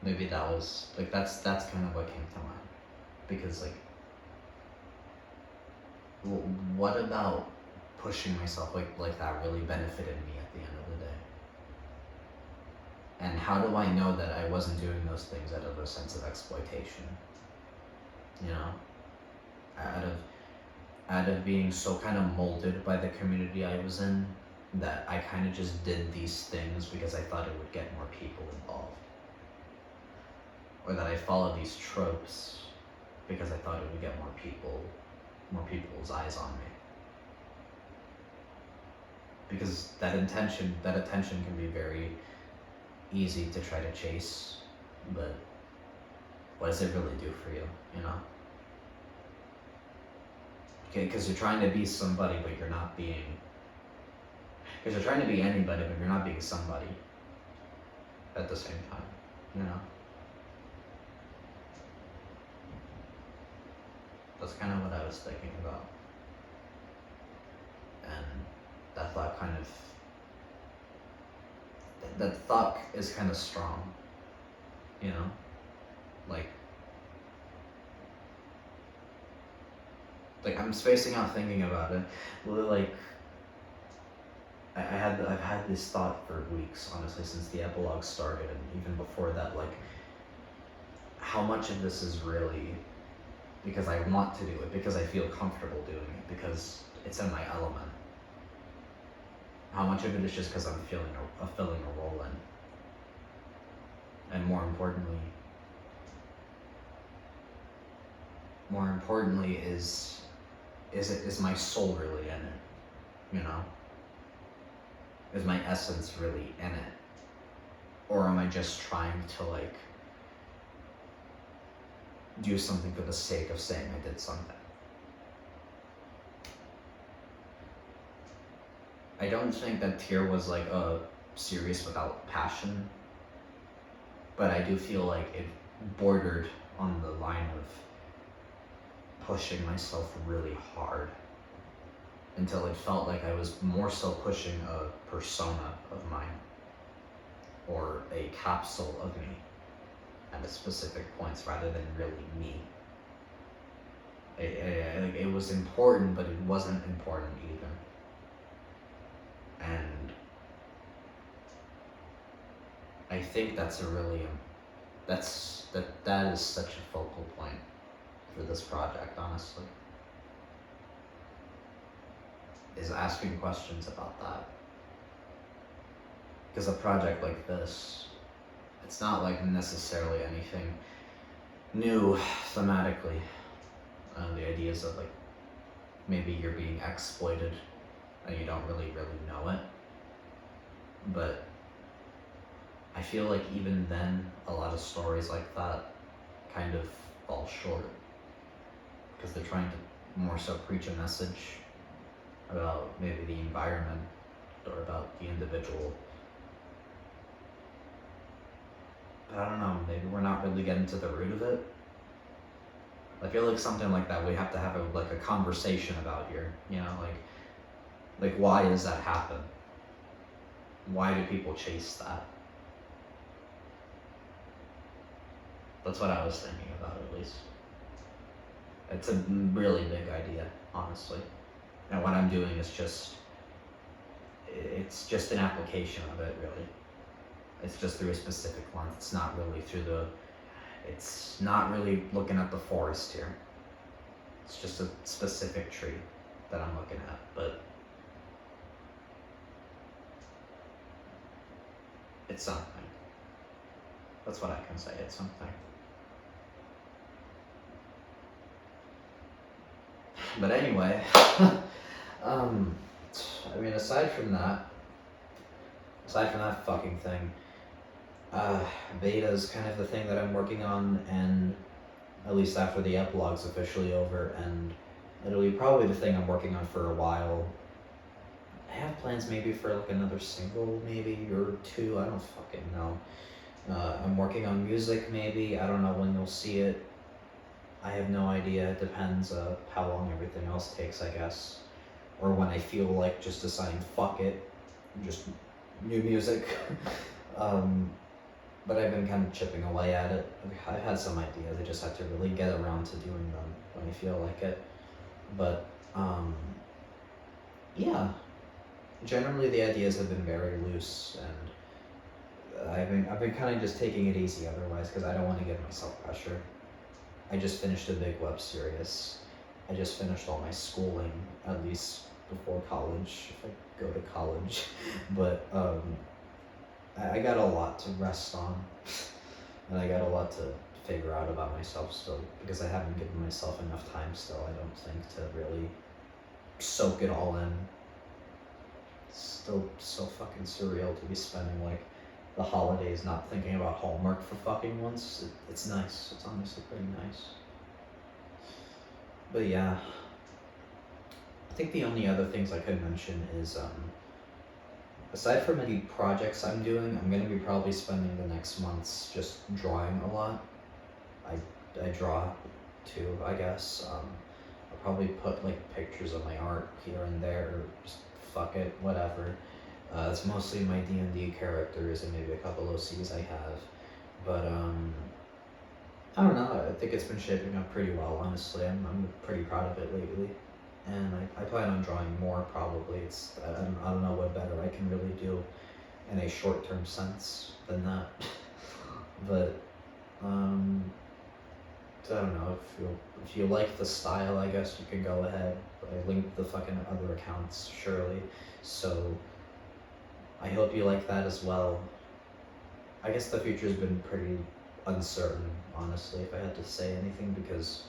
Maybe that was, like, that's kind of what came to mind. Because, like, what about pushing myself like that really benefited me at the end of the day? And how do I know that I wasn't doing those things out of a sense of exploitation? You know? Out of being so kind of molded by the community I was in, that I kind of just did these things because I thought it would get more people involved. Or that I followed these tropes because I thought it would get more people's eyes on me. Because that attention can be very easy to try to chase, but what does it really do for you, you know? Okay, because you're trying to be somebody, but you're not being... Because you're trying to be anybody, but you're not being somebody at the same time, you know? That's kind of what I was thinking about. And that thought kind of... That thought is kind of strong, you know? Like I'm spacing out thinking about it. Like, I've had this thought for weeks, honestly, since the epilogue started, and even before that, like, how much of this is really because I want to do it, because I feel comfortable doing it, because it's in my element. How much of it is just because I'm filling a role in. And more importantly is my soul really in it, you know? Is my essence really in it? Or am I just trying to, like, do something for the sake of saying I did something? I don't think that Tyr was, like, a series without passion, but I do feel like it bordered on the line of pushing myself really hard until it felt like I was more so pushing a persona of mine or a capsule of me at specific points rather than really me. It was important, but it wasn't important either. And I think that is such a focal point for this project, honestly, is asking questions about that. Because a project like this, it's not like necessarily anything new thematically. The ideas of, like, maybe you're being exploited and you don't really know it. But I feel like even then, a lot of stories like that kind of fall short. Because they're trying to more so preach a message about maybe the environment or about the individual. But I don't know, maybe we're not really getting to the root of it. I feel like something like that we have to have a conversation about here, you know, like why does that happen? Why do people chase that? That's what I was thinking about, at least. It's a really big idea, honestly. And what I'm doing is just it's just an application of it, really. It's just through a specific lens. It's not really it's not really looking at the forest here. It's just a specific tree that I'm looking at, but it's something. That's what I can say, it's something. But anyway, I mean, aside from that fucking thing, beta is kind of the thing that I'm working on, and at least after the epilogue's officially over, and it'll be probably the thing I'm working on for a while. I have plans maybe for like another single, maybe, or two, I don't fucking know. I'm working on music, maybe, I don't know when you'll see it. I have no idea, it depends how long everything else takes, I guess. Or when I feel like just deciding, fuck it, just new music. But I've been kind of chipping away at it. I've had some ideas, I just had to really get around to doing them when I feel like it. But, yeah. Generally the ideas have been very loose, and I've been kind of just taking it easy otherwise, because I don't want to give myself pressure. I just finished a big web series. I just finished all my schooling, at least before college, if I go to college. But I got a lot to rest on, and I got a lot to figure out about myself still, because I haven't given myself enough time still, I don't think, to really soak it all in. It's still so fucking surreal to be spending like the holidays not thinking about homework for fucking once. It's nice. It's honestly pretty nice. But yeah, I think the only other things I could mention is, aside from any projects I'm doing, I'm gonna be probably spending the next months just drawing a lot. I draw too, I guess. I'll probably put like pictures of my art here and there, or just fuck it, whatever. It's mostly my D&D characters and maybe a couple OCs I have. But, I don't know, I think it's been shaping up pretty well, honestly. I'm pretty proud of it lately. And I plan on drawing more, probably. I don't know what better I can really do in a short-term sense than that. But, I don't know, if you like the style, I guess you can go ahead. I linked the fucking other accounts, surely. So, I hope you like that as well. I guess the future's been pretty uncertain, honestly, if I had to say anything, because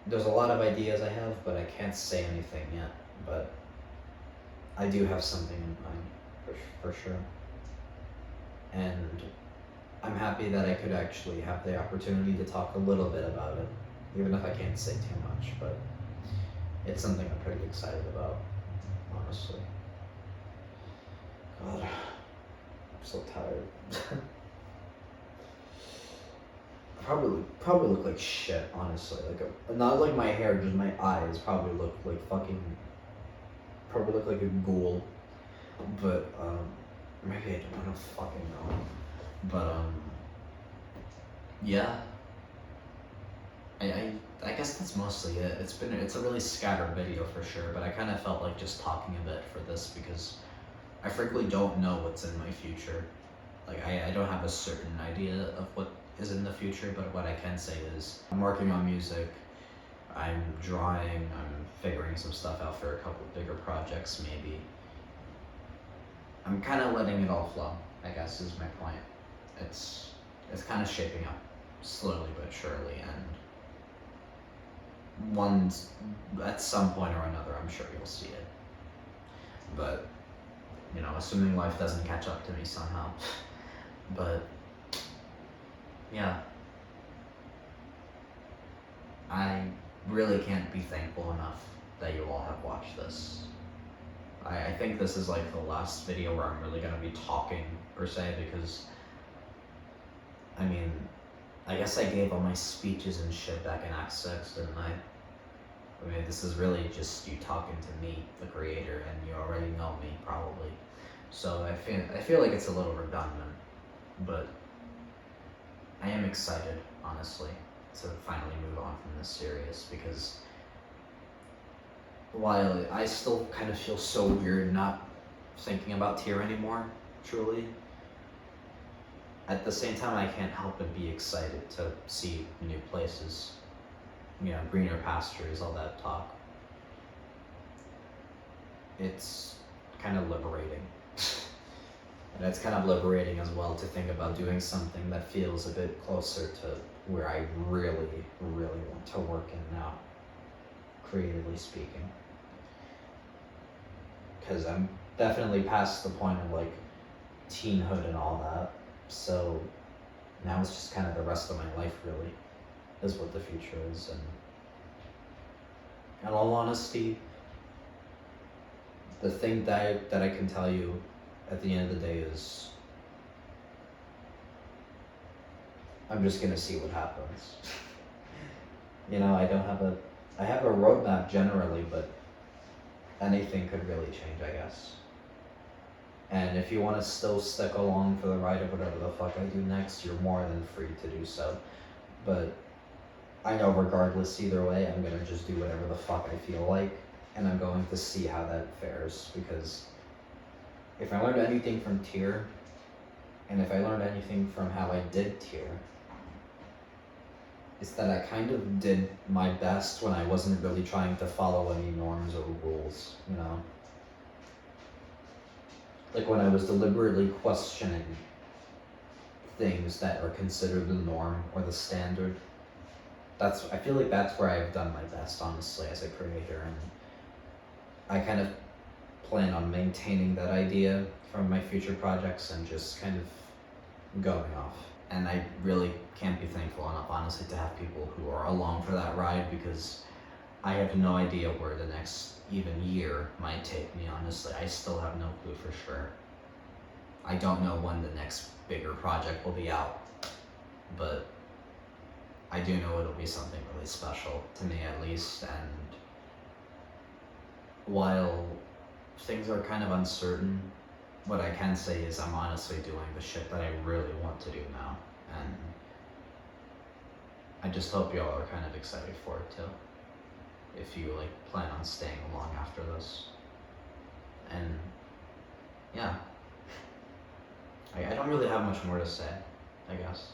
there's a lot of ideas I have, but I can't say anything yet. But I do have something in mind, for sure. And I'm happy that I could actually have the opportunity to talk a little bit about it, even if I can't say too much, but it's something I'm pretty excited about, honestly. God, I'm so tired. I probably look like shit, honestly. Like not like my hair, just my eyes probably look like probably look like a ghoul. But maybe I don't fucking know. But yeah. I guess that's mostly it. It's a really scattered video for sure, but I kind of felt like just talking a bit for this because I frankly don't know what's in my future. Like I don't have a certain idea of what is in the future, but what I can say is I'm working on music, I'm drawing, I'm figuring some stuff out for a couple bigger projects maybe. I'm kind of letting it all flow, I guess is my point. It's kind of shaping up slowly but surely, and at some point or another I'm sure you'll see it. But you know, assuming life doesn't catch up to me somehow. But yeah, I really can't be thankful enough that you all have watched this. I think this is like the last video where I'm really gonna be talking per se, because I mean, I guess I gave all my speeches and shit back in Act 6, didn't I? I mean, this is really just you talking to me, the creator, and you already know me, probably. So I feel like it's a little redundant, but I am excited, honestly, to finally move on from this series, because while I still kind of feel so weird not thinking about Tier anymore, truly. At the same time, I can't help but be excited to see new places. You know, greener pastures, all that talk. It's kind of liberating. And it's kind of liberating as well to think about doing something that feels a bit closer to where I really, really want to work in now, creatively speaking. Because I'm definitely past the point of like teenhood and all that. So now it's just kind of the rest of my life really is what the future is. And in all honesty, the thing that I can tell you at the end of the day is I'm just gonna see what happens. You know, I have a roadmap generally, but anything could really change, I guess. And if you want to still stick along for the ride of whatever the fuck I do next, you're more than free to do so. But I know regardless, either way, I'm gonna just do whatever the fuck I feel like, and I'm going to see how that fares, because if I learned anything from Tier, and if I learned anything from how I did Tier, it's that I kind of did my best when I wasn't really trying to follow any norms or rules, you know? Like when I was deliberately questioning things that are considered the norm or the standard. I feel like that's where I've done my best, honestly, as a creator, and I kind of plan on maintaining that idea from my future projects and just kind of going off. And I really can't be thankful enough, honestly, to have people who are along for that ride, because I have no idea where the next even year might take me, honestly. I still have no clue for sure. I don't know when the next bigger project will be out, but I do know it'll be something really special, to me at least. And while things are kind of uncertain, what I can say is I'm honestly doing the shit that I really want to do now, and I just hope y'all are kind of excited for it too, if you like plan on staying along after this. And yeah, I don't really have much more to say, I guess,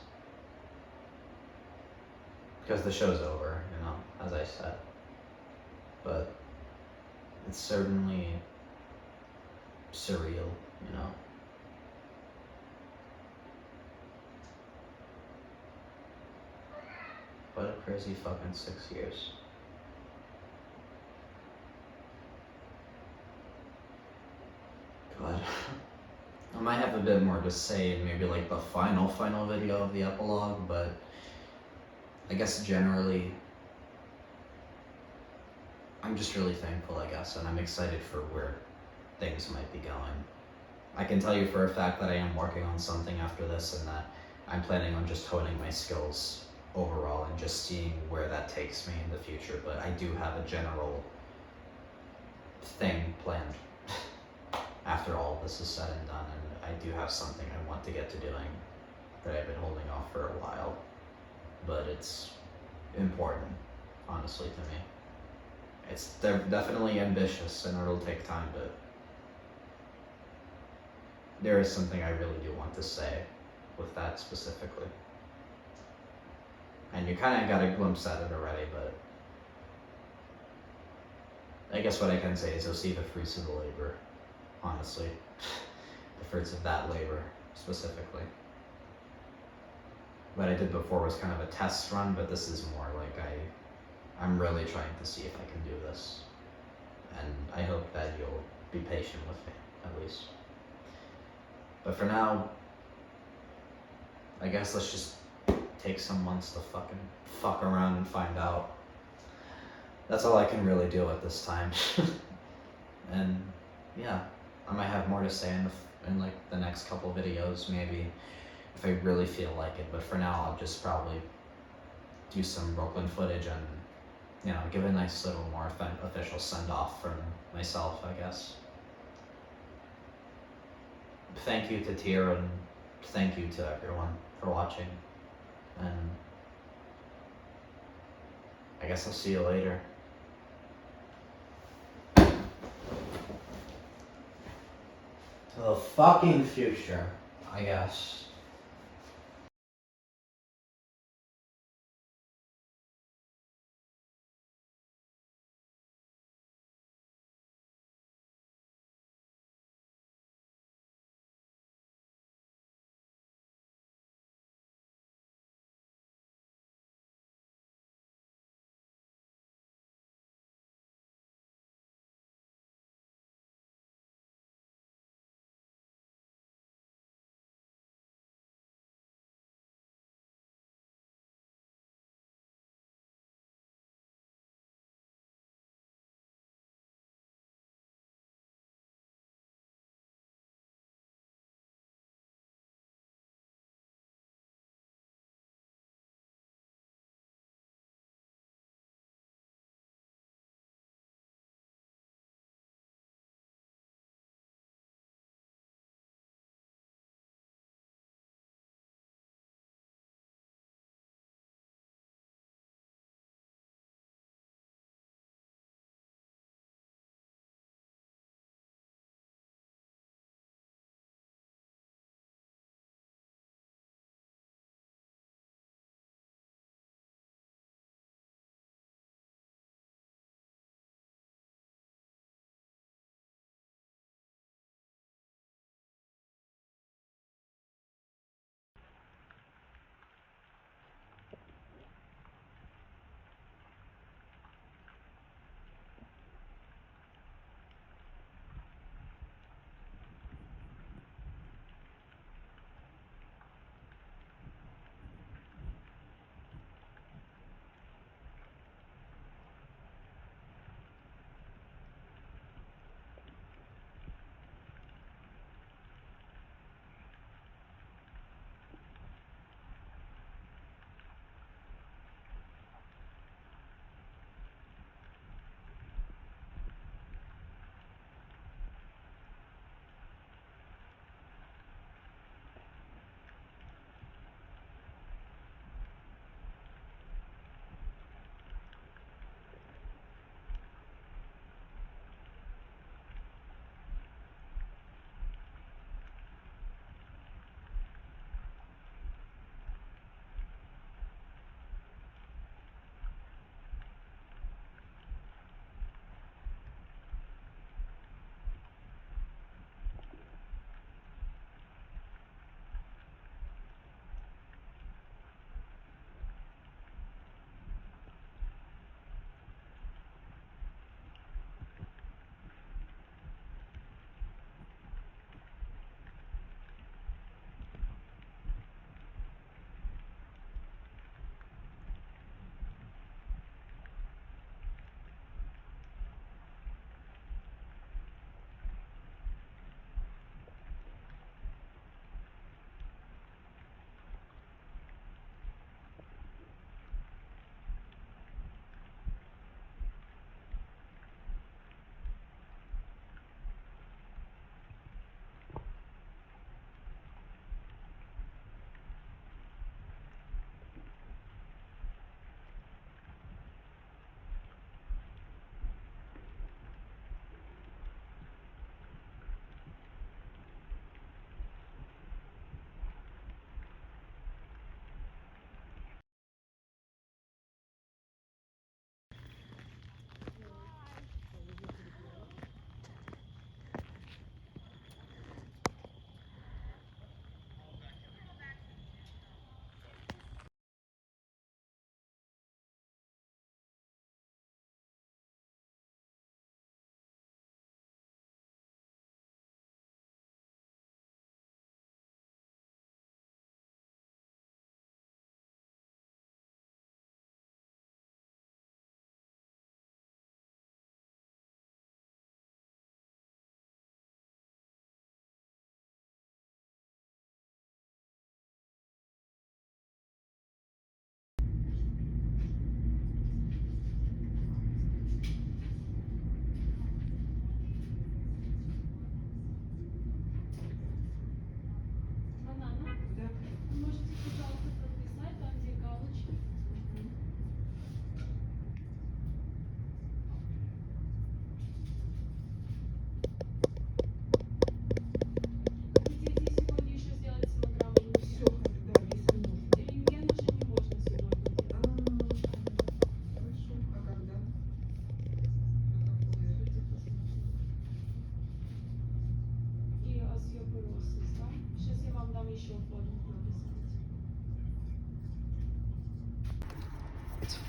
because the show's over, you know, as I said, but it's certainly surreal, you know. What a crazy fucking 6 years. God. I might have a bit more to say in maybe like the final video of the epilogue, but I guess generally I'm just really thankful, I guess, and I'm excited for where things might be going. I can tell you for a fact that I am working on something after this, and that I'm planning on just honing my skills overall and just seeing where that takes me in the future, but I do have a general thing planned after all of this is said and done, and I do have something I want to get to doing that I've been holding off for a while, but it's important, honestly, to me. It's definitely ambitious and it'll take time, but there is something I really do want to say with that specifically. And you kind of got a glimpse at it already, but I guess what I can say is you'll see the fruits of the labor, honestly. The fruits of that labor, specifically. What I did before was kind of a test run, but this is more like I'm really trying to see if I can do this. And I hope that you'll be patient with me, at least. But for now, I guess let's just take some months to fucking fuck around and find out. That's all I can really do at this time. And yeah, I might have more to say in like the next couple videos, maybe, if I really feel like it. But for now, I'll just probably do some Brooklyn footage and, you know, give a nice little more official send-off from myself, I guess. Thank you to Tier, and thank you to everyone for watching. And I guess I'll see you later. the fucking future, I guess.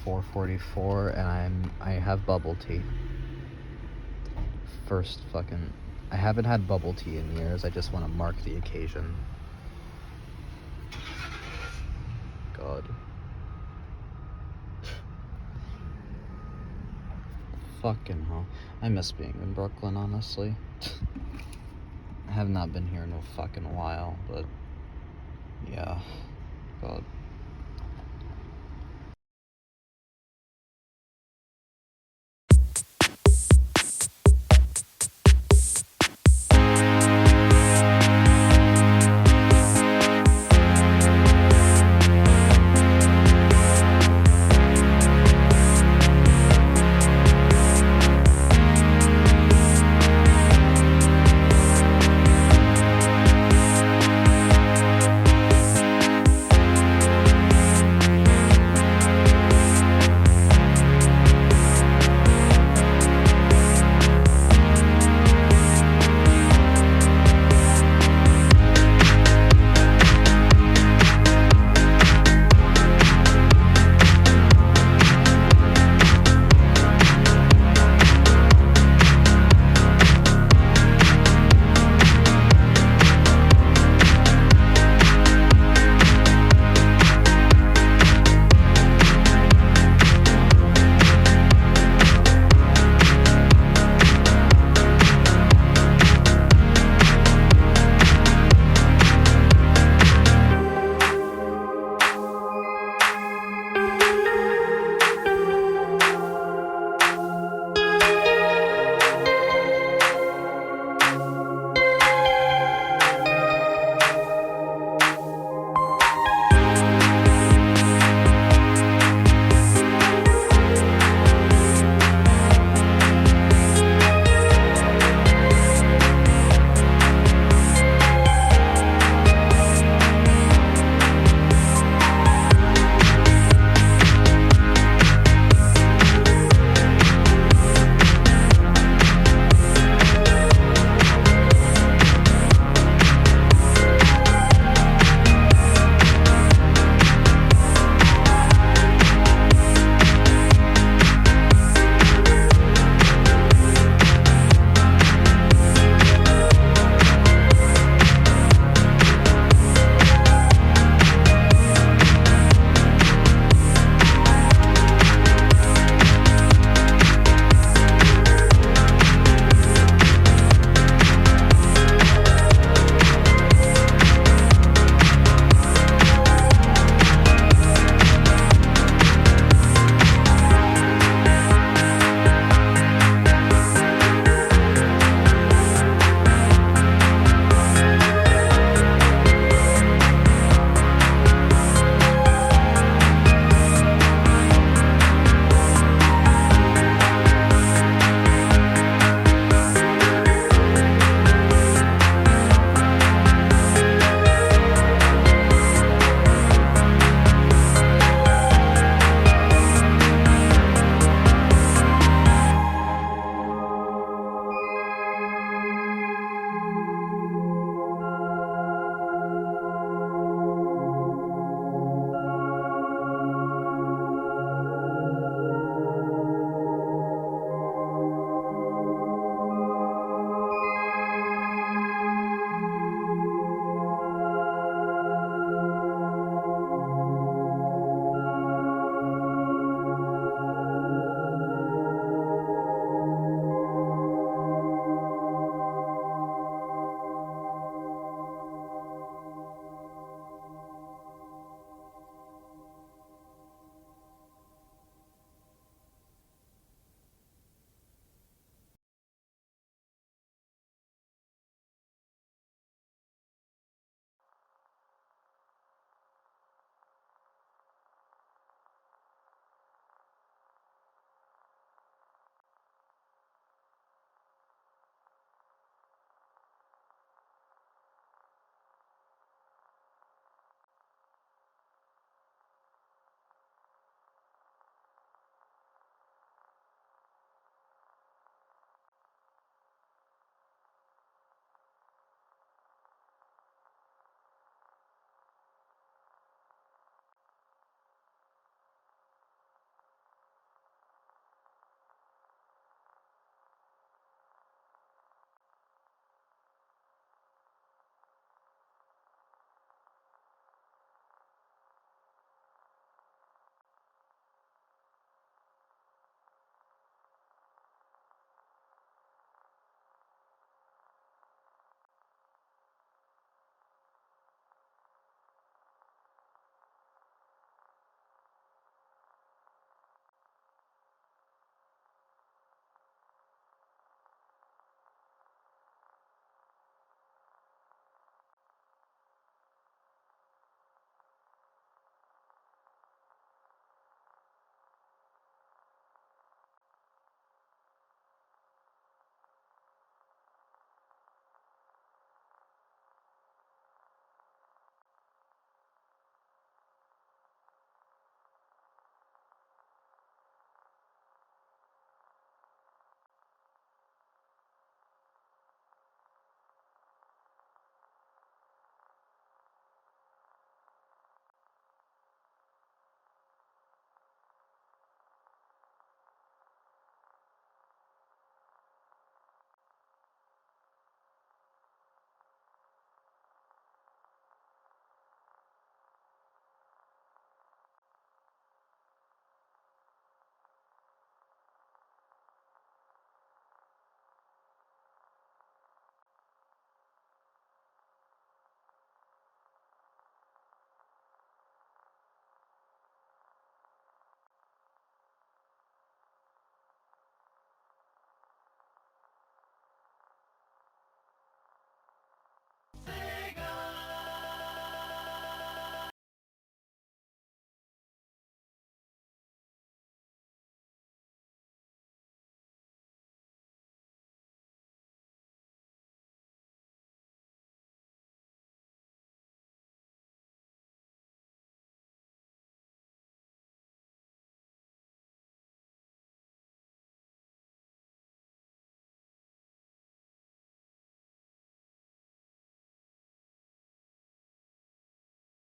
4:44 and I have bubble tea. I haven't had bubble tea in years. I just want to mark the occasion. God. Fucking hell. I miss being in Brooklyn, honestly. I have not been here in a fucking while, but yeah. God.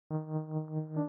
Bye.